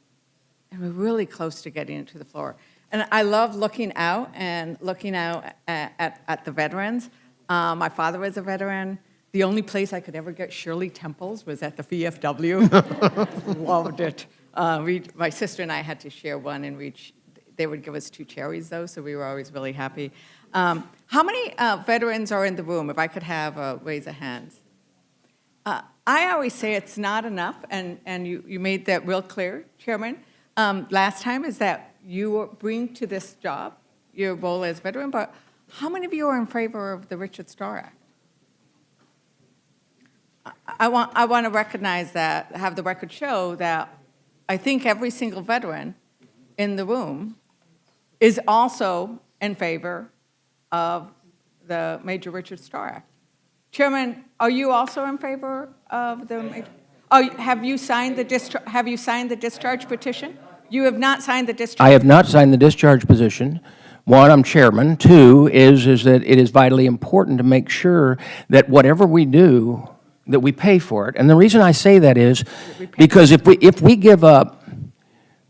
And we're really close to getting it to the floor. And I love looking out at the veterans. My father was a veteran. The only place I could ever get Shirley Temples was at the VFW. Loved it. My sister and I had to share one, and they would give us 2 cherries, though, so we were always really happy. How many veterans are in the room, if I could have a raise of hands? I always say it's not enough, and you made that real clear, Chairman, last time, is that you bring to this job your role as veteran, but how many of you are in favor of the Richard Starr Act? I want to recognize that, have the record show that I think every single veteran in the room is also in favor of the Major Richard Starr Act. Chairman, are you also in favor of the major? Oh, have you signed the discharge petition? You have not signed the discharge. I have not signed the discharge position. One, I'm chairman. Two, is that it is vitally important to make sure that whatever we do, that we pay for it. And the reason I say that is because if we give up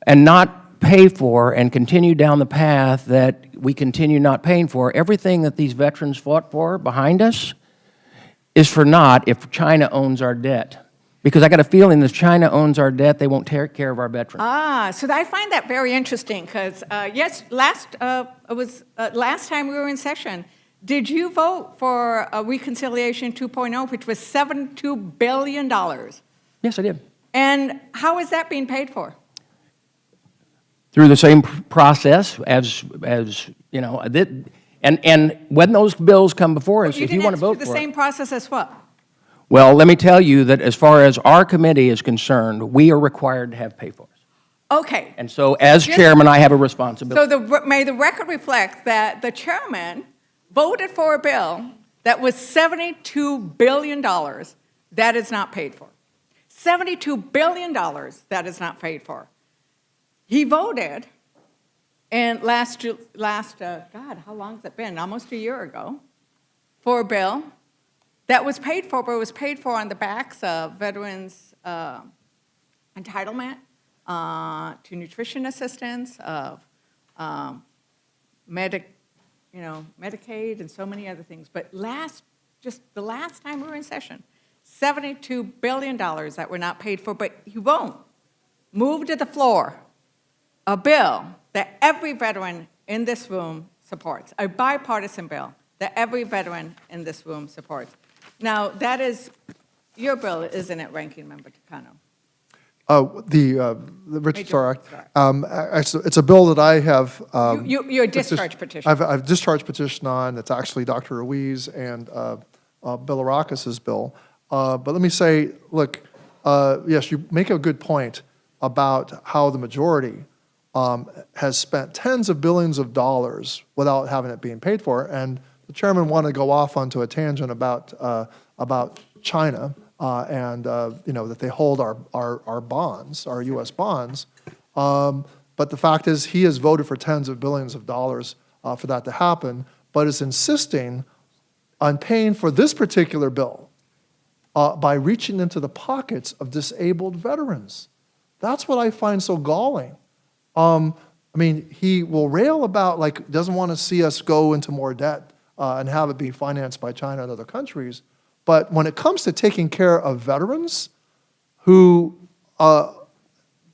and not pay for and continue down the path that we continue not paying for, everything that these veterans fought for behind us is for naught if China owns our debt. Because I got a feeling if China owns our debt, they won't take care of our veterans. So I find that very interesting because, yes, last time we were in session, did you vote for a Reconciliation 2.0, which was $72 billion? Yes, I did. And how is that being paid for? Through the same process as you know, and when those bills come before us, if you want to vote for it. The same process as what? Well, let me tell you that as far as our committee is concerned, we are required to have pay for it. Okay. And so as chairman, I have a responsibility. So may the record reflect that the chairman voted for a bill that was $72 billion that is not paid for. $72 billion that is not paid for. He voted, and last God, how long has it been? Almost a year ago, for a bill that was paid for, but it was paid for on the backs of veterans' entitlement to nutrition assistance, of Medicaid, and so many other things. But just the last time we were in session, $72 billion that were not paid for, but he won't move to the floor a bill that every veteran in this room supports, a bipartisan bill that every veteran in this room supports. Now, that is your bill, isn't it, Ranking Member Takano? The Richard Starr Act. Actually, it's a bill that I have. Your discharge petition. I've discharge petition on. It's actually Dr. Ruiz and Bill Arakis' bill. But let me say, look, yes, you make a good point about how the majority has spent tens of billions of dollars without having it being paid for. And the chairman wanted to go off onto a tangent about China and that they hold our bonds, our U.S. bonds. But the fact is, he has voted for tens of billions of dollars for that to happen, but is insisting on paying for this particular bill by reaching into the pockets of disabled veterans. That's what I find so galling. I mean, he will rail about, like, doesn't want to see us go into more debt and have it be financed by China and other countries. But when it comes to taking care of veterans who,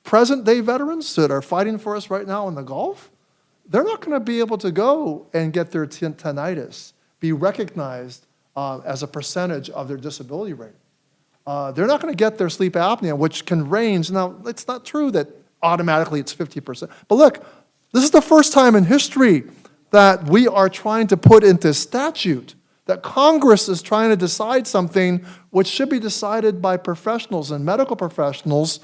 present-day veterans that are fighting for us right now in the Gulf, they're not going to be able to go and get their tinnitus be recognized as a percentage of their disability rate. They're not going to get their sleep apnea, which can range. Now, it's not true that automatically it's 50%. But look, this is the first time in history that we are trying to put into statute, that Congress is trying to decide something which should be decided by professionals and medical professionals.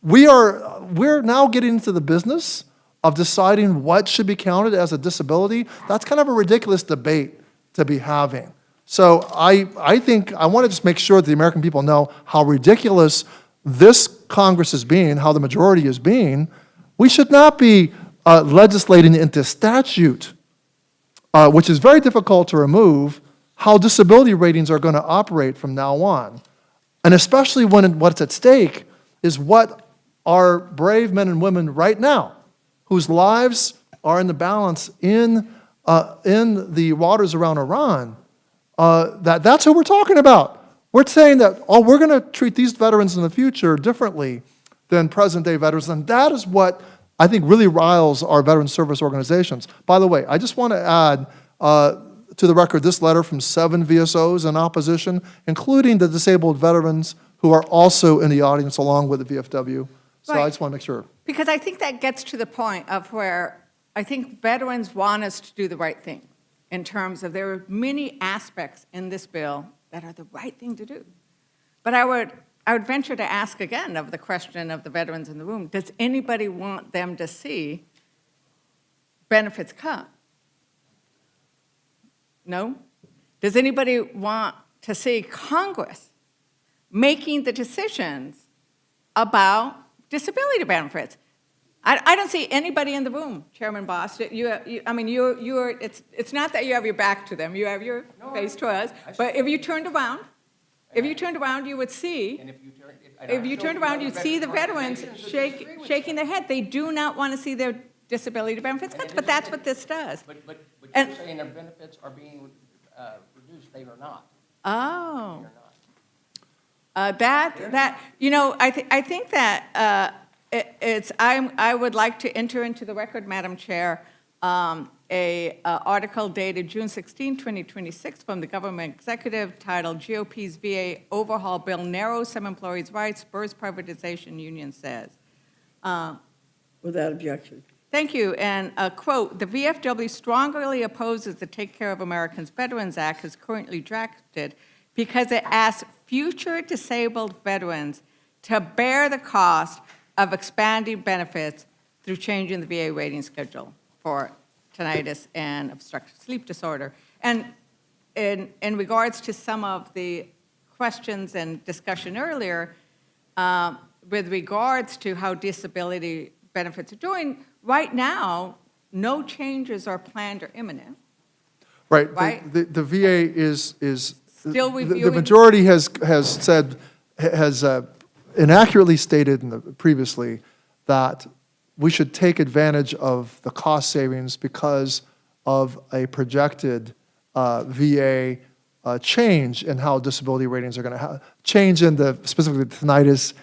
We're now getting into the business of deciding what should be counted as a disability. That's kind of a ridiculous debate to be having. So I think I want to just make sure that the American people know how ridiculous this Congress is being, how the majority is being. We should not be legislating into statute, which is very difficult to remove, how disability ratings are going to operate from now on. And especially when what's at stake is what our brave men and women right now, whose lives are in the balance in the waters around Iran, that's who we're talking about. We're saying that, oh, we're going to treat these veterans in the future differently than present-day veterans, and that is what I think really riles our veteran service organizations. By the way, I just want to add to the record this letter from 7 VSOs in opposition, including the disabled veterans who are also in the audience along with the VFW. So Right. I just want to make sure. Because I think that gets to the point of where I think veterans want us to do the right thing in terms of there are many aspects in this bill that are the right thing to do. But I would venture to ask again of the question of the veterans in the room, does anybody want them to see benefits cut? No? Does anybody want to see Congress making the decisions about disability benefits? I don't see anybody in the room, Chairman Boss. It's not that you have your back to them, you have your face to us. But if you turned around, you would see, you'd see the veterans shaking their head. They do not want to see their disability benefits cuts, but that's what this does. But you're saying their benefits are being reduced, they are not. Oh. They are not. I think that I would like to enter into the record, Madam Chair, a article dated June 16, 2026 from the government executive titled GOP's VA Overhaul Bill Narrows Some Employees' Rights, Spurs Privatization, Union says. Without objection. Thank you. And quote, the VFW strongly opposes the Take Care of Americans Veterans Act as currently drafted because it asks future disabled veterans to bear the cost of expanding benefits through changing the VA rating schedule for tinnitus and obstructive sleep disorder. And in regards to some of the questions and discussion earlier, with regards to how disability benefits are doing, right now, no changes are planned or imminent. Right. Right? The VA is Still the reviewing. majority has inaccurately stated previously that we should take advantage of the cost savings because of a projected VA change in how disability ratings are going to change in specifically the tinnitus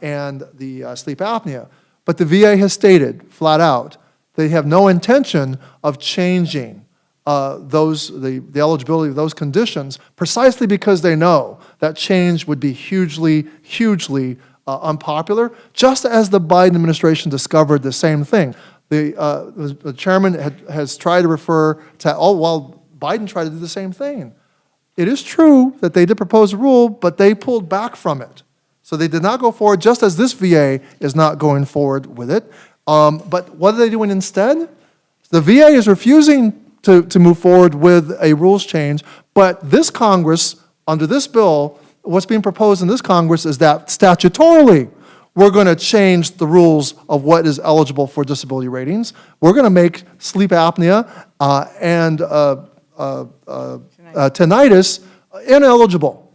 and the sleep apnea. But the VA has stated flat out they have no intention of changing the eligibility of those conditions precisely because they know that change would be hugely, hugely unpopular, just as the Biden administration discovered the same thing. The chairman has tried to refer to, Biden tried to do the same thing. It is true that they did propose a rule, but they pulled back from it. So they did not go forward, just as this VA is not going forward with it. But what are they doing instead? The VA is refusing to move forward with a rules change, but this Congress, under this bill, what's being proposed in this Congress is that statutorily, we're going to change the rules of what is eligible for disability ratings. We're going to make sleep apnea and tinnitus ineligible.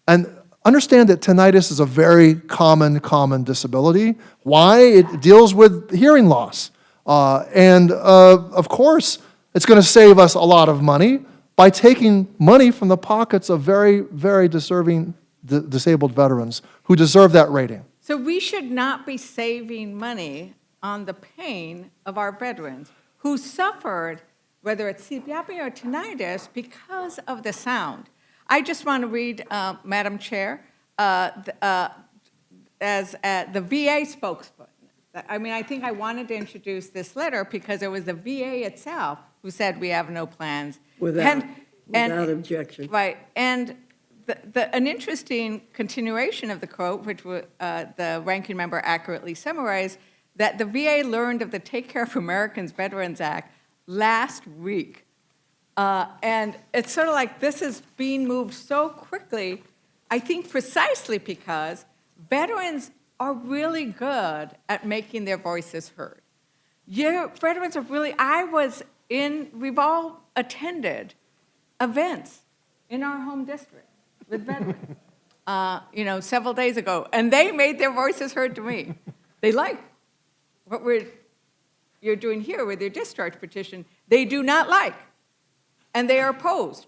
And understand that tinnitus is a very common disability. Why? It deals with hearing loss. Of course, it's going to save us a lot of money, by taking money from the pockets of very, very deserving disabled veterans who deserve that rating. So we should not be saving money on the pain of our veterans who suffered, whether it's sleep apnea or tinnitus, because of the sound. I just want to read, Madam Chair, as the VA spokesman. I mean, I think I wanted to introduce this letter because it was the VA itself who said we have no plans. Without objection. Right, and an interesting continuation of the quote, which the ranking member accurately summarized, that the VA learned of the Take Care of Americans Veterans Act last week. And it's sort of like this is being moved so quickly, I think precisely because veterans are really good at making their voices heard. Veterans are really, we've all attended events in our home district with veterans, several days ago, and they made their voices heard to me. They like what you're doing here with your discharge petition. They do not like, and they are opposed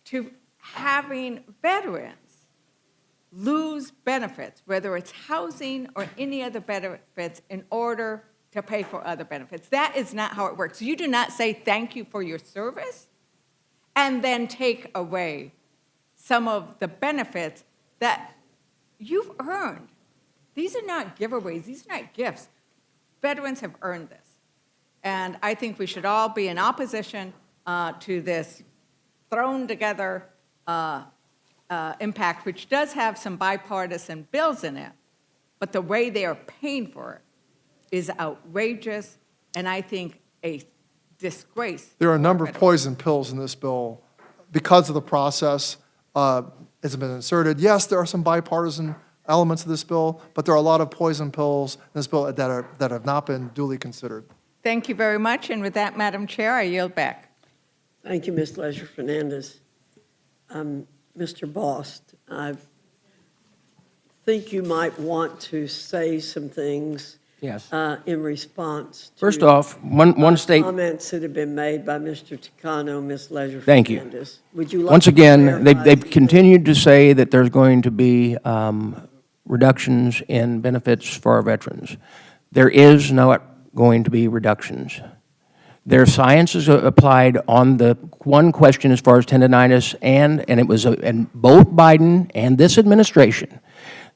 to having veterans lose benefits, whether it's housing or any other benefits, in order to pay for other benefits. That is not how it works. You do not say thank you for your service and then take away some of the benefits that you've earned. These are not giveaways. These are not gifts. Veterans have earned this. And I think we should all be in opposition to this thrown together impact, which does have some bipartisan bills in it, but the way they are paying for it is outrageous, and I think a disgrace. There are a number of poison pills in this bill because of the process it's been inserted. Yes, there are some bipartisan elements of this bill, but there are a lot of poison pills in this bill that have not been duly considered. Thank you very much, and with that, Madam Chair, I yield back. Thank you, Ms. Leisure-Fernandez. Mr. Bost, I think you might want to say some things Yes. in response to First off, one statement. comments that have been made by Mr. Takano, Ms. Leisure-Fernandez. Thank you. Would you like Once to again, clarify they've continued to say that there's going to be reductions in benefits for our veterans. There is not going to be reductions. Their science is applied on the one question as far as tendinitis, and it was and both Biden and this administration.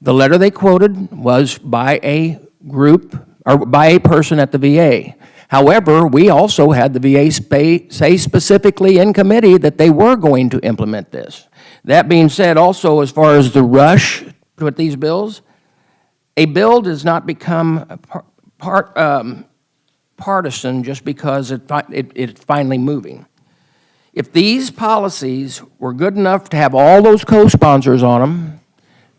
The letter they quoted was by a group or by a person at the VA. However, we also had the VA say specifically in committee that they were going to implement this. That being said, also as far as the rush with these bills, a bill does not become partisan just because it's finally moving. If these policies were good enough to have all those co-sponsors on them,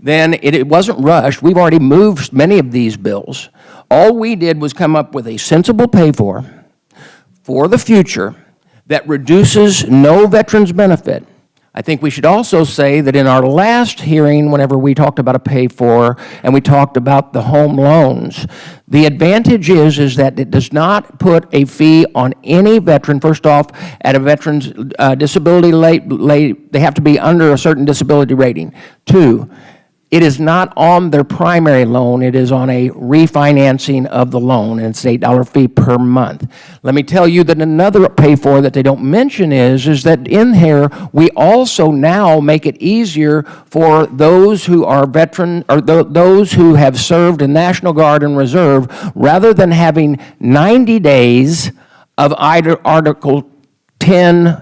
then it wasn't rushed. We've already moved many of these bills. All we did was come up with a sensible pay-for the future that reduces no veterans benefit. I think we should also say that in our last hearing, whenever we talked about a pay-for and we talked about the home loans, the advantage is that it does not put a fee on any veteran. First off, at a veteran's disability rate, they have to be under a certain disability rating. Two, it is not on their primary loan, it is on a refinancing of the loan, and it's an $8 fee per month. Let me tell you that another pay-for that they don't mention is that in here, we also now make it easier for those who are veteran, or those who have served in National Guard and Reserve, rather than having 90 days of either Article 10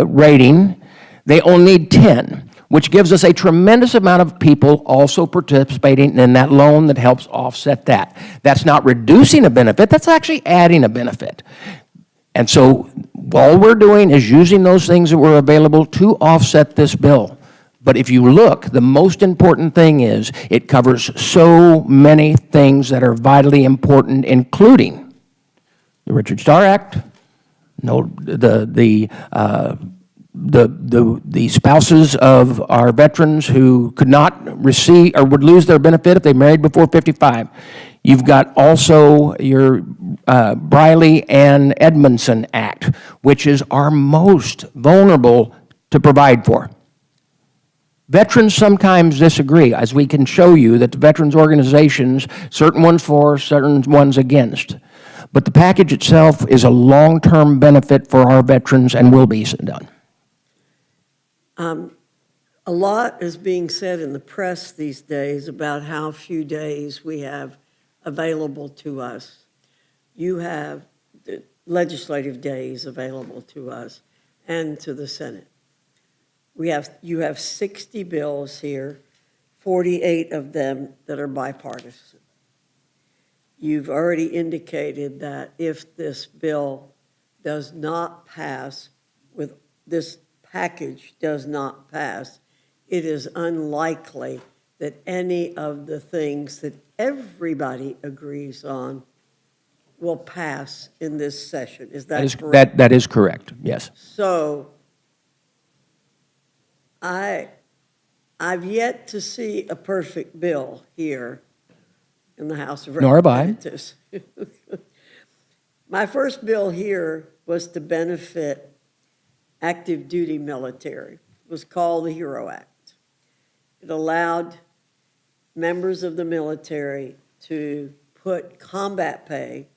rating, they only need 10. Which gives us a tremendous amount of people also participating in that loan that helps offset that. That's not reducing a benefit, that's actually adding a benefit. And so all we're doing is using those things that were available to offset this bill. But if you look, the most important thing is it covers so many things that are vitally important, including the Richard Starr Act, the spouses of our veterans who could not receive or would lose their benefit if they married before 55. You've got also your Briley and Edmondson Act, which is our most vulnerable to provide for. Veterans sometimes disagree, as we can show you that the veterans organizations, certain ones for, certain ones against. But the package itself is a long-term benefit for our veterans and will be done. A lot is being said in the press these days about how few days we have available to us. You have the legislative days available to us and to the Senate. You have 60 bills here, 48 of them that are bipartisan. You've already indicated that if this bill does not pass, with this package does not pass, it is unlikely that any of the things that everybody agrees on will pass in this session. Is that correct? That is correct, yes. So I've yet to see a perfect bill here in the House of Nor have I. Representatives. My first bill here was to benefit active duty military. It was called the HERO Act. It allowed members of the military to put combat pay,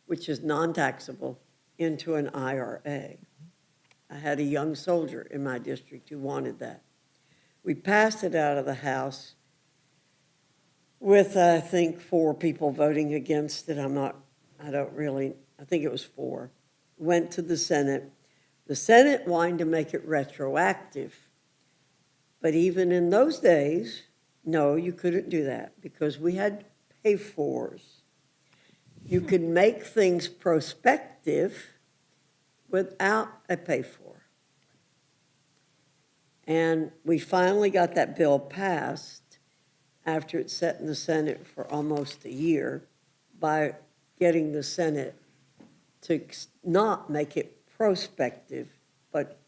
which is non-taxable, into an IRA. I had a young soldier in my district who wanted that. We passed it out of the House with, I think, 4 people voting against it. I think it was 4. Went to the Senate. The Senate wanted to make it retroactive. But even in those days, no, you couldn't do that because we had pay-fors. You could make things prospective without a pay-for. And we finally got that bill passed after it sat in the Senate for almost a year by getting the Senate to not make it prospective, but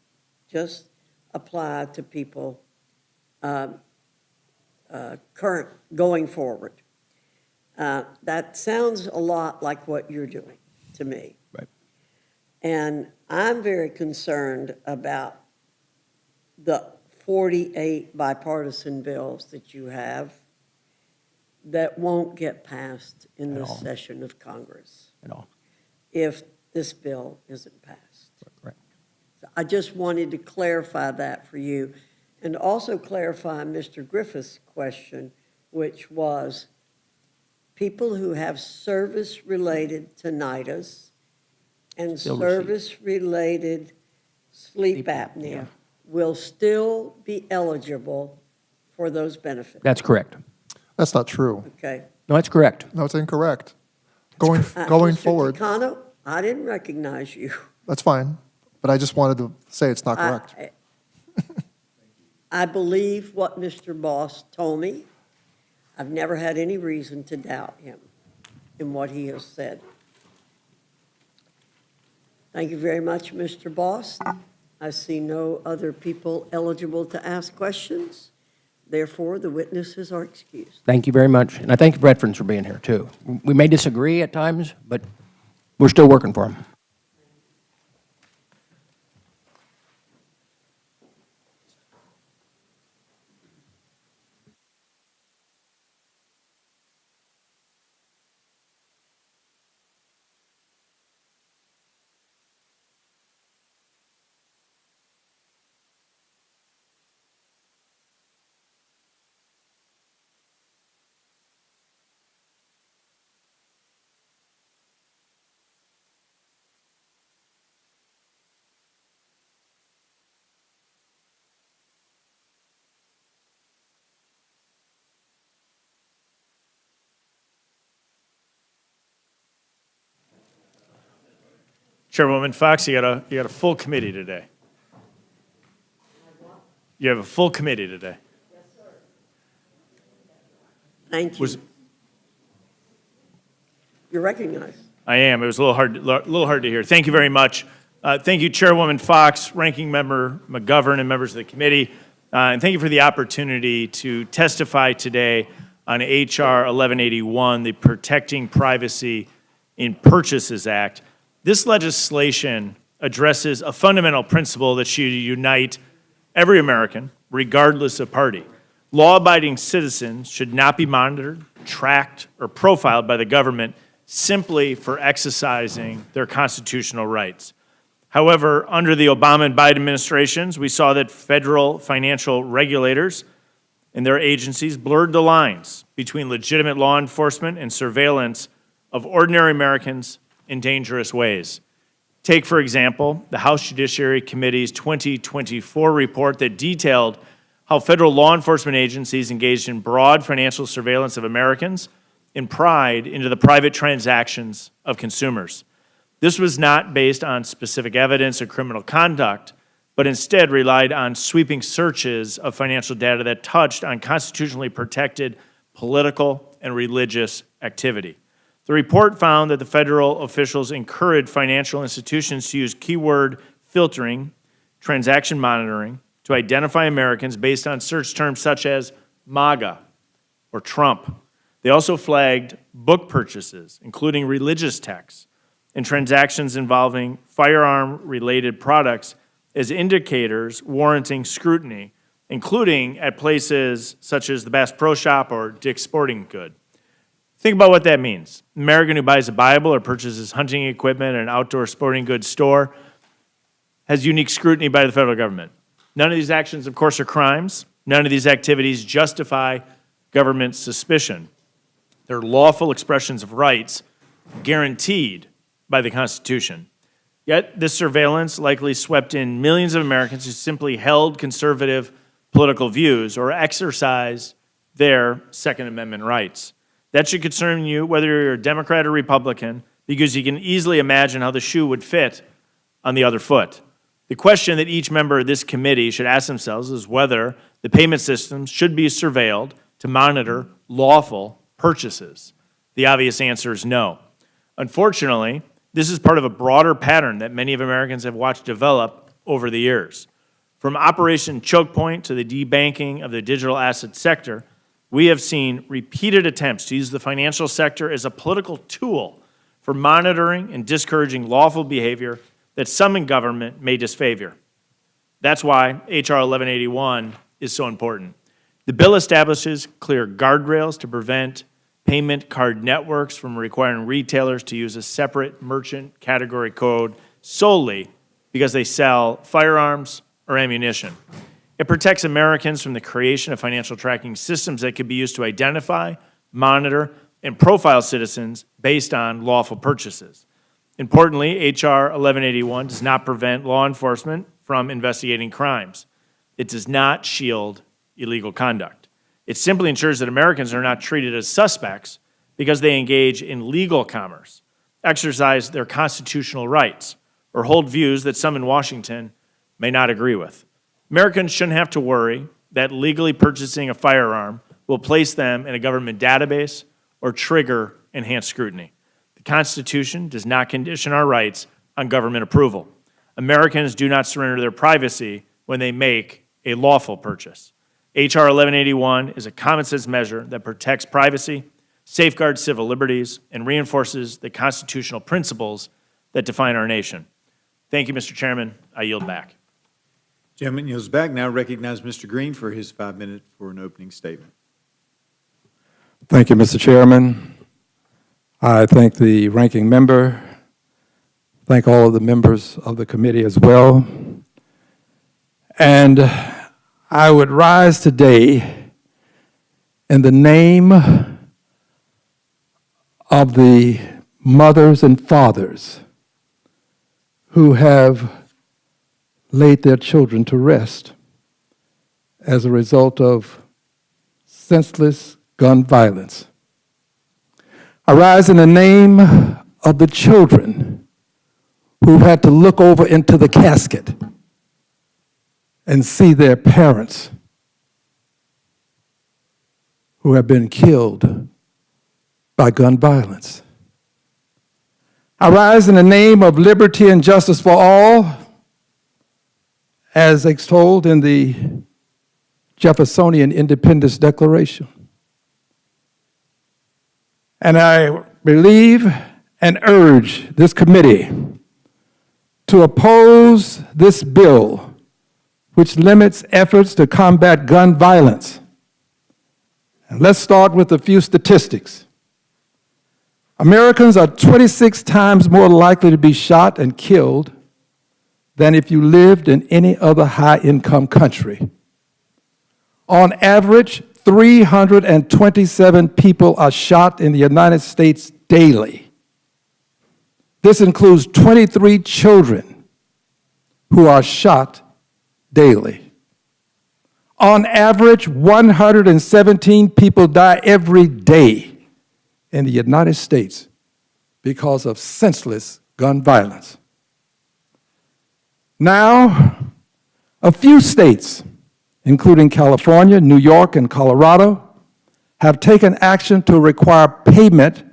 just apply to people current, going forward. That sounds a lot like what you're doing to me. Right. And I'm very concerned about the 48 bipartisan bills that you have that won't get passed in this session of Congress At all. if this bill isn't passed. Correct. So I just wanted to clarify that for you, and also clarify Mr. Griffith's question, which was people who have service-related tinnitus and Still receive. service-related sleep apnea will still be eligible for those benefits. That's correct. That's not true. Okay. No, that's correct. No, it's incorrect. Going Mr. forward, Takano, I didn't recognize you. that's fine, but I just wanted to say it's not correct. I believe what Mr. Boss told me. I've never had any reason to doubt him in what he has said. Thank you very much, Mr. Boss. I see no other people eligible to ask questions. Therefore, the witnesses are excused. Thank you very much. And I thank the veterans for being here, too. We may disagree at times, but we're still working for them. Chairwoman Foxx, you got a full committee today. You have a full committee today. Thank you. You're recognized. I am. It was a little hard to hear. Thank you very much. Thank you, Chairwoman Foxx, Ranking Member McGovern, and members of the committee. And thank you for the opportunity to testify today on H.R. 1181, the Protecting Privacy in Purchases Act. This legislation addresses a fundamental principle that should unite every American, regardless of party. Law-abiding citizens should not be monitored, tracked, or profiled by the government simply for exercising their constitutional rights. However, under the Obama and Biden administrations, we saw that federal financial regulators and their agencies blurred the lines between legitimate law enforcement and surveillance of ordinary Americans in dangerous ways. Take, for example, the House Judiciary Committee's 2024 report that detailed how federal law enforcement agencies engaged in broad financial surveillance of Americans and pried into the private transactions of consumers. This was not based on specific evidence of criminal conduct, but instead relied on sweeping searches of financial data that touched on constitutionally protected political and religious activity. The report found that the federal officials encouraged financial institutions to use keyword filtering, transaction monitoring, to identify Americans based on search terms such as MAGA or Trump. They also flagged book purchases, including religious texts, and transactions involving firearm-related products as indicators warranting scrutiny, including at places such as the Bass Pro Shop or Dick's Sporting Good. Think about what that means. An American who buys a Bible or purchases hunting equipment at an outdoor sporting goods store has unique scrutiny by the federal government. None of these actions, of course, are crimes. None of these activities justify government suspicion. They're lawful expressions of rights guaranteed by the Constitution. Yet this surveillance likely swept in millions of Americans who simply held conservative political views or exercised their Second Amendment rights. That should concern you whether you're a Democrat or Republican, because you can easily imagine how the shoe would fit on the other foot. The question that each member of this committee should ask themselves is whether the payment systems should be surveilled to monitor lawful purchases. The obvious answer is no. Unfortunately, this is part of a broader pattern that many of Americans have watched develop over the years. From Operation Choke Point to the debanking of the digital asset sector, we have seen repeated attempts to use the financial sector as a political tool for monitoring and discouraging lawful behavior that some in government may disfavor. That's why H.R. 1181 is so important. The bill establishes clear guardrails to prevent payment card networks from requiring retailers to use a separate merchant category code solely because they sell firearms or ammunition. It protects Americans from the creation of financial tracking systems that could be used to identify, monitor, and profile citizens based on lawful purchases. Importantly, H.R. 1181 does not prevent law enforcement from investigating crimes. It does not shield illegal conduct. It simply ensures that Americans are not treated as suspects because they engage in legal commerce, exercise their constitutional rights, or hold views that some in Washington may not agree with. Americans shouldn't have to worry that legally purchasing a firearm will place them in a government database or trigger enhanced scrutiny. The Constitution does not condition our rights on government approval. Americans do not surrender their privacy when they make a lawful purchase. H.R. 1181 is a common-sense measure that protects privacy, safeguards civil liberties, and reinforces the constitutional principles that define our nation. Thank you, Mr. Chairman. I yield back. Gentleman yields back. Now recognize Mr. Green for his 5 minutes for an opening statement. Thank you, Mr. Chairman. I thank the ranking member, thank all of the members of the committee as well. And I would rise today in the name of the mothers and fathers who have laid their children to rest as a result of senseless gun violence. I rise in the name of the children who've had to look over into the casket and see their parents who have been killed by gun violence. I rise in the name of liberty and justice for all, as extolled in the Jeffersonian Independence Declaration. And I believe and urge this committee to oppose this bill, which limits efforts to combat gun violence. And let's start with a few statistics. Americans are 26 times more likely to be shot and killed than if you lived in any other high-income country. On average, 327 people are shot in the United States daily. This includes 23 children who are shot daily. On average, 117 people die every day in the United States because of senseless gun violence. Now, a few states, including California, New York, and Colorado, have taken action to require payment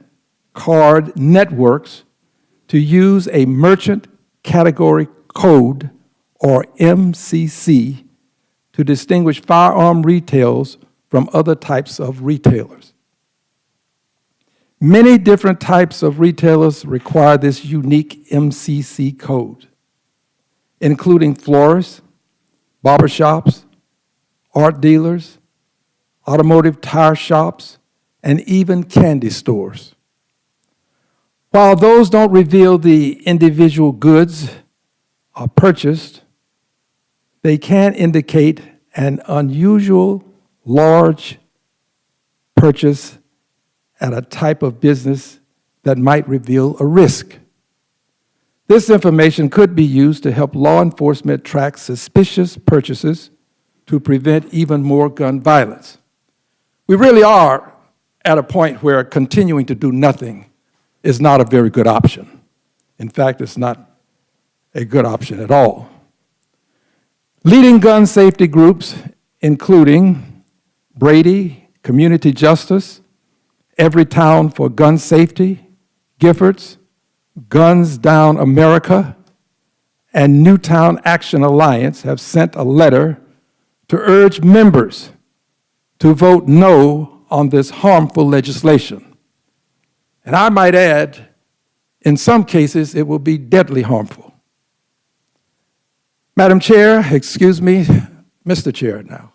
card networks to use a merchant category code, or MCC, to distinguish firearm retails from other types of retailers. Many different types of retailers require this unique MCC code, including florists, barbershops, art dealers, automotive tire shops, and even candy stores. While those don't reveal the individual goods are purchased, they can indicate an unusual large purchase at a type of business that might reveal a risk. This information could be used to help law enforcement track suspicious purchases to prevent even more gun violence. We really are at a point where continuing to do nothing is not a very good option. In fact, it's not a good option at all. Leading gun safety groups, including Brady, Community Justice, Every Town for Gun Safety, Giffords, Guns Down America, and Newtown Action Alliance, have sent a letter to urge members to vote no on this harmful legislation. And I might add, in some cases, it will be deadly harmful. Madam Chair, excuse me, Mr. Chair now,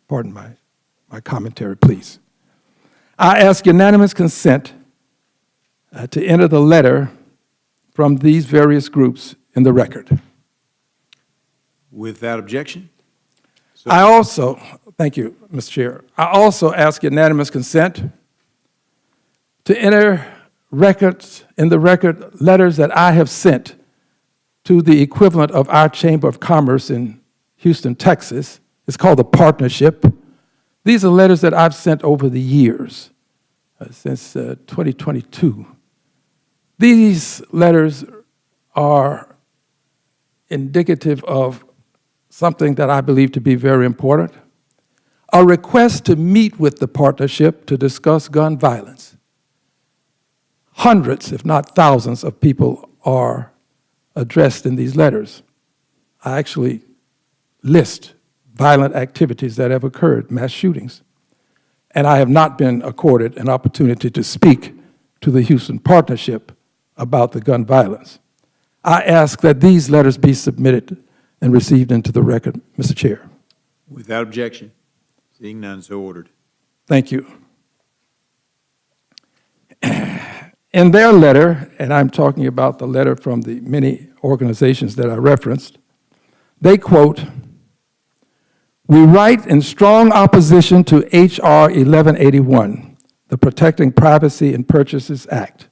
pardon my commentary, please. I ask unanimous consent to enter the letter from these various groups in the record. Without objection? I also, thank you, Mr. Chair, I also ask unanimous consent to enter in the record letters that I have sent to the equivalent of our Chamber of Commerce in Houston, Texas. It's called the Partnership. These are letters that I've sent over the years, since 2022. These letters are indicative of something that I believe to be very important: a request to meet with the partnership to discuss gun violence. Hundreds, if not thousands, of people are addressed in these letters. I actually list violent activities that have occurred, mass shootings, and I have not been accorded an opportunity to speak to the Houston Partnership about the gun violence. I ask that these letters be submitted and received into the record, Mr. Chair. Without objection. Seeing none, so ordered. Thank you. In their letter, and I'm talking about the letter from the many organizations that I referenced, they quote, "We write in strong opposition to H.R. 1181, the Protecting Privacy in Purchases Act.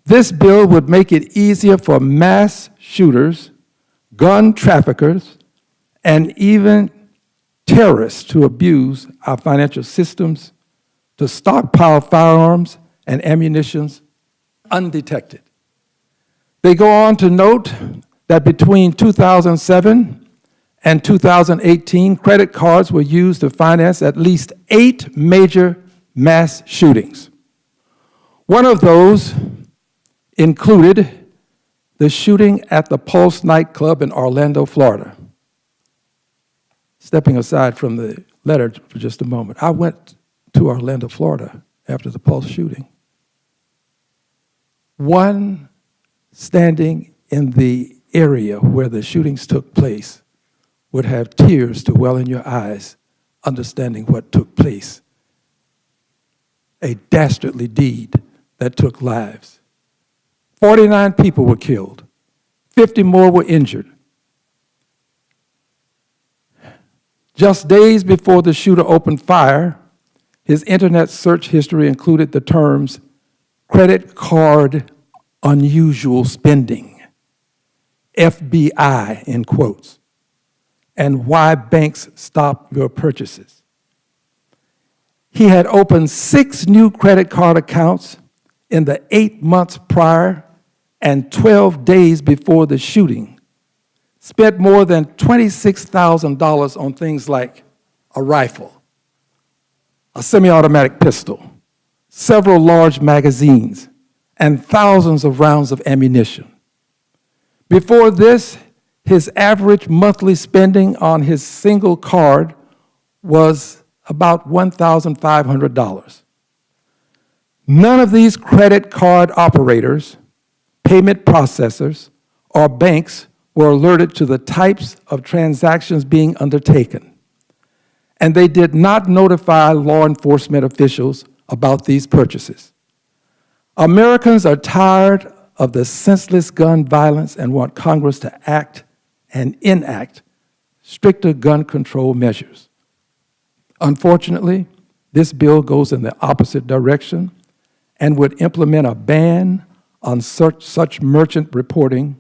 This bill would make it easier for mass shooters, gun traffickers, and even terrorists to abuse our financial systems, to stockpile firearms and ammunitions undetected." They go on to note that between 2007 and 2018, credit cards were used to finance at least 8 major mass shootings. One of those included the shooting at the Pulse nightclub in Orlando, Florida. Stepping aside from the letter for just a moment, I went to Orlando, Florida after the Pulse shooting. One standing in the area where the shootings took place would have tears to well in your eyes, understanding what took place. A dastardly deed that took lives. 49 people were killed. 50 more were injured. Just days before the shooter opened fire, his internet search history included the terms credit card unusual spending, FBI in quotes, and why banks stop your purchases. He had opened 6 new credit card accounts in the 8 months prior and 12 days before the shooting, spent more than $26,000 on things like a rifle, a semi-automatic pistol, several large magazines, and thousands of rounds of ammunition. Before this, his average monthly spending on his single card was about $1,500. None of these credit card operators, payment processors, or banks were alerted to the types of transactions being undertaken, and they did not notify law enforcement officials about these purchases. Americans are tired of the senseless gun violence and want Congress to act and enact stricter gun control measures. Unfortunately, this bill goes in the opposite direction and would implement a ban on such merchant reporting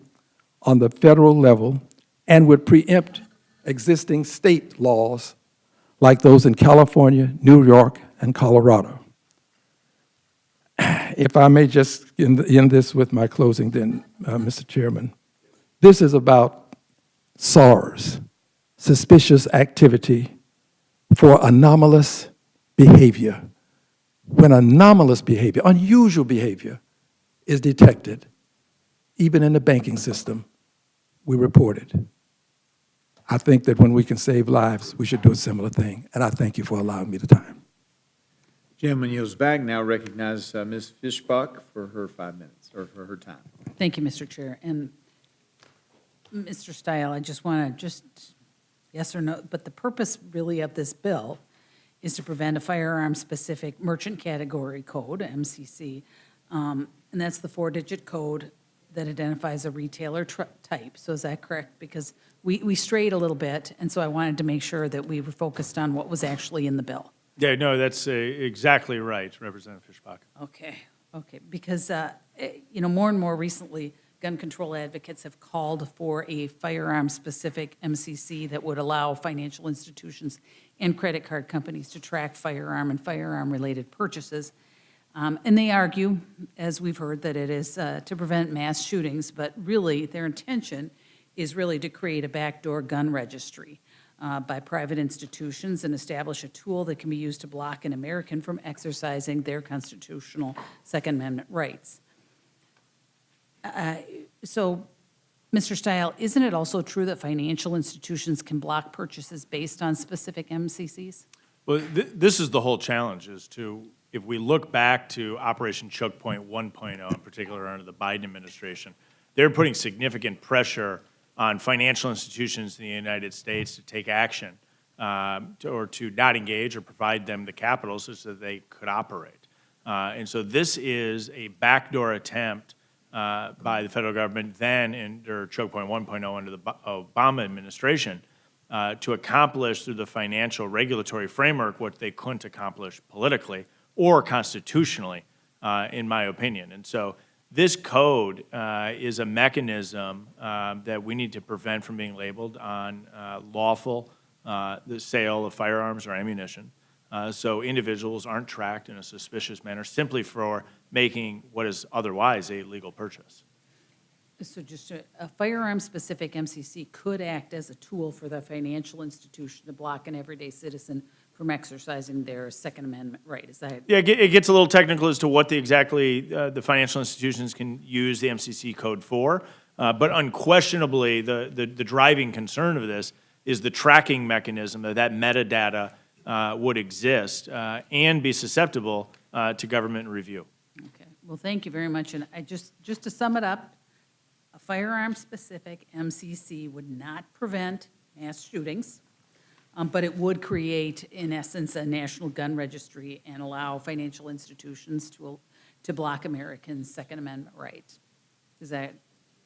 on the federal level and would preempt existing state laws like those in California, New York, and Colorado. If I may just end this with my closing then, Mr. Chairman. This is about SARS, suspicious activity for anomalous behavior. When anomalous behavior, unusual behavior is detected, even in the banking system, we report it. I think that when we can save lives, we should do a similar thing, and I thank you for allowing me the time. Gentleman yields back. Now recognize Ms. Fishbach for her 5 minutes, or for her time. Thank you, Mr. Chair. And Mr. Stile, I just want to yes or no, but the purpose really of this bill is to prevent a firearm-specific merchant category code, MCC, and that's the 4-digit code that identifies a retailer type. So is that correct? Because we strayed a little bit, and so I wanted to make sure that we were focused on what was actually in the bill. Yeah, no, that's exactly right, Representative Fishbach. Okay, because, more and more recently, gun control advocates have called for a firearm-specific MCC that would allow financial institutions and credit card companies to track firearm and firearm-related purchases. And they argue, as we've heard, that it is to prevent mass shootings, but really their intention is really to create a backdoor gun registry by private institutions and establish a tool that can be used to block an American from exercising their constitutional Second Amendment rights. So, Mr. Stile, isn't it also true that financial institutions can block purchases based on specific MCCs? Well, this is the whole challenge, is to, if we look back to Operation Choke Point 1.0, in particular under the Biden administration, they're putting significant pressure on financial institutions in the United States to take action or to not engage or provide them the capital so that they could operate. And so this is a backdoor attempt by the federal government then under Choke Point 1.0 under the Obama administration to accomplish through the financial regulatory framework what they couldn't accomplish politically or constitutionally, in my opinion. And so this code is a mechanism that we need to prevent from being labeled on lawful the sale of firearms or ammunition. So individuals aren't tracked in a suspicious manner simply for making what is otherwise a legal purchase. So just a firearm-specific MCC could act as a tool for the financial institution to block an everyday citizen from exercising their Second Amendment right. Is that? Yeah, it gets a little technical as to what the financial institutions can use the MCC code for, but unquestionably the driving concern of this is the tracking mechanism that metadata would exist and be susceptible to government review. Okay, well, thank you very much, and I just to sum it up, a firearm-specific MCC would not prevent mass shootings, but it would create, in essence, a national gun registry and allow financial institutions to block Americans' Second Amendment rights. Is that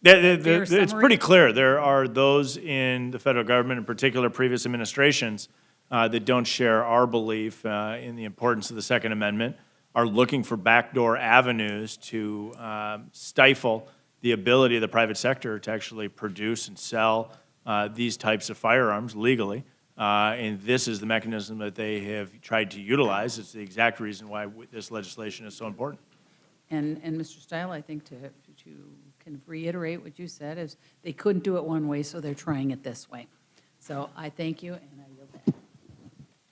fair It's summary? pretty clear. There are those in the federal government, in particular previous administrations, that don't share our belief in the importance of the Second Amendment, are looking for backdoor avenues to stifle the ability of the private sector to actually produce and sell these types of firearms legally. And this is the mechanism that they have tried to utilize. It's the exact reason why this legislation is so important. And Mr. Stile, I think to kind of reiterate what you said, is they couldn't do it one way, so they're trying it this way. So I thank you, and I yield back.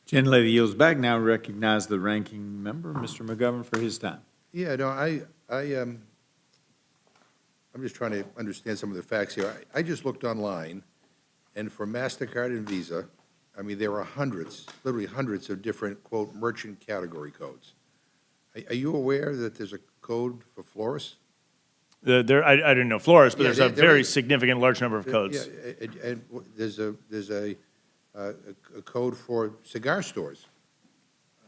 Gentlelady yields back. Now recognize the ranking member, Mr. McGovern, for his time. Yeah, no, I'm just trying to understand some of the facts here. I just looked online, and for MasterCard and Visa, I mean, there are hundreds, literally hundreds of different, quote, merchant category codes. Are you aware that there's a code for florists? I didn't know florists, but Yeah, there's a there very is. significant large number of codes. Yeah, and there's a code for cigar stores.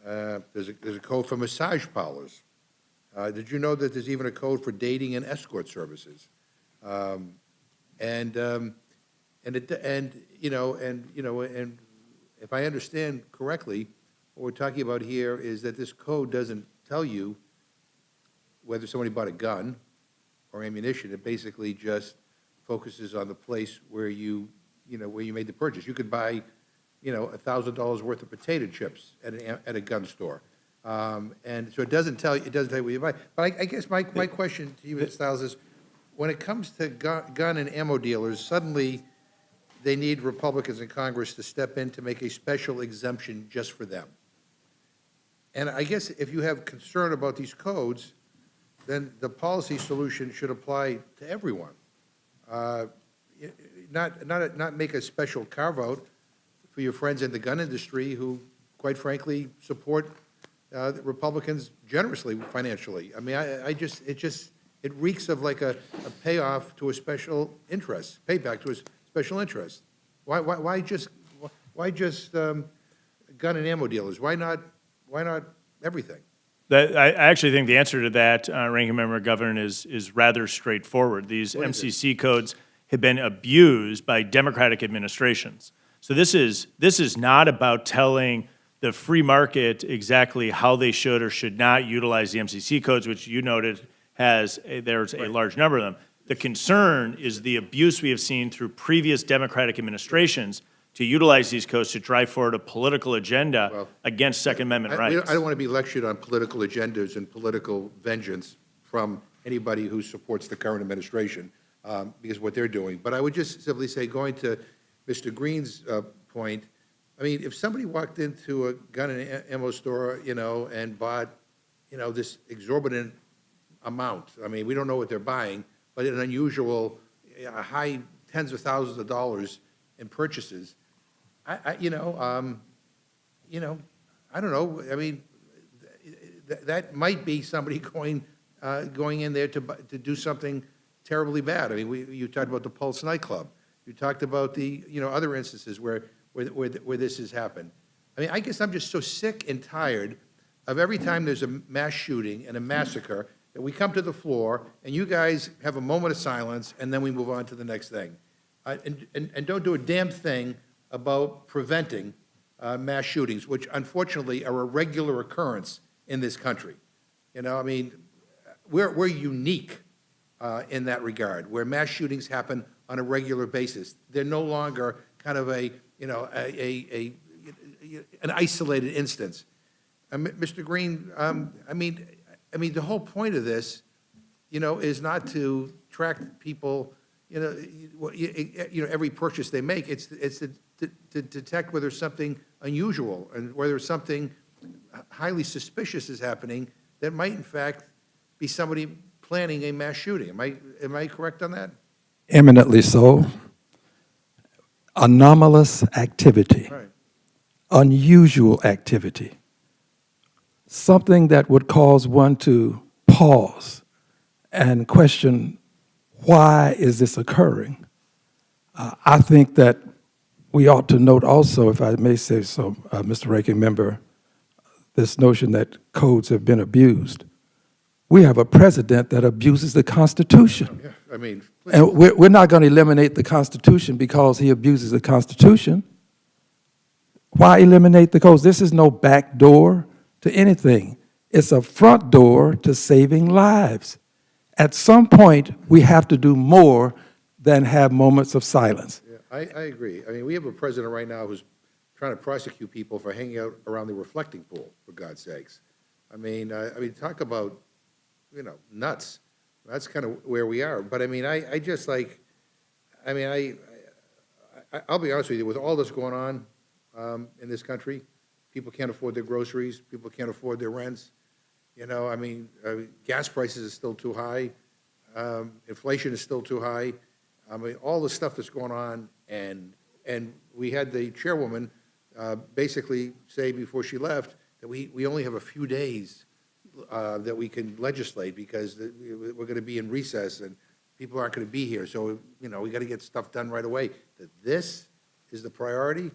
There's a code for massage parlors. Did you know that there's even a code for dating and escort services? And if I understand correctly, what we're talking about here is that this code doesn't tell you whether somebody bought a gun or ammunition. It basically just focuses on the place where you made the purchase. You could buy, $1,000 worth of potato chips at a gun store. And so it doesn't tell you what you buy. But I guess my question to you, Mr. Stiles, is when it comes to gun and ammo dealers, suddenly they need Republicans in Congress to step in to make a special exemption just for them. And I guess if you have concern about these codes, then the policy solution should apply to everyone. Not make a special carve-out for your friends in the gun industry who, quite frankly, support the Republicans generously financially. I mean, it reeks of like a payoff to a special interest, payback to a special interest. Why just gun and ammo dealers? Why not everything? I actually think the answer to that, Ranking Member McGovern, is rather straightforward. These MCC codes have been abused by Democratic administrations. So this is not about telling the free market exactly how they should or should not utilize the MCC codes, which you noted there's a large number of them. The concern is the abuse we have seen through previous Democratic administrations to utilize these codes to drive forward a political agenda against Second Amendment rights. I don't want to be lectured on political agendas and political vengeance from anybody who supports the current administration, because of what they're doing. But I would just simply say, going to Mr. Green's point, I mean, if somebody walked into a gun and ammo store, and bought, this exorbitant amount, I mean, we don't know what they're buying, but an unusual, high tens of thousands of dollars in purchases, I don't know. I mean, that might be somebody going in there to do something terribly bad. I mean, you talked about the Pulse nightclub. You talked about the other instances where this has happened. I mean, I guess I'm just so sick and tired of every time there's a mass shooting and a massacre that we come to the floor and you guys have a moment of silence and then we move on to the next thing, and don't do a damn thing about preventing mass shootings, which unfortunately are a regular occurrence in this country. I mean, we're unique in that regard, where mass shootings happen on a regular basis. They're no longer kind of an isolated instance. Mr. Green, I mean, the whole point of this, is not to track people, every purchase they make. It's to detect whether something unusual and whether something highly suspicious is happening that might, in fact, be somebody planning a mass shooting. Am I correct on that? Eminently so. Anomalous activity, Right. unusual activity. something that would cause one to pause and question, why is this occurring? I think that we ought to note also, if I may say so, Mr. Ranking Member, this notion that codes have been abused. We have a president that abuses the Constitution. Yeah, I mean, And we're not going to eliminate the Constitution because he abuses the Constitution. Why eliminate the codes? This is no back door to anything. It's a front door to saving lives. At some point, we have to do more than have moments of silence. yeah, I agree. I mean, we have a president right now who's trying to prosecute people for hanging out around the reflecting pool, for God's sakes. I mean, talk about, nuts. That's kind of where we are. But I mean, I just like, I mean, I'll be honest with you, with all this going on in this country, people can't afford their groceries, people can't afford their rents. Gas prices are still too high, inflation is still too high. I mean, all the stuff that's going on, and we had the chairwoman basically say before she left that we only have a few days that we can legislate because we're going to be in recess and people aren't going to be here. So, we got to get stuff done right away. That this is the priority?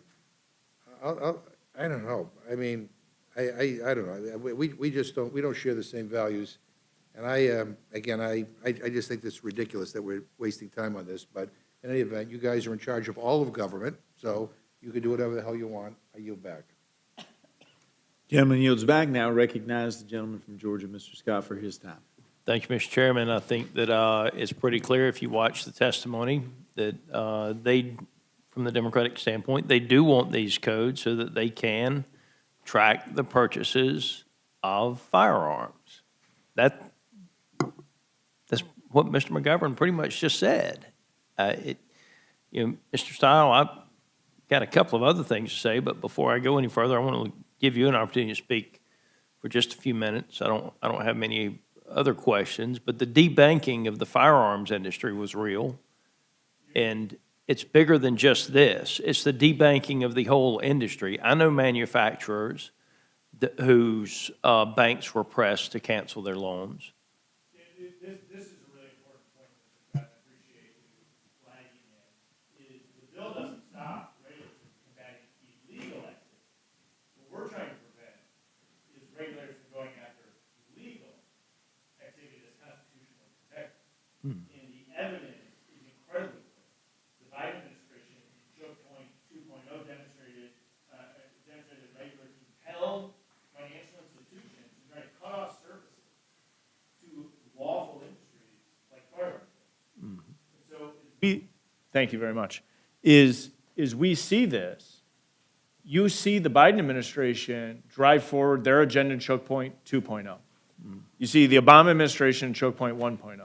I don't know. I mean, I don't know. We just don't, we don't share the same values. And I just think it's ridiculous that we're wasting time on this. But in any event, you guys are in charge of all of government, so you can do whatever the hell you want. I yield back. Gentleman yields back now. Recognize the gentleman from Georgia, Mr. Scott, for his time. Thank you, Mr. Chairman. I think that it's pretty clear if you watch the testimony that they, from the Democratic standpoint, they do want these codes so that they can track the purchases of firearms. That's what Mr. McGovern pretty much just said. Mr. Stile, I've got a couple of other things to say, but before I go any further, I want to give you an opportunity to speak for just a few minutes. I don't have many other questions, but the debanking of the firearms industry was real, and it's bigger than just this. It's the debanking of the whole industry. I know manufacturers whose banks were pressed to cancel their loans. This is a really important point, Mr. Scott. I appreciate you flagging it. Is the bill doesn't stop regulators from combating illegal activity. What we're trying to prevent is regulators from going after legal activity that's constitutionally protected. And the evidence is incredibly clear. The Biden administration, in Choke Point 2.0, demonstrated regulators compelled financial institutions to try to cut off services to lawful industries like firearms. So thank you very much. Is we see this, you see the Biden administration drive forward their agenda in Choke Point 2.0. You see the Obama administration in Choke Point 1.0.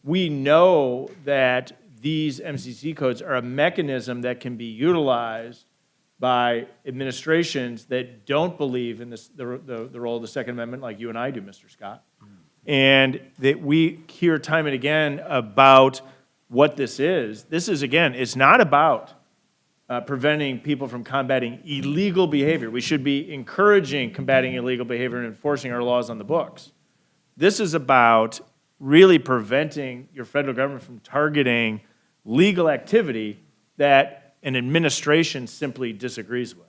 We know that these MCC codes are a mechanism that can be utilized by administrations that don't believe in the role of the Second Amendment like you and I do, Mr. Scott. And that we hear time and again about what this is. This is, again, it's not about preventing people from combating illegal behavior. We should be encouraging combating illegal behavior and enforcing our laws on the books. This is about really preventing your federal government from targeting legal activity that an administration simply disagrees with.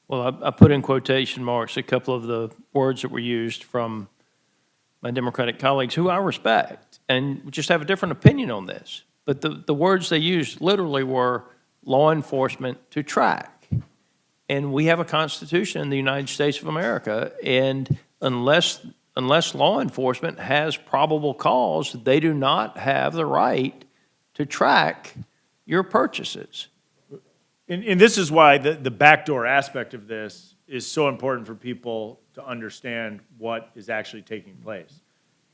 Well, I put in quotation marks a couple of the words that were used from my Democratic colleagues, who I respect, and just have a different opinion on this. But the words they used literally were law enforcement to track. And we have a Constitution in the United States of America, and unless law enforcement has probable cause, they do not have the right to track your purchases. And this is why the backdoor aspect of this is so important for people to understand what is actually taking place.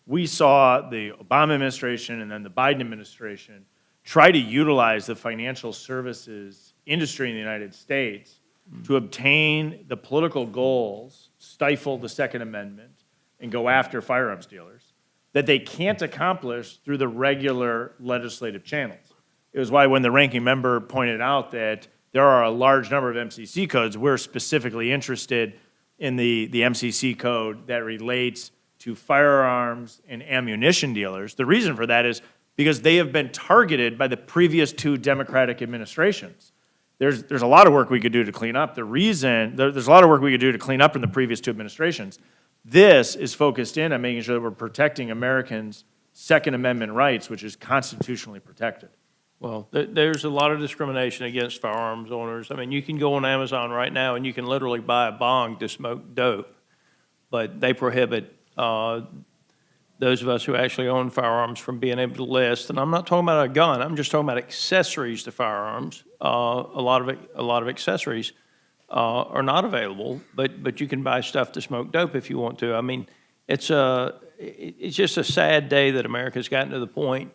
We saw the Obama administration and then the Biden administration try to utilize the financial services industry in the United States to obtain the political goals, stifle the Second Amendment, and go after firearms dealers that they can't accomplish through the regular legislative channels. It was why when the ranking member pointed out that there are a large number of MCC codes, we're specifically interested in the MCC code that relates to firearms and ammunition dealers. The reason for that is because they have been targeted by the previous two Democratic administrations. There's a lot of work we could do to clean up. There's a lot of work we could do to clean up in the previous two administrations. This is focused in on making sure that we're protecting Americans' Second Amendment rights, which is constitutionally protected. Well, there's a lot of discrimination against firearms owners. I mean, you can go on Amazon right now and you can literally buy a bong to smoke dope, but they prohibit those of us who actually own firearms from being able to list. And I'm not talking about a gun. I'm just talking about accessories to firearms. A lot of accessories are not available, but you can buy stuff to smoke dope if you want to. I mean, it's just a sad day that America's gotten to the point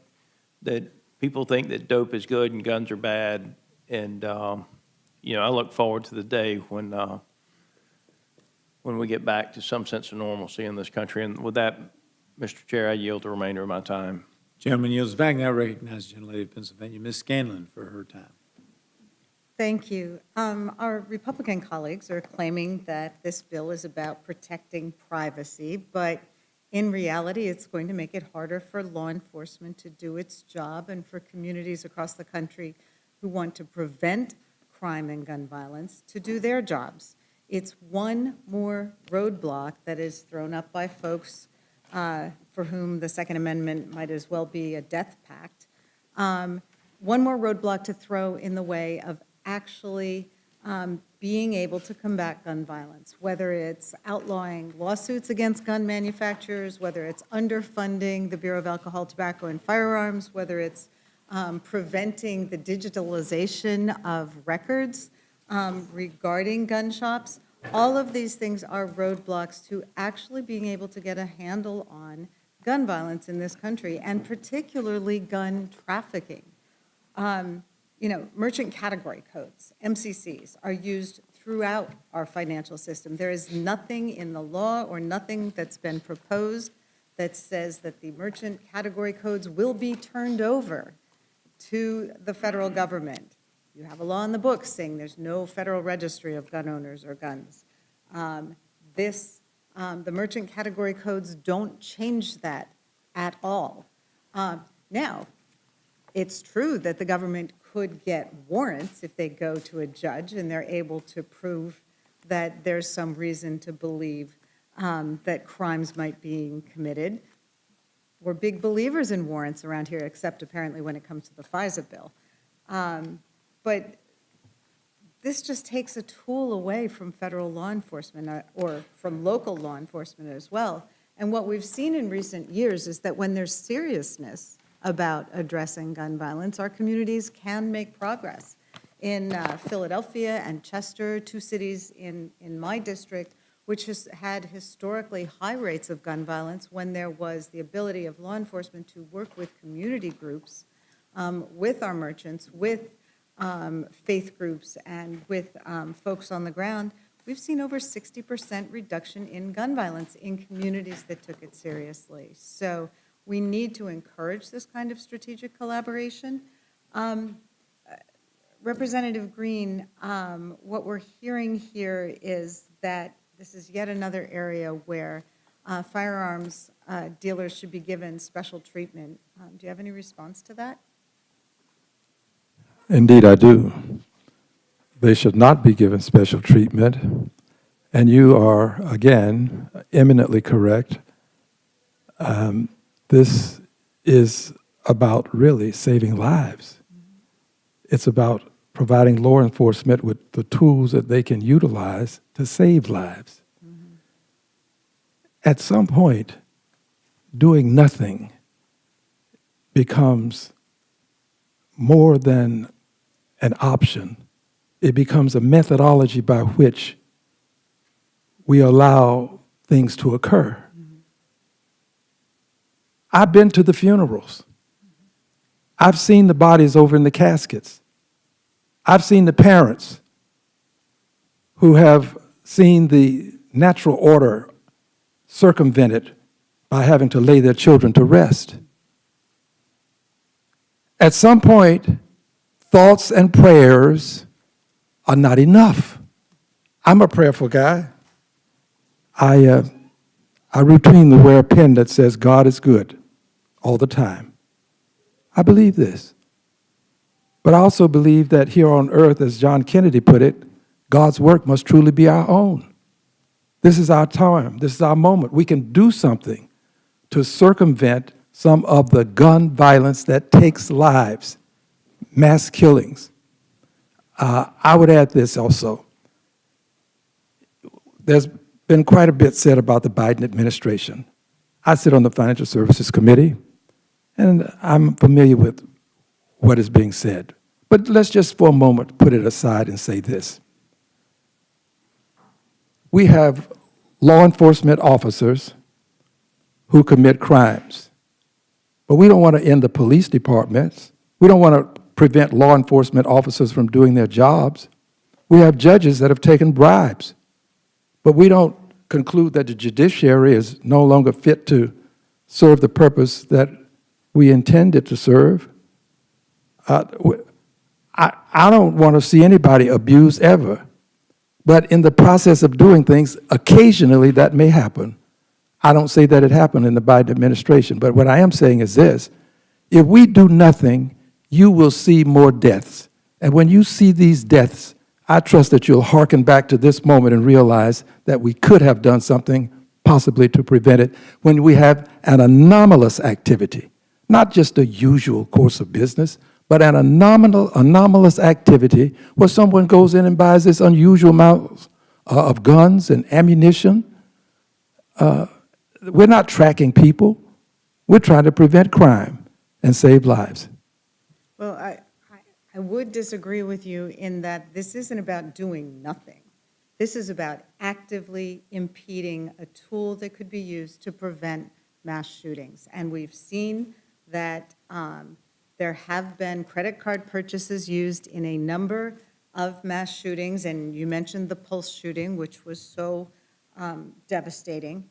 that people think that dope is good and guns are bad. And, I look forward to the day when we get back to some sense of normalcy in this country. And with that, Mr. Chair, I yield the remainder of my time. Gentleman yields back. Now recognize the gentlelady of Pennsylvania, Ms. Scanlon, for her time. Thank you. Our Republican colleagues are claiming that this bill is about protecting privacy, but in reality, it's going to make it harder for law enforcement to do its job and for communities across the country who want to prevent crime and gun violence to do their jobs. It's one more roadblock that is thrown up by folks for whom the Second Amendment might as well be a death pact. One more roadblock to throw in the way of actually being able to combat gun violence, whether it's outlawing lawsuits against gun manufacturers, whether it's underfunding the Bureau of Alcohol, Tobacco, and Firearms, whether it's preventing the digitalization of records regarding gun shops. All of these things are roadblocks to actually being able to get a handle on gun violence in this country, and particularly gun trafficking. Merchant category codes, MCCs, are used throughout our financial system. There is nothing in the law or nothing that's been proposed that says that the merchant category codes will be turned over to the federal government. You have a law in the books saying there's no federal registry of gun owners or guns. The merchant category codes don't change that at all. Now, it's true that the government could get warrants if they go to a judge and they're able to prove that there's some reason to believe that crimes might be committed. We're big believers in warrants around here, except apparently when it comes to the FISA bill. But this just takes a tool away from federal law enforcement or from local law enforcement as well. And what we've seen in recent years is that when there's seriousness about addressing gun violence, our communities can make progress. In Philadelphia and Chester, two cities in my district, which has had historically high rates of gun violence, when there was the ability of law enforcement to work with community groups, with our merchants, with faith groups, and with folks on the ground, we've seen over 60% reduction in gun violence in communities that took it seriously. So we need to encourage this kind of strategic collaboration. Representative Green, what we're hearing here is that this is yet another area where firearms dealers should be given special treatment. Do you have any response to that? Indeed, I do. They should not be given special treatment. And you are, again, eminently correct. This is about really saving lives. It's about providing law enforcement with the tools that they can utilize to save lives. At some point, doing nothing becomes more than an option. It becomes a methodology by which we allow things to occur. I've been to the funerals. I've seen the bodies over in the caskets. I've seen the parents who have seen the natural order circumvented by having to lay their children to rest. At some point, thoughts and prayers are not enough. I'm a prayerful guy. I routinely wear a pin that says God is good all the time. I believe this. But I also believe that here on earth, as John Kennedy put it, God's work must truly be our own. This is our time. This is our moment. We can do something to circumvent some of the gun violence that takes lives, mass killings. I would add this also. There's been quite a bit said about the Biden administration. I sit on the Financial Services Committee, and I'm familiar with what is being said. But let's just for a moment put it aside and say this. We have law enforcement officers who commit crimes, but we don't want to end the police departments. We don't want to prevent law enforcement officers from doing their jobs. We have judges that have taken bribes, but we don't conclude that the judiciary is no longer fit to serve the purpose that we intended to serve. I don't want to see anybody abused ever, but in the process of doing things, occasionally that may happen. I don't say that it happened in the Biden administration, but what I am saying is this: if we do nothing, you will see more deaths. And when you see these deaths, I trust that you'll hearken back to this moment and realize that we could have done something possibly to prevent it when we have an anomalous activity, not just a usual course of business, but an anomalous activity where someone goes in and buys this unusual amount of guns and ammunition. We're not tracking people. We're trying to prevent crime and save lives. Well, I would disagree with you in that this isn't about doing nothing. This is about actively impeding a tool that could be used to prevent mass shootings. And we've seen that there have been credit card purchases used in a number of mass shootings, and you mentioned the Pulse shooting, which was so devastating.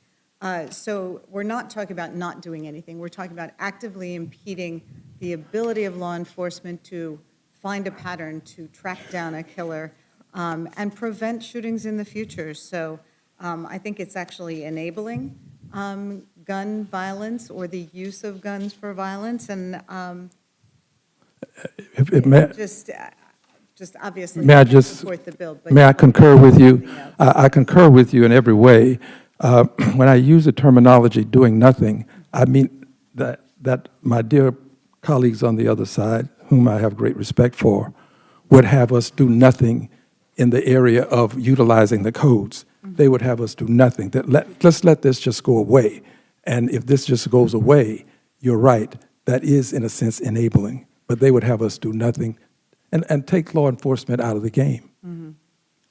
So we're not talking about not doing anything. We're talking about actively impeding the ability of law enforcement to find a pattern, to track down a killer, and prevent shootings in the future. So I think it's actually enabling gun violence or the use of guns for violence, and just obviously May I just support the bill. But may I concur with you? I concur with you in every way. When I use the terminology "doing nothing," I mean that my dear colleagues on the other side, whom I have great respect for, would have us do nothing in the area of utilizing the codes. They would have us do nothing. Let's let this just go away. And if this just goes away, you're right, that is in a sense enabling. But they would have us do nothing and take law enforcement out of the game. Mm-hmm.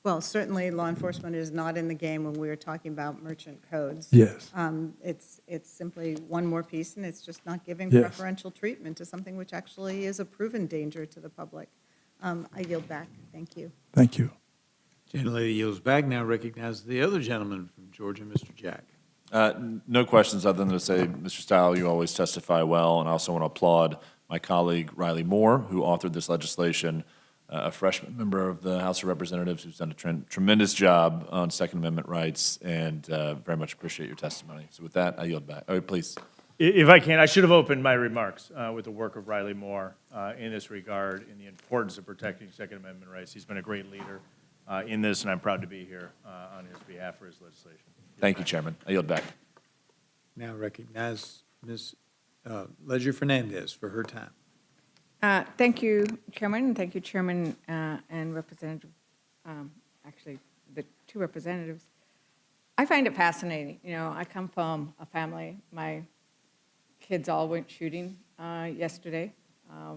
Well, certainly law enforcement is not in the game when we are talking about merchant codes. Yes. It's simply one more piece, and it's just not giving Yes. preferential treatment to something which actually is a proven danger to the public. I yield back. Thank you. Thank you. Gentlelady yields back. Now recognizes the other gentleman from Georgia, Mr. Jack. No questions other than to say, Mr. Stile, you always testify well, and I also want to applaud my colleague Riley Moore, who authored this legislation, a freshman member of the House of Representatives who's done a tremendous job on Second Amendment rights, and very much appreciate your testimony. So with that, I yield back. Oh, please. If I can, I should have opened my remarks with the work of Riley Moore in this regard, in the importance of protecting Second Amendment rights. He's been a great leader in this, and I'm proud to be here on his behalf for his legislation. Thank you, Chairman. I yield back. Now recognize Ms. Ledger Fernandez for her time. Thank you, Chairman, and thank you, Chairman and Representative, actually, the two representatives. I find it fascinating. You know, I come from a family, my kids all went shooting yesterday.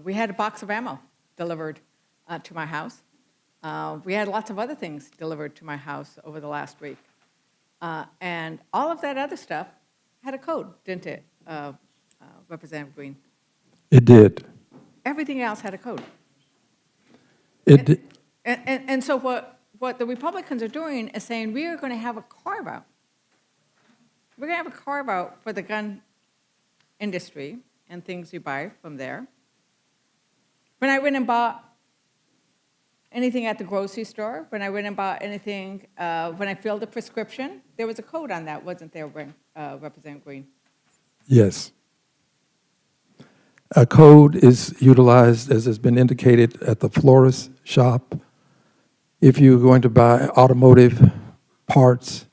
We had a box of ammo delivered to my house. We had lots of other things delivered to my house over the last week. And all of that other stuff had a code, didn't it, Representative Green? It did. Everything else had a code. It did. And so what the Republicans are doing is saying we are going to have a carve-out. We're going to have a carve-out for the gun industry and things you buy from there. When I went and bought anything at the grocery store, when I went and bought anything, when I filled a prescription, there was a code on that, wasn't there, Representative Green? Yes. A code is utilized, as has been indicated, at the florist shop. If you're going to buy automotive parts,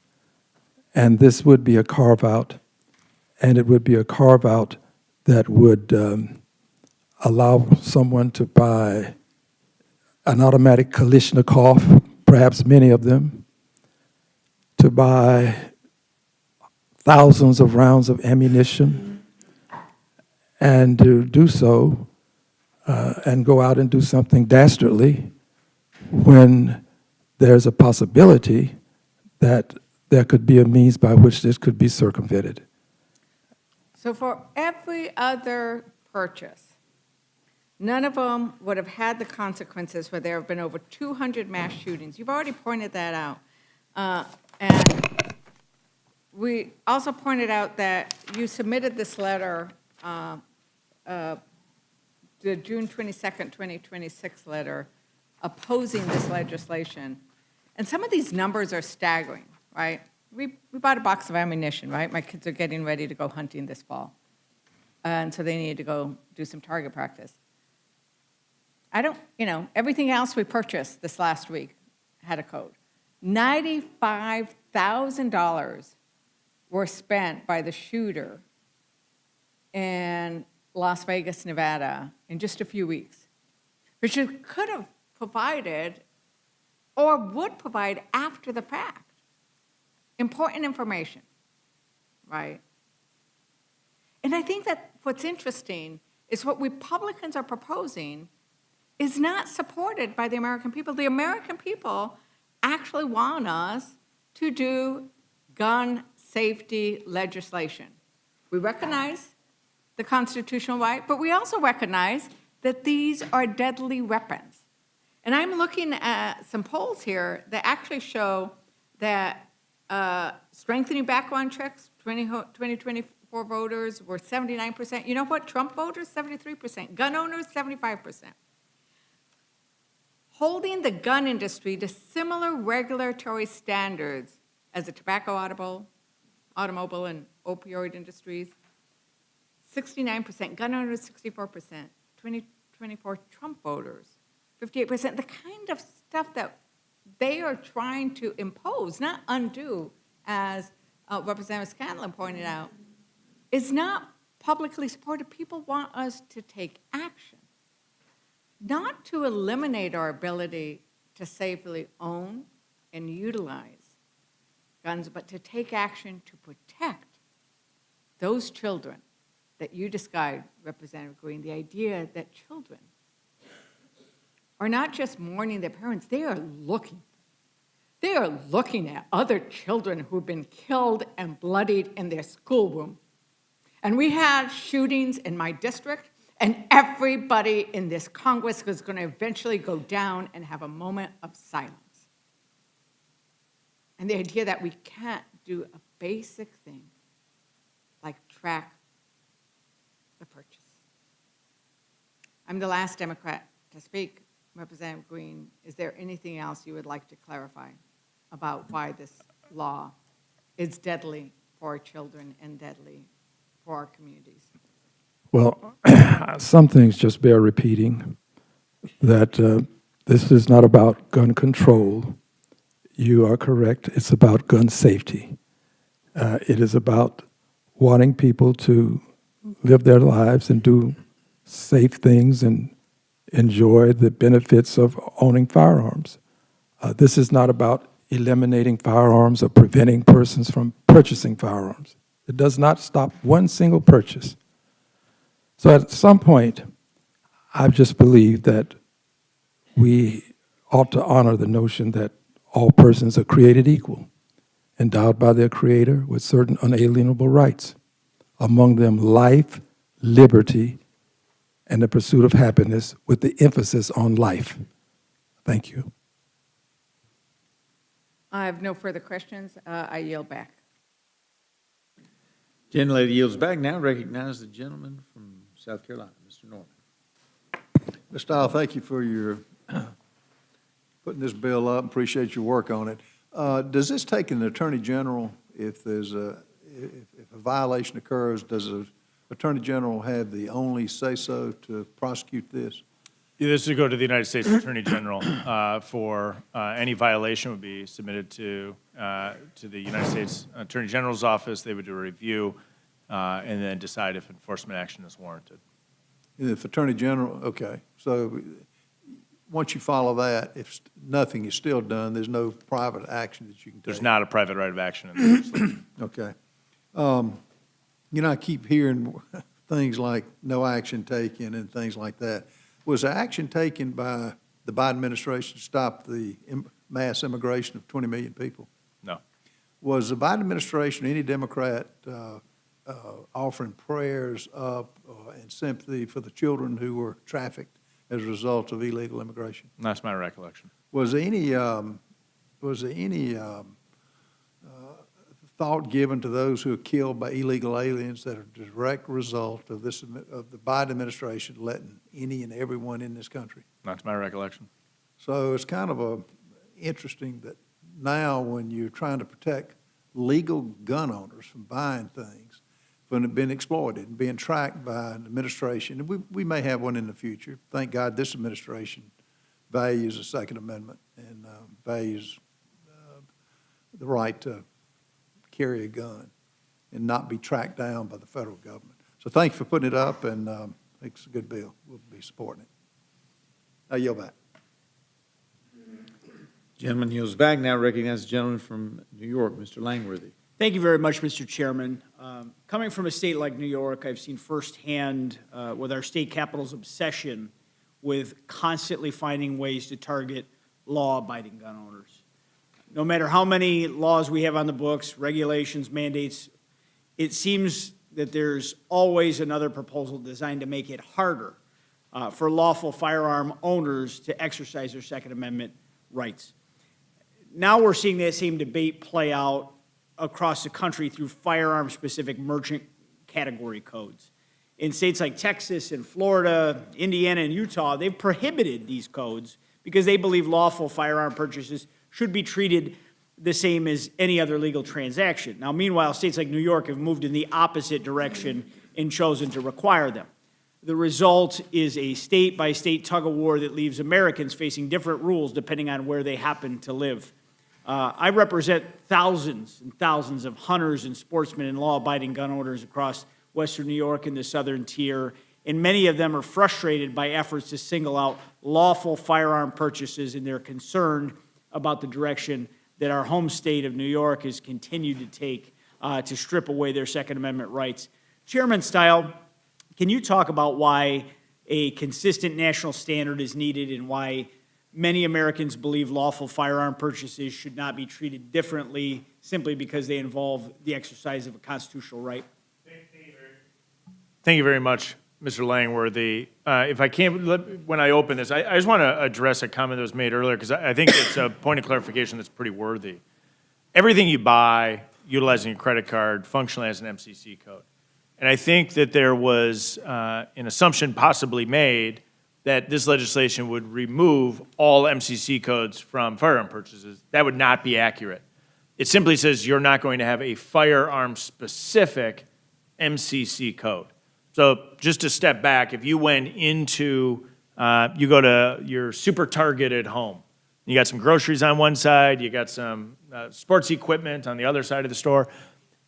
and this would be a carve-out, and it would be a carve-out that would allow someone to buy an automatic Kalashnikov, perhaps many of them, to buy thousands of rounds of ammunition, and to do so and go out and do something dastardly when there's a possibility that there could be a means by which this could be circumvented. So for every other purchase, none of them would have had the consequences where there have been over 200 mass shootings. You've already pointed that out. And we also pointed out that you submitted this letter, the June 22nd, 2026 letter, opposing this legislation. And some of these numbers are staggering, right? We bought a box of ammunition, right? My kids are getting ready to go hunting this fall. And so they need to go do some target practice. Everything else we purchased this last week had a code. $95,000 were spent by the shooter in Las Vegas, Nevada, in just a few weeks, which you could have provided or would provide after the fact. Important information, right? And I think that what's interesting is what Republicans are proposing is not supported by the American people. The American people actually want us to do gun safety legislation. We recognize the constitutional right, but we also recognize that these are deadly weapons. And I'm looking at some polls here that actually show that strengthening background checks, 2024 voters were 79%. You know what? Trump voters, 73%. Gun owners, 75%. Holding the gun industry to similar regulatory standards as the tobacco, automobile, and opioid industries, 69%. Gun owners, 64%. 2024 Trump voters, 58%. The kind of stuff that they are trying to impose, not undo, as Representative Scanlon pointed out, is not publicly supported. People want us to take action, not to eliminate our ability to safely own and utilize guns, but to take action to protect those children that you described, Representative Green, the idea that children are not just mourning their parents, they are looking. They are looking at other children who've been killed and bloodied in their schoolroom. And we had shootings in my district, and everybody in this Congress was going to eventually go down and have a moment of silence. And the idea that we can't do a basic thing like track the purchase. I'm the last Democrat to speak. Representative Green, is there anything else you would like to clarify about why this law is deadly for our children and deadly for our communities? Well, some things just bear repeating, that this is not about gun control. You are correct. It's about gun safety. It is about wanting people to live their lives and do safe things and enjoy the benefits of owning firearms. This is not about eliminating firearms or preventing persons from purchasing firearms. It does not stop one single purchase. So at some point, I just believe that we ought to honor the notion that all persons are created equal, endowed by their Creator with certain unalienable rights, among them life, liberty, and the pursuit of happiness, with the emphasis on life. Thank you. I have no further questions. I yield back. Gentlelady yields back. Now recognize the gentleman from South Carolina, Mr. Norman. Mr. Stiles, thank you for your putting this bill up. Appreciate your work on it. Does this take an attorney general if there's if a violation occurs? Does the attorney general have the only say-so to prosecute this? Yeah, this would go to the United States Attorney General for any violation would be submitted to the United States Attorney General's office. They would do a review and then decide if enforcement action is warranted. If attorney general, okay. So once you follow that, if nothing is still done, there's no private action that you can take? There's not a private right of action in the legislation. Okay. I keep hearing things like no action taken and things like that. Was there action taken by the Biden administration to stop the mass immigration of 20 million people? No. Was the Biden administration, any Democrat, offering prayers up and sympathy for the children who were trafficked as a result of illegal immigration? That's my recollection. Was there any thought given to those who are killed by illegal aliens that are a direct result of the Biden administration letting any and everyone in this country? That's my recollection. So it's kind of interesting that now when you're trying to protect legal gun owners from buying things, from being exploited and being tracked by an administration, and we may have one in the future. Thank God this administration values the Second Amendment and values the right to carry a gun and not be tracked down by the federal government. So thank you for putting it up, and I think it's a good bill. We'll be supporting it. I yield back. Gentleman yields back. Now recognize the gentleman from New York, Mr. Langworthy. Thank you very much, Mr. Chairman. Coming from a state like New York, I've seen firsthand with our state capital's obsession with constantly finding ways to target law-abiding gun owners. No matter how many laws we have on the books, regulations, mandates, it seems that there's always another proposal designed to make it harder for lawful firearm owners to exercise their Second Amendment rights. Now we're seeing that same debate play out across the country through firearm-specific merchant category codes. In states like Texas and Florida, Indiana, and Utah, they've prohibited these codes because they believe lawful firearm purchases should be treated the same as any other legal transaction. Now, meanwhile, states like New York have moved in the opposite direction and chosen to require them. The result is a state-by-state tug-of-war that leaves Americans facing different rules depending on where they happen to live. I represent thousands and thousands of hunters and sportsmen and law-abiding gun owners across Western New York and the Southern Tier, and many of them are frustrated by efforts to single out lawful firearm purchases, and they're concerned about the direction that our home state of New York has continued to take to strip away their Second Amendment rights. Chairman Style, can you talk about why a consistent national standard is needed and why many Americans believe lawful firearm purchases should not be treated differently simply because they involve the exercise of a constitutional right? Thank you very much, Mr. Langworthy. If I can, when I open this, I just want to address a comment that was made earlier because I think it's a point of clarification that's pretty worthy. Everything you buy utilizing a credit card functionally has an MCC code. And I think that there was an assumption possibly made that this legislation would remove all MCC codes from firearm purchases. That would not be accurate. It simply says you're not going to have a firearm-specific MCC code. So just to step back, if you went into, you go to your super Target at home, you got some groceries on one side, you got some sports equipment on the other side of the store,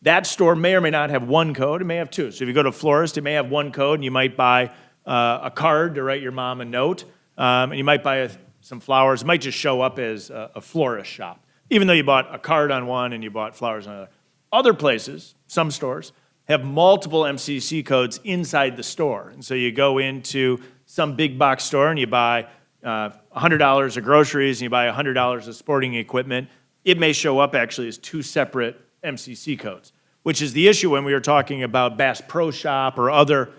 that store may or may not have one code, it may have two. So if you go to a florist, it may have one code, and you might buy a card to write your mom a note, and you might buy some flowers. It might just show up as a florist shop, even though you bought a card on one and you bought flowers on another. Other places, some stores, have multiple MCC codes inside the store. And so you go into some big box store and you buy $100 of groceries and you buy $100 of sporting equipment. It may show up actually as two separate MCC codes, which is the issue when we were talking about Bass Pro Shop or other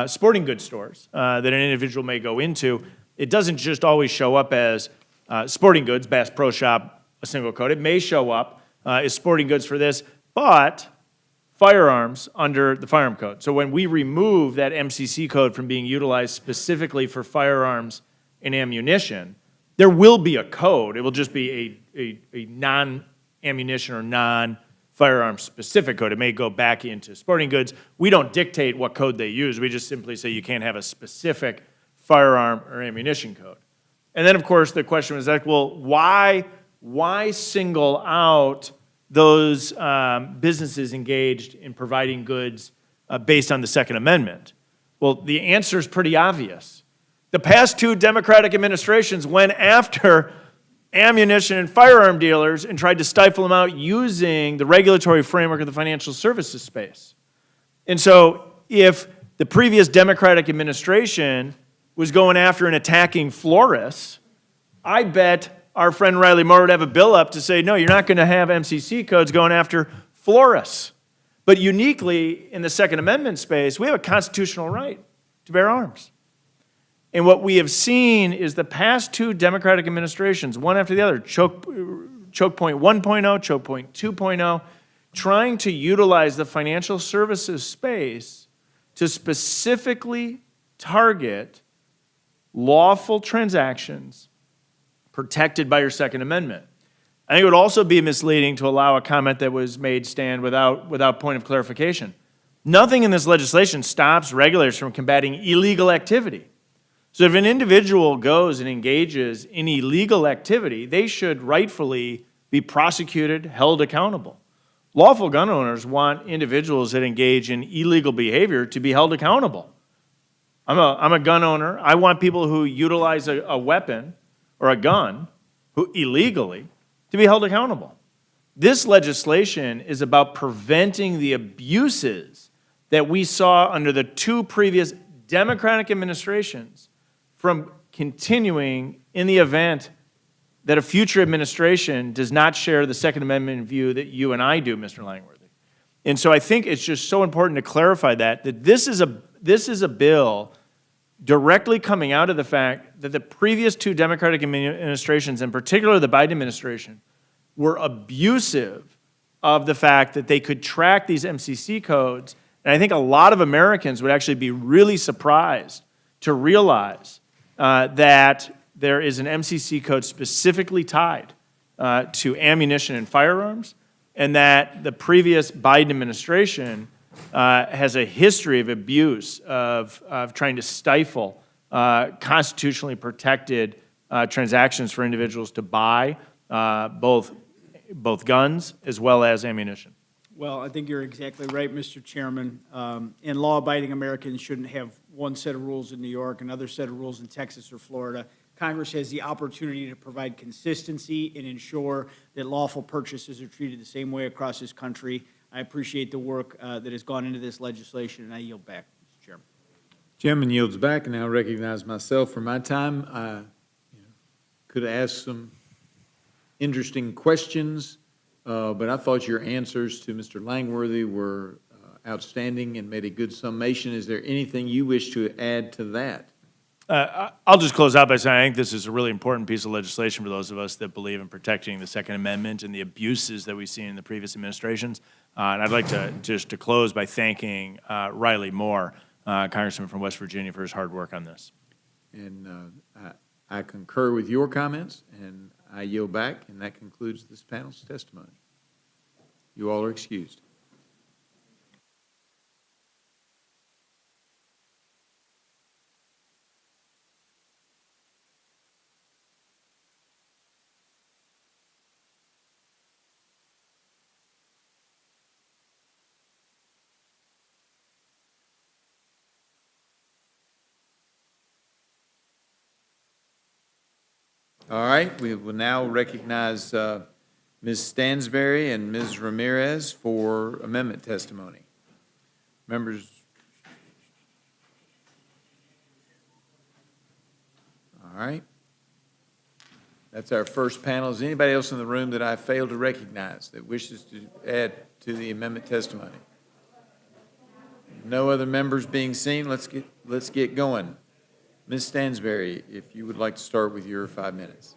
sporting goods stores that an individual may go into. It doesn't just always show up as sporting goods, Bass Pro Shop, a single code. It may show up as sporting goods for this, but firearms under the firearm code. So when we remove that MCC code from being utilized specifically for firearms and ammunition, There will be a code. It will just be a non-ammunition or non-firearm specific code. It may go back into sporting goods. We don't dictate what code they use. We just simply say you can't have a specific firearm or ammunition code. And then, of course, the question was like, well, why single out those businesses engaged in providing goods based on the Second Amendment? Well, the answer is pretty obvious. The past 2 Democratic administrations went after ammunition and firearm dealers and tried to stifle them out using the regulatory framework of the financial services space. And so if the previous Democratic administration was going after and attacking florists, I bet our friend Riley Moore would have a bill up to say, no, you're not going to have MCC codes going after florists. But uniquely in the Second Amendment space, we have a constitutional right to bear arms. And what we have seen is the past 2 Democratic administrations, one after the other, choke point 1.0, choke point 2.0, trying to utilize the financial services space to specifically target lawful transactions protected by your Second Amendment. I think it would also be misleading to allow a comment that was made stand without point of clarification. Nothing in this legislation stops regulators from combating illegal activity. So if an individual goes and engages in illegal activity, they should rightfully be prosecuted, held accountable. Lawful gun owners want individuals that engage in illegal behavior to be held accountable. I'm a gun owner. I want people who utilize a weapon or a gun who illegally to be held accountable. This legislation is about preventing the abuses that we saw under the 2 previous Democratic administrations from continuing in the event that a future administration does not share the Second Amendment view that you and I do, Mr. Langworthy. And so I think it's just so important to clarify that this is a bill directly coming out of the fact that the previous 2 Democratic administrations, in particular the Biden administration, were abusive of the fact that they could track these MCC codes. And I think a lot of Americans would actually be really surprised to realize that there is an MCC code specifically tied to ammunition and firearms, and that the previous Biden administration has a history of abuse of trying to stifle constitutionally protected transactions for individuals to buy both guns as well as ammunition. Well, I think you're exactly right, Mr. Chairman. And law-abiding Americans shouldn't have one set of rules in New York, another set of rules in Texas or Florida. Congress has the opportunity to provide consistency and ensure that lawful purchases are treated the same way across this country. I appreciate the work that has gone into this legislation, and I yield back, Mr. Chairman. Chairman yields back, and I recognize myself for my time. I could ask some interesting questions, but I thought your answers to Mr. Langworthy were outstanding and made a good summation. Is there anything you wish to add to that? I'll just close out by saying I think this is a really important piece of legislation for those of us that believe in protecting the Second Amendment and the abuses that we've seen in the previous administrations. And I'd like to close by thanking Riley Moore, Congressman from West Virginia, for his hard work on this. And I concur with your comments, and I yield back, and that concludes this panel's testimony. You all are excused. All right, we will now recognize Ms. Stansberry and Ms. Ramirez for amendment testimony. Members? All right. That's our first panel. Is anybody else in the room that I failed to recognize that wishes to add to the amendment testimony? No other members being seen. Let's get going. Ms. Stansberry, if you would like to start with your 5 minutes.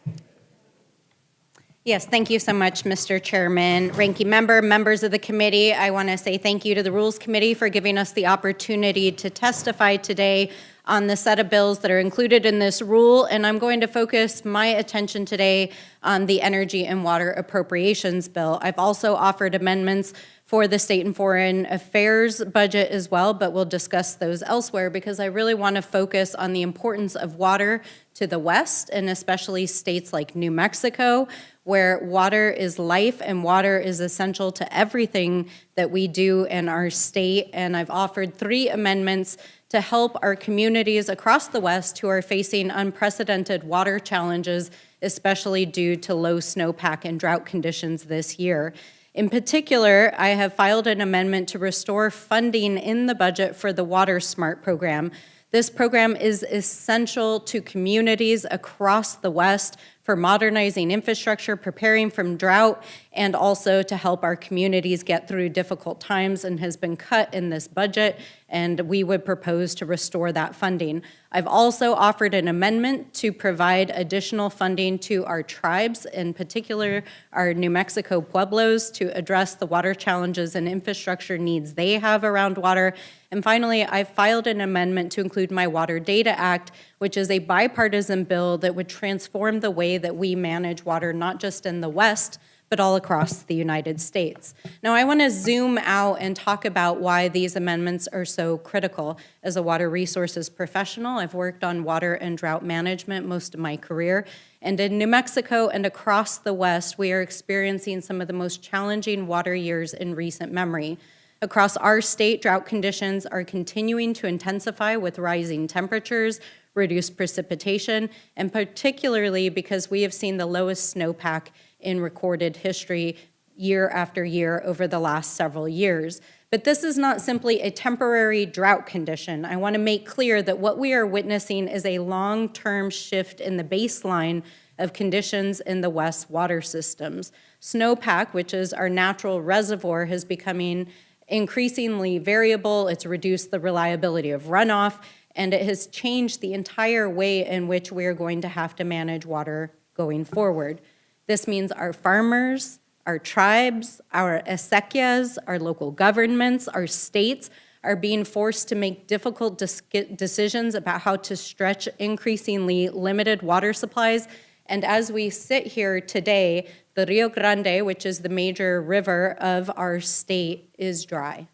Yes, thank you so much, Mr. Chairman. Ranking member, members of the committee, I want to say thank you to the Rules Committee for giving us the opportunity to testify today on the set of bills that are included in this rule, and I'm going to focus my attention today on the Energy and Water Appropriations Bill. I've also offered amendments for the State and Foreign Affairs budget as well, but we'll discuss those elsewhere because I really want to focus on the importance of water to the West, and especially states like New Mexico, where water is life and water is essential to everything that we do in our state. And I've offered 3 amendments to help our communities across the West who are facing unprecedented water challenges, especially due to low snowpack and drought conditions this year. In particular, I have filed an amendment to restore funding in the budget for the Water Smart program. This program is essential to communities across the West for modernizing infrastructure, preparing from drought, and also to help our communities get through difficult times, and has been cut in this budget, and we would propose to restore that funding. I've also offered an amendment to provide additional funding to our tribes, in particular our New Mexico Pueblos, to address the water challenges and infrastructure needs they have around water. And finally, I filed an amendment to include my Water Data Act, which is a bipartisan bill that would transform the way that we manage water, not just in the West, but all across the United States. Now, I want to zoom out and talk about why these amendments are so critical. As a water resources professional, I've worked on water and drought management most of my career. And in New Mexico and across the West, we are experiencing some of the most challenging water years in recent memory. Across our state, drought conditions are continuing to intensify with rising temperatures, reduced precipitation, and particularly because we have seen the lowest snowpack in recorded history year after year over the last several years. But this is not simply a temporary drought condition. I want to make clear that what we are witnessing is a long-term shift in the baseline of conditions in the West water systems. Snowpack, which is our natural reservoir, is becoming increasingly variable. It's reduced the reliability of runoff, and it has changed the entire way in which we are going to have to manage water going forward. This means our farmers, our tribes, our acequias, our local governments, our states are being forced to make difficult decisions about how to stretch increasingly limited water supplies. And as we sit here today, the Rio Grande, which is the major river of our state, is dry.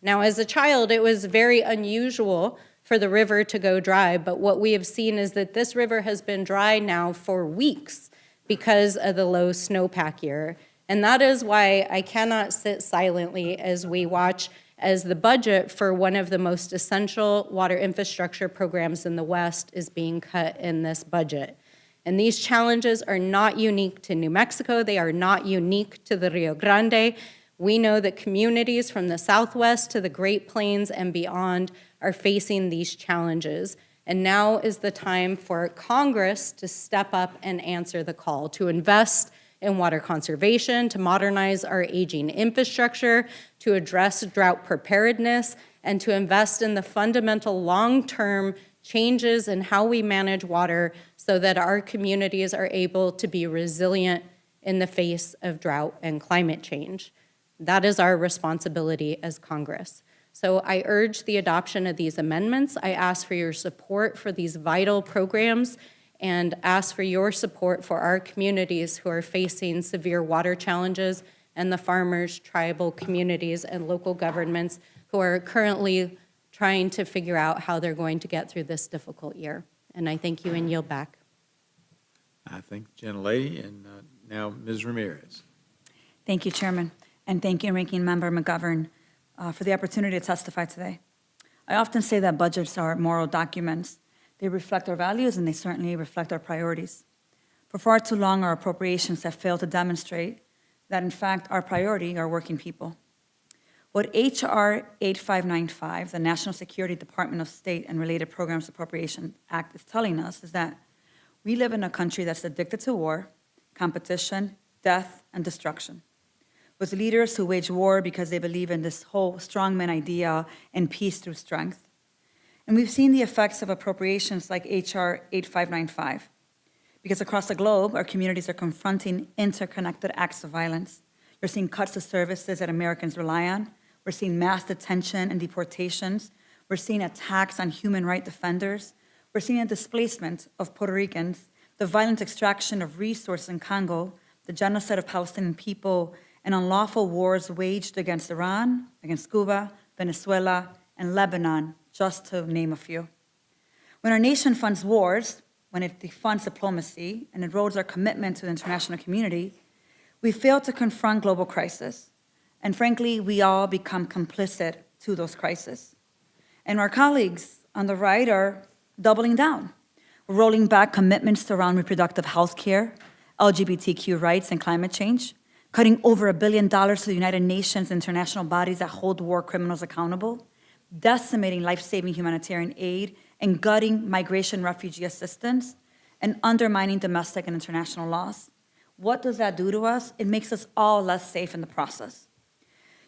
Now, as a child, it was very unusual for the river to go dry, but what we have seen is that this river has been dry now for weeks because of the low snowpack year. And that is why I cannot sit silently as we watch as the budget for one of the most essential water infrastructure programs in the West is being cut in this budget. And these challenges are not unique to New Mexico. They are not unique to the Rio Grande. We know that communities from the Southwest to the Great Plains and beyond are facing these challenges. And now is the time for Congress to step up and answer the call, to invest in water conservation, to modernize our aging infrastructure, to address drought preparedness, and to invest in the fundamental long-term changes in how we manage water so that our communities are able to be resilient in the face of drought and climate change. That is our responsibility as Congress. So I urge the adoption of these amendments. I ask for your support for these vital programs and ask for your support for our communities who are facing severe water challenges and the farmers, tribal communities, and local governments who are currently trying to figure out how they're going to get through this difficult year. And I thank you and yield back. I thank the gentlelady, and now Ms. Ramirez. Thank you, Chairman, and thank you, Ranking Member McGovern, for the opportunity to testify today. I often say that budgets are moral documents. They reflect our values, and they certainly reflect our priorities. For far too long, our appropriations have failed to demonstrate that, in fact, our priority are working people. What H.R. 8595, the National Security Department of State and Related Programs Appropriation Act, is telling us is that we live in a country that's addicted to war, competition, death, and destruction, with leaders who wage war because they believe in this whole strongman idea and peace through strength. And we've seen the effects of appropriations like H.R. 8595, because across the globe, our communities are confronting interconnected acts of violence. You're seeing cuts to services that Americans rely on. We're seeing mass detention and deportations. We're seeing attacks on human rights defenders. We're seeing a displacement of Puerto Ricans, the violent extraction of resources in Congo, the genocide of Palestinian people, and unlawful wars waged against Iran, against Cuba, Venezuela, and Lebanon, just to name a few. When our nation funds wars, when it defunds diplomacy and erodes our commitment to the international community, we fail to confront global crisis. And frankly, we all become complicit to those crises. And our colleagues on the right are doubling down, rolling back commitments around reproductive health care, LGBTQ rights, and climate change, cutting over $1 billion to the United Nations international bodies that hold war criminals accountable, decimating life-saving humanitarian aid, and gutting migration refugee assistance, and undermining domestic and international laws. What does that do to us? It makes us all less safe in the process.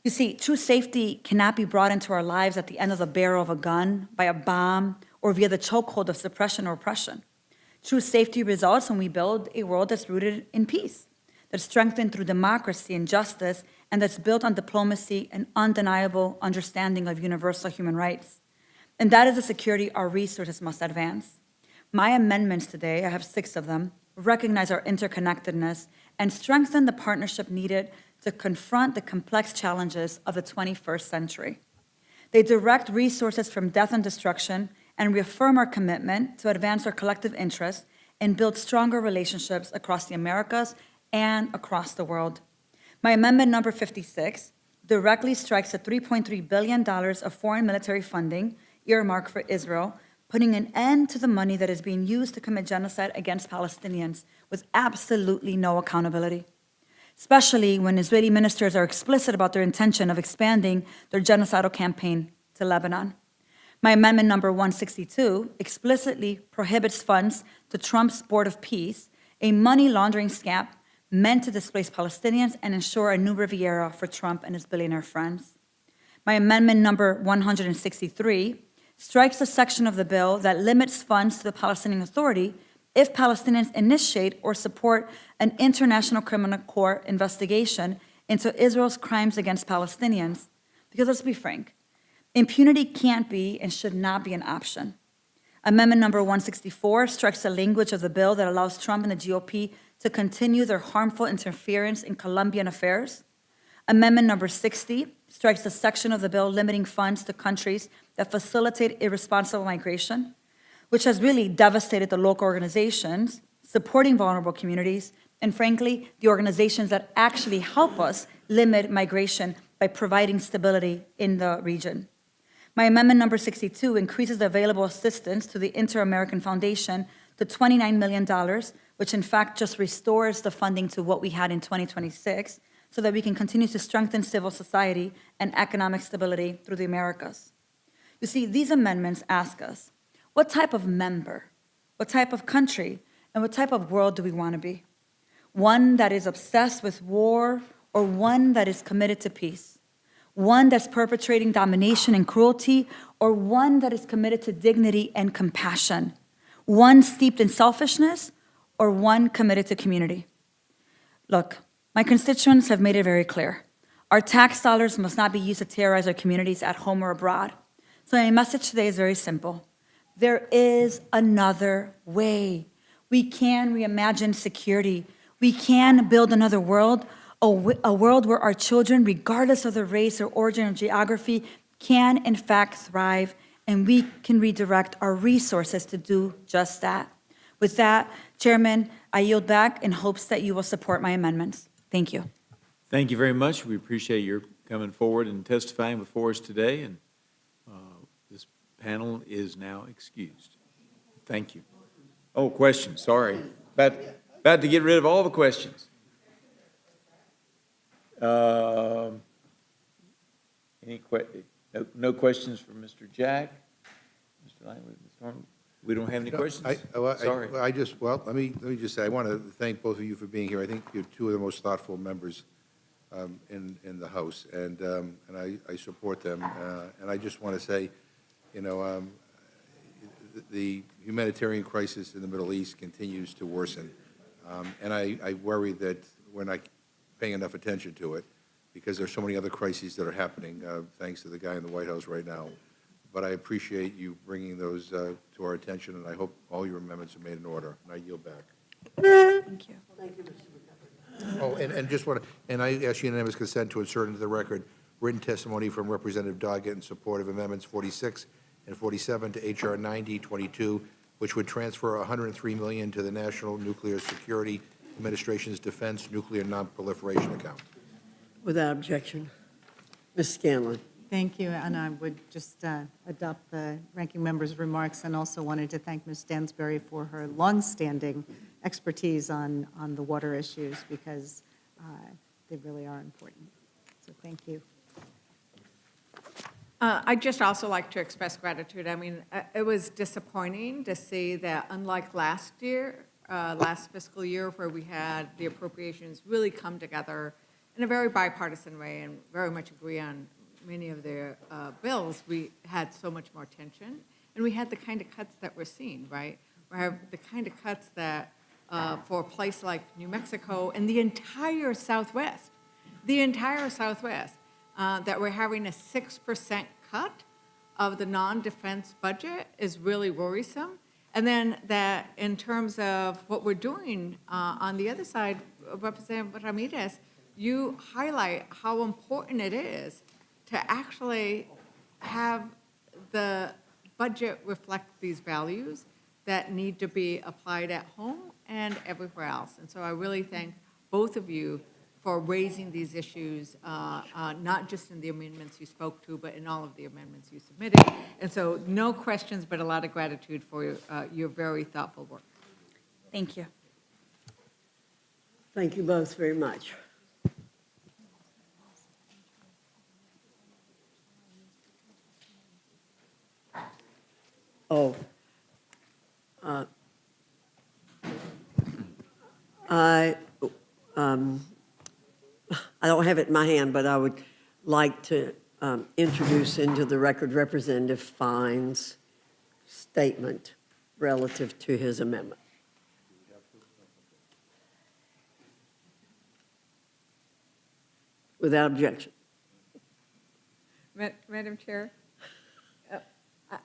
You see, true safety cannot be brought into our lives at the end of the barrel of a gun, by a bomb, or via the chokehold of suppression or oppression. True safety results when we build a world that's rooted in peace, that's strengthened through democracy and justice, and that's built on diplomacy and undeniable understanding of universal human rights. And that is a security our resources must advance. My amendments today, I have 6 of them, recognize our interconnectedness and strengthen the partnership needed to confront the complex challenges of the 21st century. They direct resources from death and destruction and reaffirm our commitment to advance our collective interests and build stronger relationships across the Americas and across the world. My amendment number 56 directly strikes the $3.3 billion of foreign military funding earmarked for Israel, putting an end to the money that is being used to commit genocide against Palestinians with absolutely no accountability, especially when Israeli ministers are explicit about their intention of expanding their genocidal campaign to Lebanon. My amendment number 162 explicitly prohibits funds to Trump's Board of Peace, a money laundering scam meant to displace Palestinians and ensure a new Riviera for Trump and his billionaire friends. My amendment number 163 strikes a section of the bill that limits funds to the Palestinian Authority if Palestinians initiate or support an international criminal court investigation into Israel's crimes against Palestinians. Because let's be frank, impunity can't be and should not be an option. Amendment number 164 strikes the language of the bill that allows Trump and the GOP to continue their harmful interference in Colombian affairs. Amendment number 60 strikes a section of the bill limiting funds to countries that facilitate irresponsible migration, which has really devastated the local organizations supporting vulnerable communities, and frankly, the organizations that actually help us limit migration by providing stability in the region. My amendment number 62 increases the available assistance to the Inter-American Foundation to $29 million, which in fact just restores the funding to what we had in 2026, so that we can continue to strengthen civil society and economic stability through the Americas. You see, these amendments ask us, what type of member, what type of country, and what type of world do we want to be? One that is obsessed with war, or one that is committed to peace? One that's perpetrating domination and cruelty, or one that is committed to dignity and compassion? One steeped in selfishness, or one committed to community? Look, my constituents have made it very clear. Our tax dollars must not be used to terrorize our communities at home or abroad. So my message today is very simple. There is another way. We can reimagine security. We can build another world, a world where our children, regardless of their race or origin or geography, can in fact thrive, and we can redirect our resources to do just that. With that, Chairman, I yield back in hopes that you will support my amendments. Thank you. Thank you very much. We appreciate your coming forward and testifying before us today, and this panel is now excused. Thank you. Oh, questions, sorry. About to get rid of all the questions. No questions for Mr. Jack? Mr. Langley, Ms. Norman? We don't have any questions? Sorry. Let me just say, I want to thank both of you for being here. I think you're two of the most thoughtful members in the House, and I support them. And I just want to say, the humanitarian crisis in the Middle East continues to worsen, and I worry that we're not paying enough attention to it because there's so many other crises that are happening, thanks to the guy in the White House right now. but I appreciate you bringing those to our attention, and I hope all your amendments are made in order. And I yield back. Thank you. Oh, and just want to, and I ask unanimous consent to insert into the record written testimony from Representative Doggett in support of Amendments 46 and 47 to H.R. 9022, which would transfer $103 million to the National Nuclear Security Administration's Defense Nuclear Nonproliferation Account. Without objection. Ms. Scanlon. Thank you, and I would just adopt the ranking member's remarks, and also wanted to thank Ms. Stansberry for her longstanding expertise on the water issues, because they really are important. So thank you. I'd just also like to express gratitude. I mean, it was disappointing to see that unlike last year, last fiscal year, where we had the appropriations really come together in a very bipartisan way and very much agree on many of their bills, we had so much more tension. And we had the kind of cuts that we're seeing, right? We have the kind of cuts that for a place like New Mexico and the entire Southwest, that we're having a 6% cut of the non-defense budget is really worrisome. And then that in terms of what we're doing on the other side, Representative Ramirez, you highlight how important it is to actually have the budget reflect these values that need to be applied at home and everywhere else. And so I really thank both of you for raising these issues, not just in the amendments you spoke to, but in all of the amendments you submitted. And so no questions, but a lot of gratitude for your very thoughtful work. Thank you. Thank you both very much. Oh, I don't have it in my hand, but I would like to introduce into the record Representative Fine's statement relative to his amendment. Without objection. Madam Chair,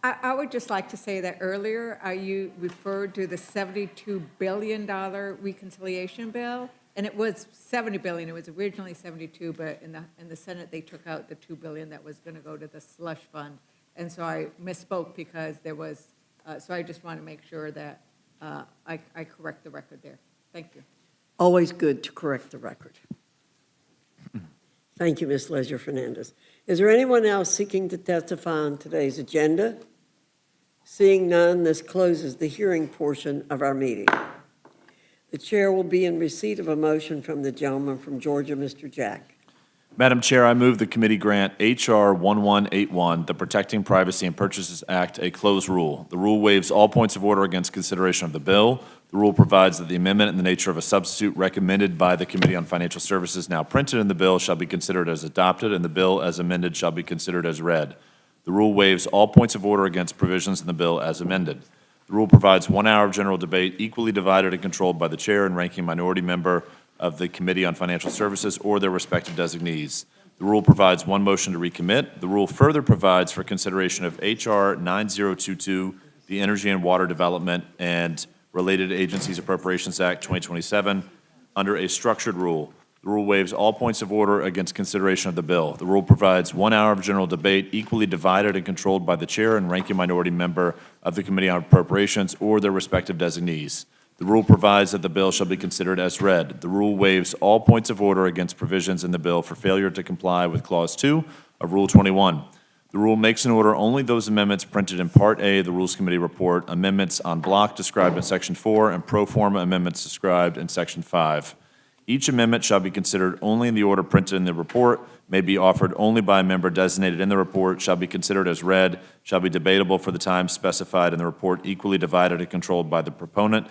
I would just like to say that earlier you referred to the $72 billion reconciliation bill, and it was $70 billion. It was originally 72, but in the Senate they took out the $2 billion that was going to go to the slush fund, and so I misspoke because there was. So I just want to make sure that I correct the record there. Thank you. Always good to correct the record. Thank you, Ms. Leisure-Fernandez. Is there anyone else seeking to testify on today's agenda? Seeing none, this closes the hearing portion of our meeting. The chair will be in receipt of a motion from the gentleman from Georgia, Mr. Jack. Madam Chair, I move the committee grant H.R. 1181, the Protecting Privacy and Purchases Act, a closed rule. The rule waives all points of order against consideration of the bill. The rule provides that the amendment in the nature of a substitute recommended by the Committee on Financial Services now printed in the bill shall be considered as adopted, and the bill as amended shall be considered as read. The rule waives all points of order against provisions in the bill as amended. The rule provides 1 hour of general debate equally divided and controlled by the chair and ranking minority member of the Committee on Financial Services or their respective designees. The rule provides 1 motion to recommit. The rule further provides for consideration of H.R. 9022, the Energy and Water Development and Related Agencies Appropriations Act 2027, under a structured rule. The rule waives all points of order against consideration of the bill. The rule provides 1 hour of general debate equally divided and controlled by the chair and ranking minority member of the Committee on Appropriations or their respective designees. The rule provides that the bill shall be considered as read. The rule waives all points of order against provisions in the bill for failure to comply with Clause 2 of Rule 21. The rule makes in order only those amendments printed in Part A of the Rules Committee report, amendments en bloc described in Section 4, and pro forma amendments described in Section 5. Each amendment shall be considered only in the order printed in the report, may be offered only by a member designated in the report, shall be considered as read, shall be debatable for the time specified in the report, equally divided and controlled by the proponent,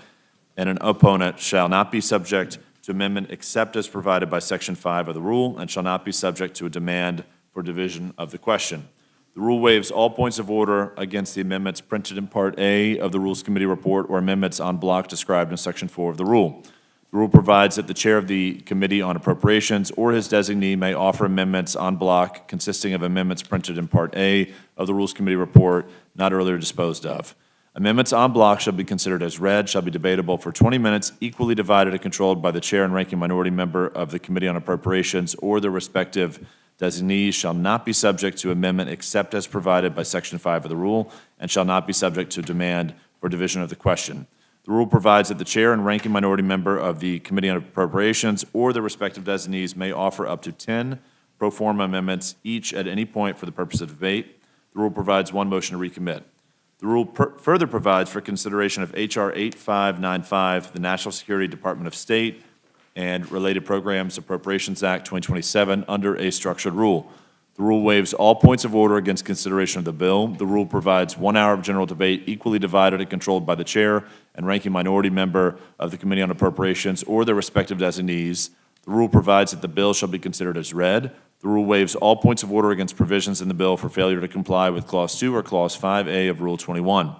and an opponent shall not be subject to amendment except as provided by Section 5 of the rule, and shall not be subject to a demand for division of the question. The rule waives all points of order against the amendments printed in Part A of the Rules Committee report or amendments en bloc described in Section 4 of the rule. The rule provides that the chair of the Committee on Appropriations or his designee may offer amendments en bloc consisting of amendments printed in Part A of the Rules Committee report not earlier disposed of. Amendments en bloc shall be considered as read, shall be debatable for 20 minutes, equally divided and controlled by the chair and ranking minority member of the Committee on Appropriations or their respective designees, shall not be subject to amendment except as provided by Section 5 of the rule, and shall not be subject to demand for division of the question. The rule provides that the chair and ranking minority member of the Committee on Appropriations or their respective designees may offer up to 10 pro forma amendments each at any point for the purpose of debate. The rule provides one motion to recommit. The rule further provides for consideration of H.R. 8595, the National Security Department of State and Related Programs Appropriations Act 2027, under a structured rule. The rule waives all points of order against consideration of the bill. The rule provides 1 hour of general debate equally divided and controlled by the chair and ranking minority member of the Committee on Appropriations or their respective designees. The rule provides that the bill shall be considered as read. The rule waives all points of order against provisions in the bill for failure to comply with Clause 2 or Clause 5A of Rule 21.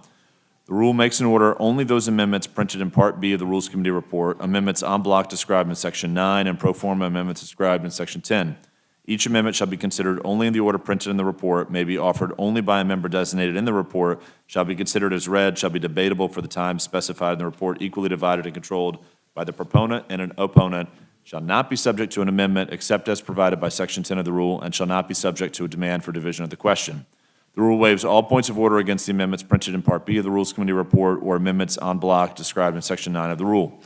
The rule makes in order only those amendments printed in Part B of the Rules Committee report, amendments en bloc described in Section 9, and pro forma amendments described in Section 10. Each amendment shall be considered only in the order printed in the report, may be offered only by a member designated in the report, shall be considered as read, shall be debatable for the time specified in the report, equally divided and controlled by the proponent and an opponent, shall not be subject to an amendment except as provided by Section 10 of the rule, and shall not be subject to a demand for division of the question. The rule waives all points of order against the amendments printed in Part B of the Rules Committee report or amendments en bloc described in Section 9 of the rule.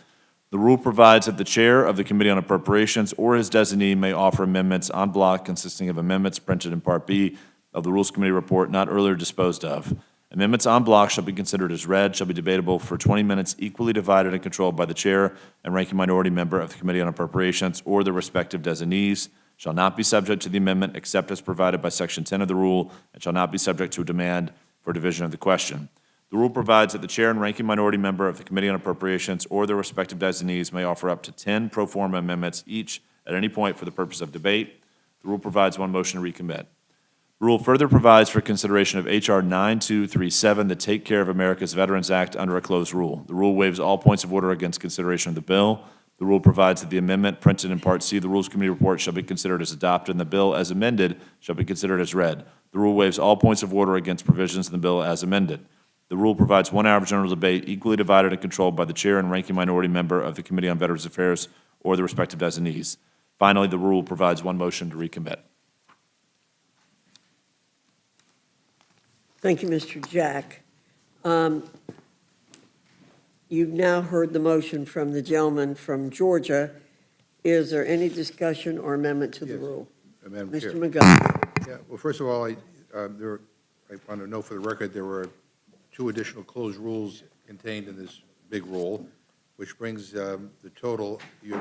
The rule provides that the chair of the Committee on Appropriations or his designee may offer amendments en bloc consisting of amendments printed in Part B of the Rules Committee report not earlier disposed of. Amendments en bloc shall be considered as read, shall be debatable for 20 minutes, equally divided and controlled by the chair and ranking minority member of the Committee on Appropriations or their respective designees, shall not be subject to the amendment except as provided by Section 10 of the rule, and shall not be subject to a demand for division of the question. The rule provides that the chair and ranking minority member of the Committee on Appropriations or their respective designees may offer up to 10 pro forma amendments each at any point for the purpose of debate. The rule provides one motion to recommit. The rule further provides for consideration of H.R. 9237, the Take Care of America's Veterans Act, under a closed rule. The rule waives all points of order against consideration of the bill. The rule provides that the amendment printed in Part C of the Rules Committee report shall be considered as adopted, and the bill as amended shall be considered as read. The rule waives all points of order against provisions in the bill as amended. The rule provides 1 hour of general debate equally divided and controlled by the chair and ranking minority member of the Committee on Veterans Affairs or the respective designees. Finally, the rule provides one motion to recommit. Thank you, Mr. Jack. You've now heard the motion from the gentleman from Georgia. Is there any discussion or amendment to the rule? Madam Chair. Mr. McGovern. Yeah, well, first of all, I want to know for the record, there were 2 additional closed rules contained in this big rule, which brings the total, the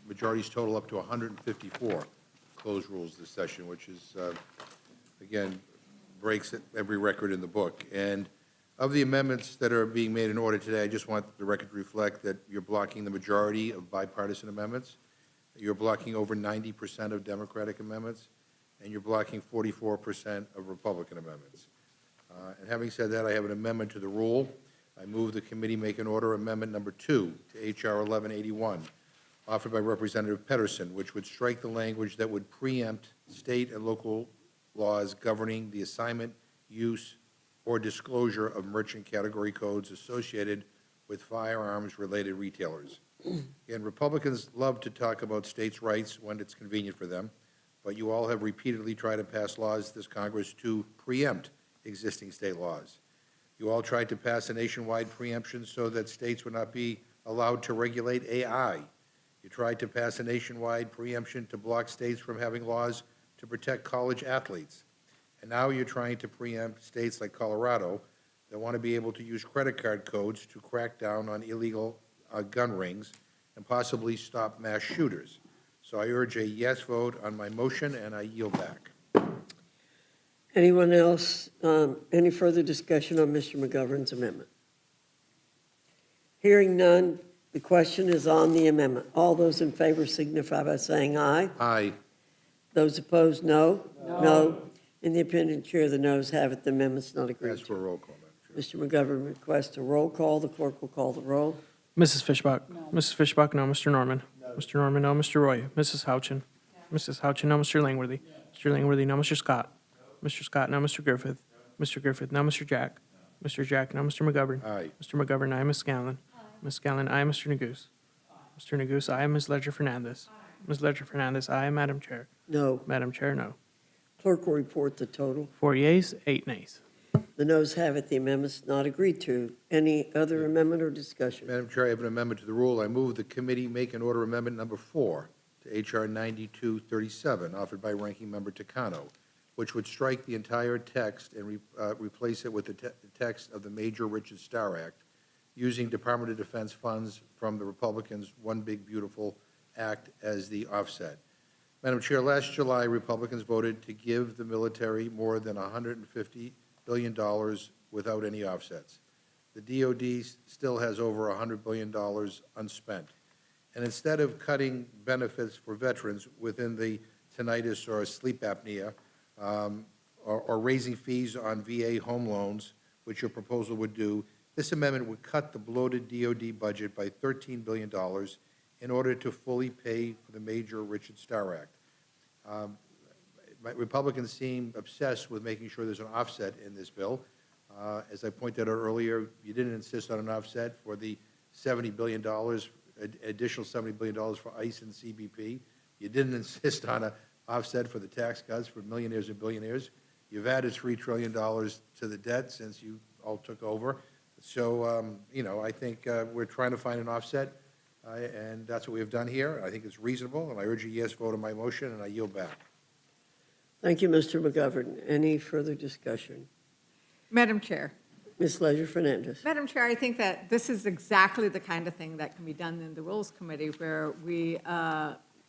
majority's total up to 154 closed rules this session, which is, again, breaks every record in the book. And of the amendments that are being made in order today, I just want the record to reflect that you're blocking the majority of bipartisan amendments, you're blocking over 90% of Democratic amendments, and you're blocking 44% of Republican amendments. And having said that, I have an amendment to the rule. I move the committee make an order amendment number 2 to H.R. 1181, offered by Representative Pedersen, which would strike the language that would preempt state and local laws governing the assignment, use, or disclosure of merchant category codes associated with firearms-related retailers. And Republicans love to talk about states' rights when it's convenient for them, but you all have repeatedly tried to pass laws this Congress to preempt existing state laws. You all tried to pass a nationwide preemption so that states would not be allowed to regulate AI. You tried to pass a nationwide preemption to block states from having laws to protect college athletes. And now you're trying to preempt states like Colorado that want to be able to use credit card codes to crack down on illegal gun rings and possibly stop mass shooters. So I urge a yes vote on my motion, and I yield back. Anyone else, any further discussion on Mr. McGovern's amendment? Hearing none, the question is on the amendment. All those in favor signify by saying aye. Aye. Those opposed, no? No. In the opinion of the chair, the noes have it. The amendment's not agreed Ask for a to. roll call, Madam Chair. Mr. McGovern requests a roll call. The clerk will call the roll. Mrs. Fishbach? Mrs. Fishbach, no. Mr. Norman? Mr. Norman, no. Mr. Roy? Mrs. Houchin? Mrs. Houchin, no. Mr. Langworthy? Mr. Langworthy, no. Mr. Scott? Mr. Scott, no. Mr. Griffith? Mr. Griffith, no. Mr. Jack? Mr. Jack, no. Mr. McGovern? Aye. Mr. McGovern, aye. Ms. Scanlon? Ms. Scanlon, aye. Mr. Neguse? Mr. Neguse, aye. Ms. Ledger Fernandez? Ms. Ledger Fernandez, aye. Madam Chair? No. Madam Chair, no. Clerk will report the total. 4 yeas, 8 nays. The noes have it, the amendment's not agreed to. Any other amendment or discussion? Madam Chair, I have an amendment to the rule. I move the committee make an order amendment number 4 to H.R. 9237, offered by Ranking Member Takano, which would strike the entire text and replace it with the text of the Major Richard Starr Act, using Department of Defense funds from the Republicans' One Big Beautiful Act as the offset. Madam Chair, last July, Republicans voted to give the military more than $150 billion without any offsets. The DOD still has over $100 billion unspent. And instead of cutting benefits for veterans within the tinnitus or sleep apnea, or raising fees on VA home loans, which your proposal would do, this amendment would cut the bloated DOD budget by $13 billion in order to fully pay for the Major Richard Starr Act. Republicans seem obsessed with making sure there's an offset in this bill. As I pointed out earlier, you didn't insist on an offset for the $70 billion, additional $70 billion for ICE and CBP. You didn't insist on an offset for the tax cuts for millionaires and billionaires. You've added $3 trillion to the debt since you all took over. So, I think we're trying to find an offset, and that's what we have done here. I think it's reasonable, and I urge a yes vote on my motion, and I yield back. Thank you, Mr. McGovern. Any further discussion? Madam Chair. Ms. Ledger Fernandez. Madam Chair, I think that this is exactly the kind of thing that can be done in the Rules Committee, where we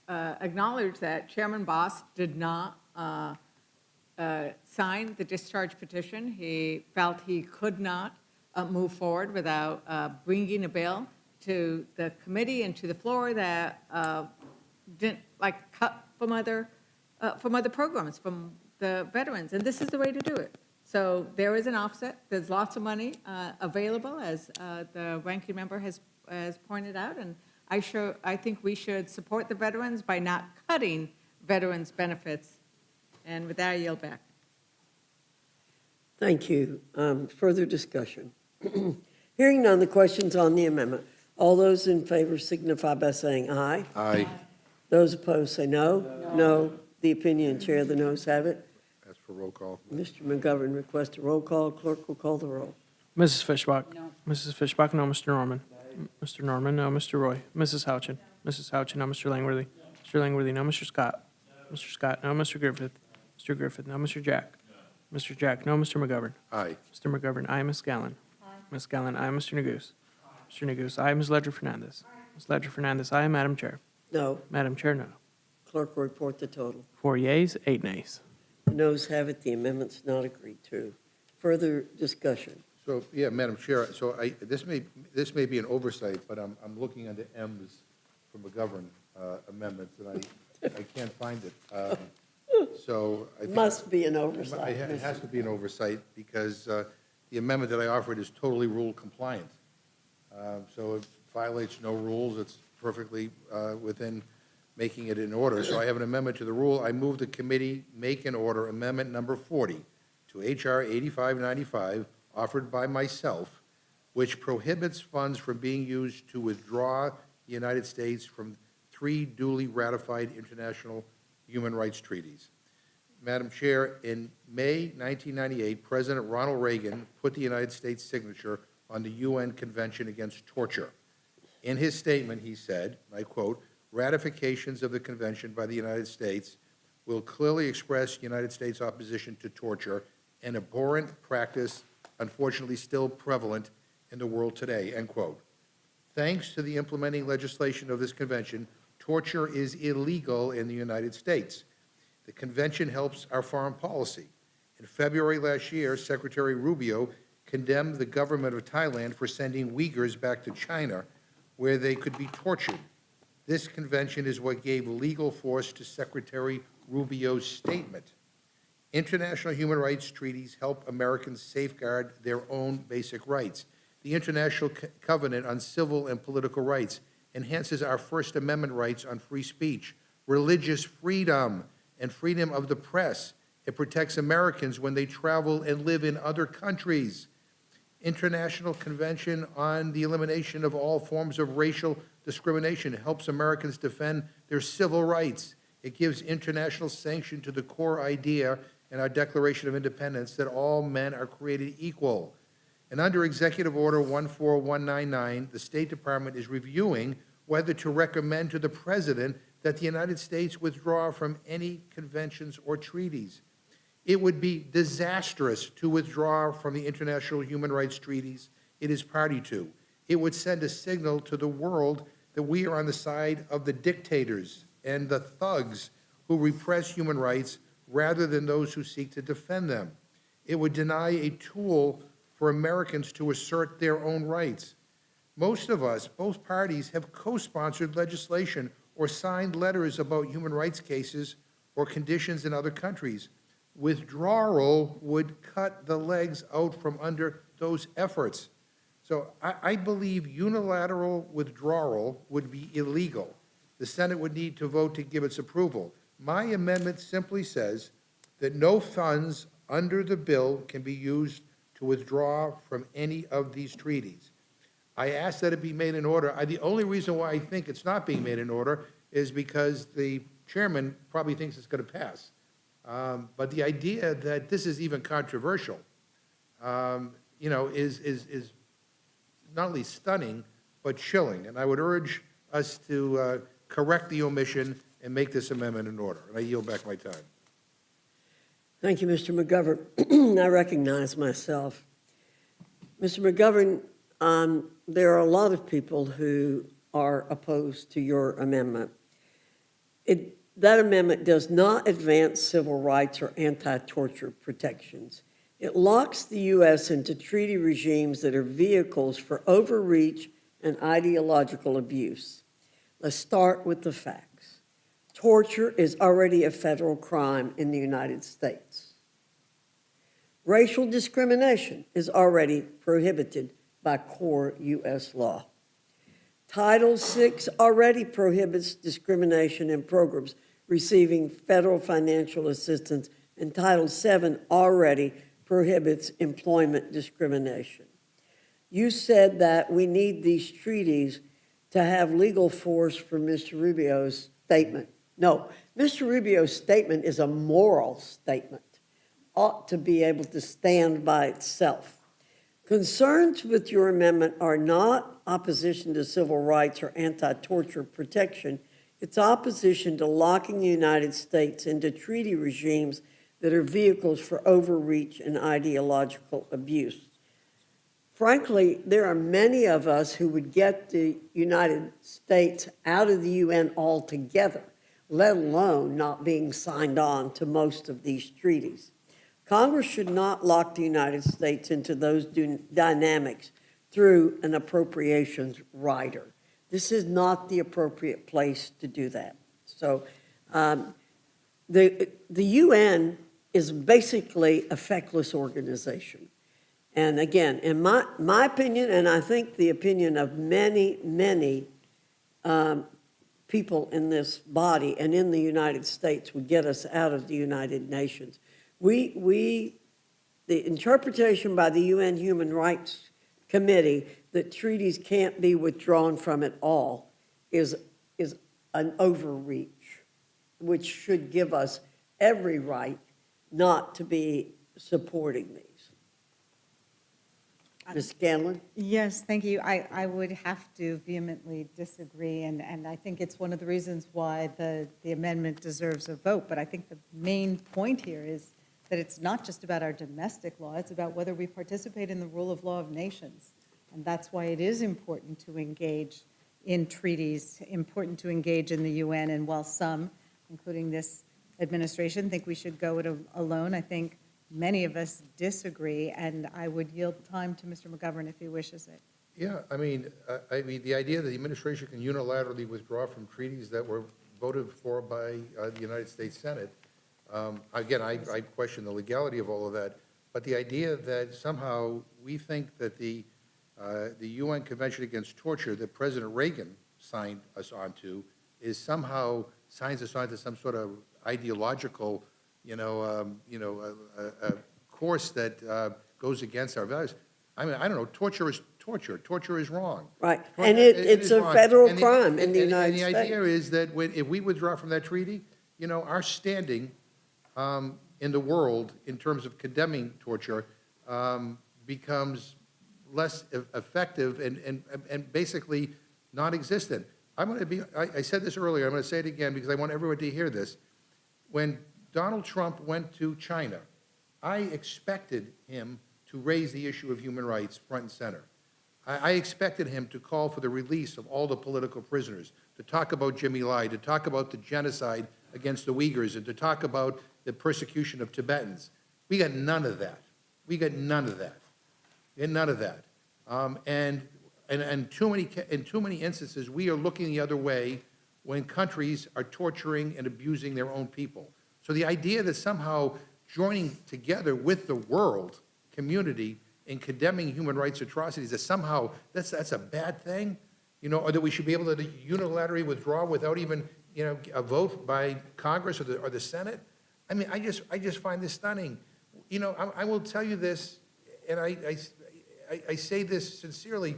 acknowledge that Chairman Boss did not sign the discharge petition. He felt he could not move forward without bringing a bill to the committee and to the floor that didn't cut from other programs, from the veterans, and this is the way to do it. So there is an offset. There's lots of money available, as the ranking member has pointed out, and I think we should support the veterans by not cutting veterans' benefits. And with that, I yield back. Thank you. Further discussion? Hearing none, the question's on the amendment. All those in favor signify by saying aye. Aye. Those opposed say no. No. The opinion, Chair, the noes have it. That's for roll call. Mr. McGovern requests a roll call. Clerk will call the roll. Mrs. Fishbach? No. Mrs. Fishbach, no. Mr. Norman? Mr. Norman, no. Mr. Roy? Mrs. Houchin? Mrs. Houchin, no. Mr. Langworthy? Mr. Langworthy, no. Mr. Scott? Mr. Scott, no. Mr. Griffith? Mr. Griffith, no. Mr. Jack? Mr. Jack, no. Mr. McGovern? Aye. Mr. McGovern, aye. Ms. Scanlon? Ms. Scanlon, aye. Mr. Neguse? Mr. Neguse, aye. Ms. Ledger Fernandez? Ms. Ledger Fernandez, aye. Madam Chair? No. Madam Chair, no. Clerk will report the total. 4 yeas, 8 nays. The noes have it. The amendment's not agreed to. Further discussion? So, yeah, Madam Chair, so this may be an oversight, but I'm looking under M's for McGovern amendments, and I can't find it. So I think Must be an oversight. it has to be an oversight, because the amendment that I offered is totally rule compliant. So it violates no rules. It's perfectly within making it in order. So I have an amendment to the rule. I move the committee make an order amendment number 40 to H.R. 8595, offered by myself, which prohibits funds from being used to withdraw the United States from 3 duly ratified international human rights treaties. Madam Chair, in May 1998, President Ronald Reagan put the United States signature on the UN Convention Against Torture. In his statement, he said, and I quote, "Ratifications of the convention by the United States will clearly express United States opposition to torture, an abhorrent practice unfortunately still prevalent in the world today," end quote. Thanks to the implementing legislation of this convention, torture is illegal in the United States. The convention helps our foreign policy. In February last year, Secretary Rubio condemned the government of Thailand for sending Uyghurs back to China, where they could be tortured. This convention is what gave legal force to Secretary Rubio's statement. International human rights treaties help Americans safeguard their own basic rights. the International Covenant on Civil and Political Rights, enhances our First Amendment rights on free speech, religious freedom, and freedom of the press. It protects Americans when they travel and live in other countries. International Convention on the Elimination of All Forms of Racial Discrimination helps Americans defend their civil rights. It gives international sanction to the core idea in our Declaration of Independence that all men are created equal. And under Executive Order 14199, the State Department is reviewing whether to recommend to the President that the United States withdraw from any conventions or treaties. It would be disastrous to withdraw from the international human rights treaties it is party to. It would send a signal to the world that we are on the side of the dictators and the thugs who repress human rights rather than those who seek to defend them. It would deny a tool for Americans to assert their own rights. Most of us, both parties, have co-sponsored legislation or signed letters about human rights cases or conditions in other countries. Withdrawal would cut the legs out from under those efforts. So I believe unilateral withdrawal would be illegal. The Senate would need to vote to give its approval. My amendment simply says that no funds under the bill can be used to withdraw from any of these treaties. I ask that it be made in order. The only reason why I think it's not being made in order is because the chairman probably thinks it's going to pass. But the idea that this is even controversial, is not only stunning, but chilling. And I would urge us to correct the omission and make this amendment in order. And I yield back my time. Thank you, Mr. McGovern. I recognize myself. Mr. McGovern, there are a lot of people who are opposed to your amendment. That amendment does not advance civil rights or anti-torture protections. It locks the U.S. into treaty regimes that are vehicles for overreach and ideological abuse. Let's start with the facts. Torture is already a federal crime in the United States. Racial discrimination is already prohibited by core U.S. law. Title VI already prohibits discrimination in programs receiving federal financial assistance, and Title VII already prohibits employment discrimination. You said that we need these treaties to have legal force for Mr. Rubio's statement. No, Mr. Rubio's statement is a moral statement, ought to be able to stand by itself. Concerns with your amendment are not opposition to civil rights or anti-torture protection. It's opposition to locking the United States into treaty regimes that are vehicles for overreach and ideological abuse. Frankly, there are many of us who would get the United States out of the UN altogether, let alone not being signed on to most of these treaties. Congress should not lock the United States into those dynamics through an appropriations rider. This is not the appropriate place to do that. So the UN is basically a feckless organization. And again, in my opinion, and I think the opinion of many, many people in this body and in the United States, would get us out of the United Nations. The interpretation by the UN Human Rights Committee that treaties can't be withdrawn from at all is an overreach, which should give us every right not to be supporting these. Ms. Scanlon? Yes, thank you. I would have to vehemently disagree, and I think it's one of the reasons why the amendment deserves a vote. But I think the main point here is that it's not just about our domestic law, it's about whether we participate in the rule of law of nations. And that's why it is important to engage in treaties, important to engage in the UN. And while some, including this administration, think we should go it alone, I think many of us disagree, and I would yield time to Mr. McGovern if he wishes it. Yeah, I mean, the idea that the administration can unilaterally withdraw from treaties that were voted for by the United States Senate, again, I question the legality of all of that, but the idea that somehow we think that the the UN Convention Against Torture that President Reagan signed us onto is somehow signs us onto some sort of ideological, a course that goes against our values. I mean, I don't know, torture is torture. Torture is wrong. Right, Torture- and it's is a wrong. federal And crime in the and United the idea States. is that if we withdraw from that treaty, our standing in the world in terms of condemning torture becomes less effective and basically non-existent. I said this earlier, I'm going to say it again because I want everyone to hear this. When Donald Trump went to China, I expected him to raise the issue of human rights front and center. I expected him to call for the release of all the political prisoners, to talk about Jimmy Lai, to talk about the genocide against the Uyghurs, and to talk about the persecution of Tibetans. We got none of that. We got none of that. We had none of that. And in too many instances, we are looking the other way when countries are torturing and abusing their own people. So the idea that somehow joining together with the world community in condemning human rights atrocities, that somehow that's a bad thing, or that we should be able to unilaterally withdraw without even, a vote by Congress or the Senate. I mean, I just find this stunning. I will tell you this, and I say this sincerely.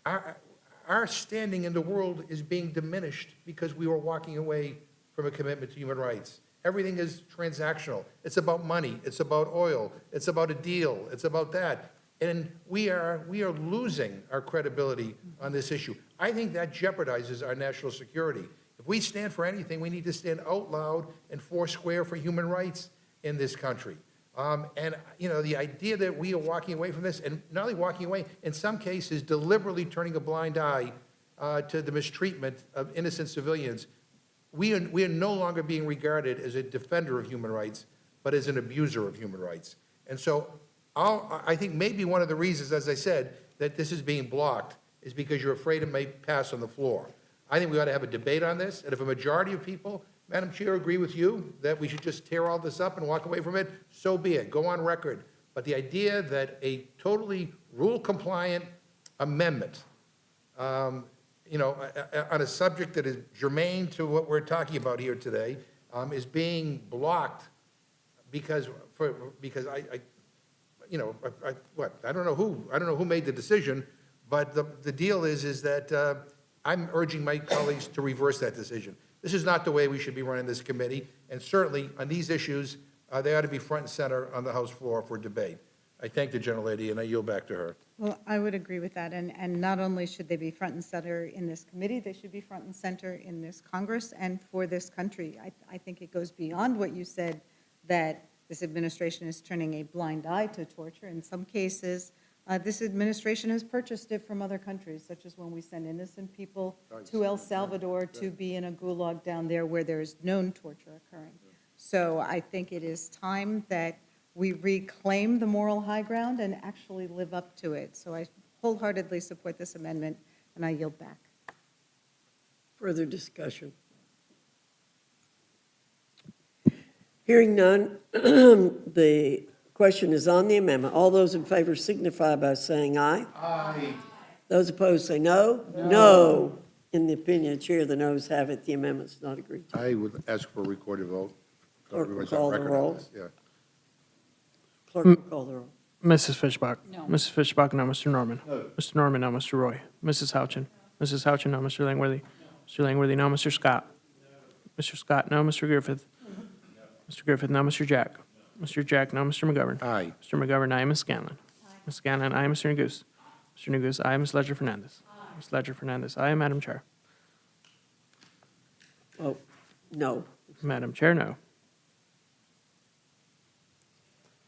Our standing in the world is being diminished because we were walking away from a commitment to human rights. Everything is transactional. It's about money. It's about oil. It's about a deal. It's about that. And we are losing our credibility on this issue. I think that jeopardizes our national security. If we stand for anything, we need to stand out loud and foursquare for human rights in this country. The idea that we are walking away from this, and not only walking away, in some cases deliberately turning a blind eye to the mistreatment of innocent civilians, we are no longer being regarded as a defender of human rights, but as an abuser of human rights. And so I think maybe one of the reasons, as I said, that this is being blocked is because you're afraid it may pass on the floor. I think we ought to have a debate on this, and if a majority of people, Madam Chair, agree with you that we should just tear all this up and walk away from it, so be it. Go on record. But the idea that a totally rule-compliant amendment, on a subject that is germane to what we're talking about here today, is being blocked because I don't know who made the decision, but the deal is that I'm urging my colleagues to reverse that decision. This is not the way we should be running this committee, and certainly on these issues, they ought to be front and center on the House floor for debate. I thank the gentlelady, and I yield back to her. Well, I would agree with that, and not only should they be front and center in this committee, they should be front and center in this Congress and for this country. I think it goes beyond what you said, that this administration is turning a blind eye to torture. In some cases, this administration has purchased it from other countries, such as when we send innocent people to El Salvador to be in a gulag down there where there is known torture occurring. So I think it is time that we reclaim the moral high ground and actually live up to it. So I wholeheartedly support this amendment, and I yield back. Further discussion? Hearing none, the question is on the amendment. All those in favor signify by saying aye. Aye. Those opposed say no. No. In the opinion of the chair, the noes have it. The amendment's not agreed to. I would ask for a recorded vote. Clerk will Everyone's on call the record on roll. this, yeah. Clerk will call the roll. Mrs. Fishbach? No. Mrs. Fishbach, no. Mr. Norman? No. Mr. Norman, no. Mr. Roy? Mrs. Houchin? Mrs. Houchin, no. Mr. Langworthy? Mr. Langworthy, no. Mr. Scott? Mr. Scott, no. Mr. Griffith? Mr. Griffith, no. Mr. Jack? Mr. Jack, no. Mr. McGovern? Aye. Mr. McGovern, aye. Ms. Scanlon? Ms. Scanlon, aye. Mr. Neguse? Mr. Neguse, aye. Ms. Ledger Fernandez? Ms. Ledger Fernandez, aye. Madam Chair? Oh, no. Madam Chair, no.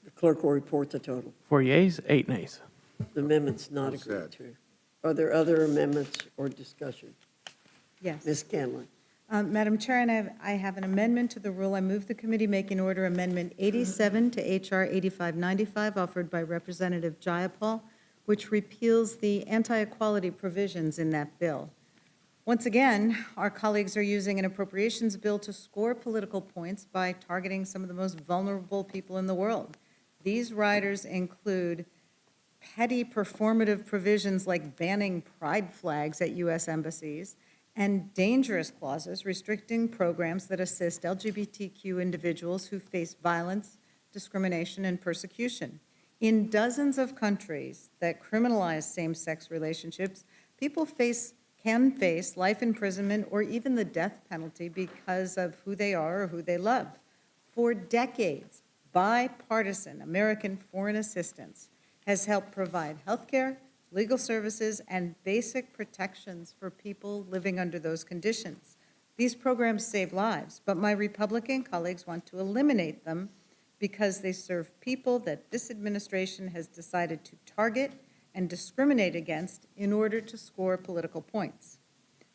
The clerk will report the total. 4 yeas, 8 nays. The amendment's not Well agreed said. to. Are there other amendments or discussion? Yes. Ms. Scanlon? Madam Chair, and I have an amendment to the rule. I move the committee make in order Amendment 87 to H.R. 8595, offered by Representative Jayapal, which repeals the anti-equality provisions in that bill. Once again, our colleagues are using an appropriations bill to score political points by targeting some of the most vulnerable people in the world. These riders include petty performative provisions like banning pride flags at U.S. embassies, and dangerous clauses restricting programs that assist LGBTQ individuals who face violence, discrimination, and persecution. In dozens of countries that criminalize same-sex relationships, people can face life imprisonment or even the death penalty because of who they are or who they love. For decades, bipartisan American foreign assistance has helped provide health care, legal services, and basic protections for people living under those conditions. These programs save lives, but my Republican colleagues want to eliminate them because they serve people that this administration has decided to target and discriminate against in order to score political points.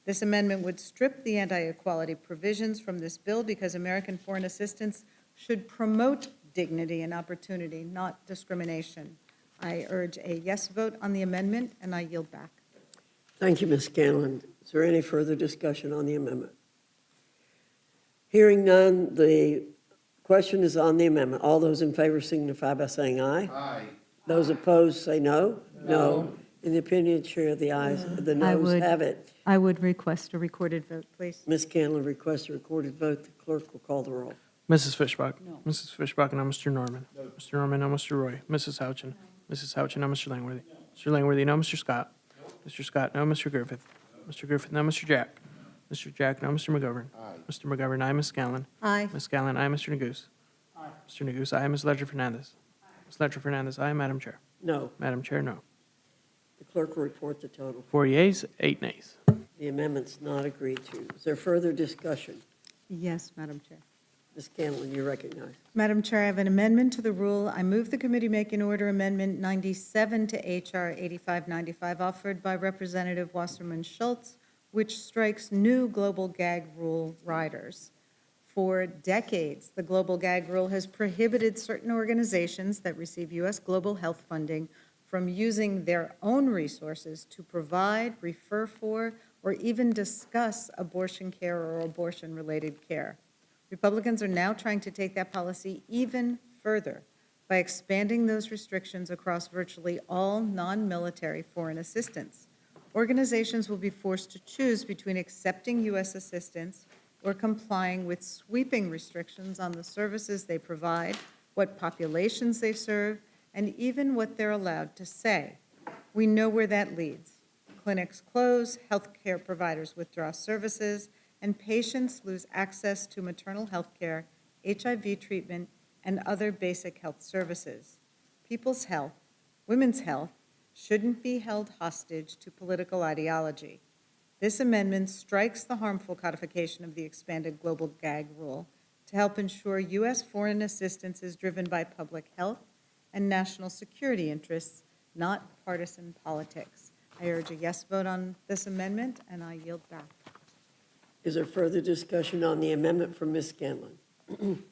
This amendment would strip the anti-equality provisions from this bill because American foreign assistance should promote dignity and opportunity, not discrimination. I urge a yes vote on the amendment, and I yield back. Thank you, Ms. Scanlon. Is there any further discussion on the amendment? Hearing none, the question is on the amendment. All those in favor signify by saying aye. Aye. Those opposed say no. No. In the opinion of the chair, the ayes, the noes have it. I would request a recorded vote, please. Ms. Scanlon requests a recorded vote. The clerk will call the roll. Mrs. Fishbach? No. Mrs. Fishbach, no. Mr. Norman? No. Mr. Norman, no. Mr. Roy? Mrs. Houchin? Mrs. Houchin, no. Mr. Langworthy? Mr. Langworthy, no. Mr. Scott? Mr. Scott, no. Mr. Griffith? Mr. Griffith, no. Mr. Jack? Mr. Jack, no. Mr. McGovern? Aye. Mr. McGovern, aye. Ms. Scanlon? Aye. Ms. Scanlon, aye. Mr. Neguse? Aye. Mr. Neguse, aye. Ms. Ledger Fernandez? Ms. Ledger Fernandez, aye. Madam Chair? No. Madam Chair, no. The clerk will report the total. 4 yeas, 8 nays. The amendment's not agreed to. Is there further discussion? Yes, Madam Chair. Ms. Scanlon, you're recognized. Madam Chair, I have an amendment to the rule. I move the committee make in order Amendment 97 to H.R. 8595 offered by Representative Wasserman Schultz, which strikes new global gag rule riders. For decades, the global gag rule has prohibited certain organizations that receive U.S. global health funding from using their own resources to provide, refer for, or even discuss abortion care or abortion-related care. Republicans are now trying to take that policy even further by expanding those restrictions across virtually all non-military foreign assistance. Organizations will be forced to choose between accepting U.S. assistance or complying with sweeping restrictions on the services they provide, what populations they serve, and even what they're allowed to say. We know where that leads. Clinics close, healthcare providers withdraw services, and patients lose access to maternal health care, HIV treatment, and other basic health services. People's health, women's health, shouldn't be held hostage to political ideology. This amendment strikes the harmful codification of the expanded global gag rule to help ensure U.S. foreign assistance is driven by public health and national security interests, not partisan politics. I urge a yes vote on this amendment, and I yield back. Is there further discussion on the amendment from Ms. Scanlon?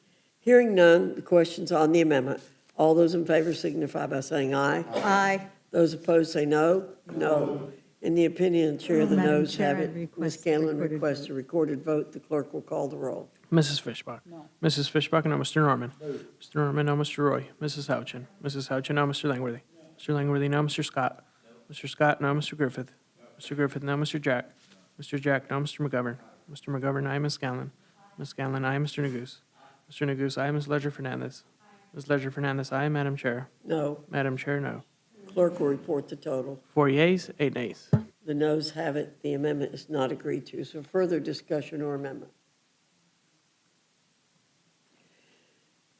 Hearing none, the question's on the amendment. All those in favor signify by saying aye. Aye. Those opposed say no. No. In the opinion of the chair, the Madam noes Chair, have I it. Ms. request a Scanlon recorded requests vote. a recorded vote. The clerk will call the roll. Mrs. Fishbach? No. Mrs. Fishbach, no. Mr. Norman? No. Mr. Norman, no. Mr. Roy? Mrs. Houchin? Mrs. Houchin, no. Mr. Langworthy? Mr. Langworthy, no. Mr. Scott? Mr. Scott, no. Mr. Griffith? Mr. Griffith, no. Mr. Jack? Mr. Jack, no. Mr. McGovern? Mr. McGovern, aye. Ms. Scanlon? Ms. Scanlon, aye. Mr. Neguse? Mr. Neguse, aye. Ms. Ledger Fernandez? Ms. Ledger Fernandez, aye. Madam Chair? No. Madam Chair, no. Clerk will report the total. 4 yeas, 8 nays. The noes have it. The amendment is not agreed to. So further discussion or amendment?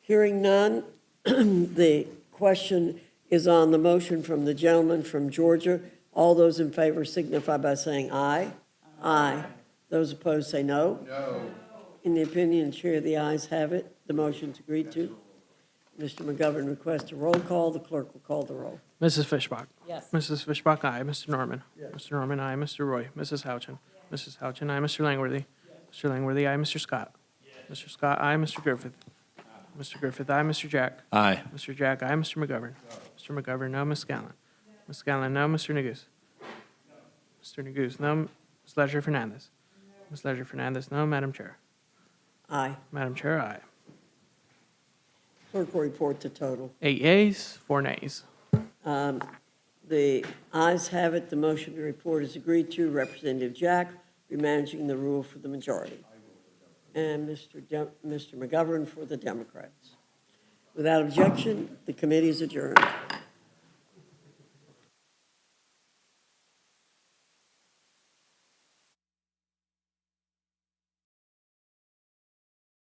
Hearing none, the question is on the motion from the gentleman from Georgia. All those in favor signify by saying aye. Aye. Those opposed say no. No. In the opinion of the chair, the ayes have it. The motion's agreed to. Mr. McGovern requests a roll call. The clerk will call the roll. Mrs. Fishbach? Yes. Mrs. Fishbach, aye. Mr. Norman? Mr. Norman, aye. Mr. Roy? Mrs. Houchin? Mrs. Houchin, aye. Mr. Langworthy? Mr. Langworthy, aye. Mr. Scott? Mr. Scott, aye. Mr. Griffith? Mr. Griffith, aye. Mr. Jack? Aye. Mr. Jack, aye. Mr. McGovern? Mr. McGovern, no. Ms. Scanlon? Ms. Scanlon, no. Mr. Neguse? Mr. Neguse, no. Ms. Ledger Fernandez? Ms. Ledger Fernandez, no. Madam Chair? Aye. Madam Chair, aye. Clerk will report the total. 8 yeas, 4 nays. The ayes have it, the motion to report is agreed to. Representative Jack, be managing the rule for the majority. And Mr. McGovern for the Democrats. Without objection, the committee is adjourned.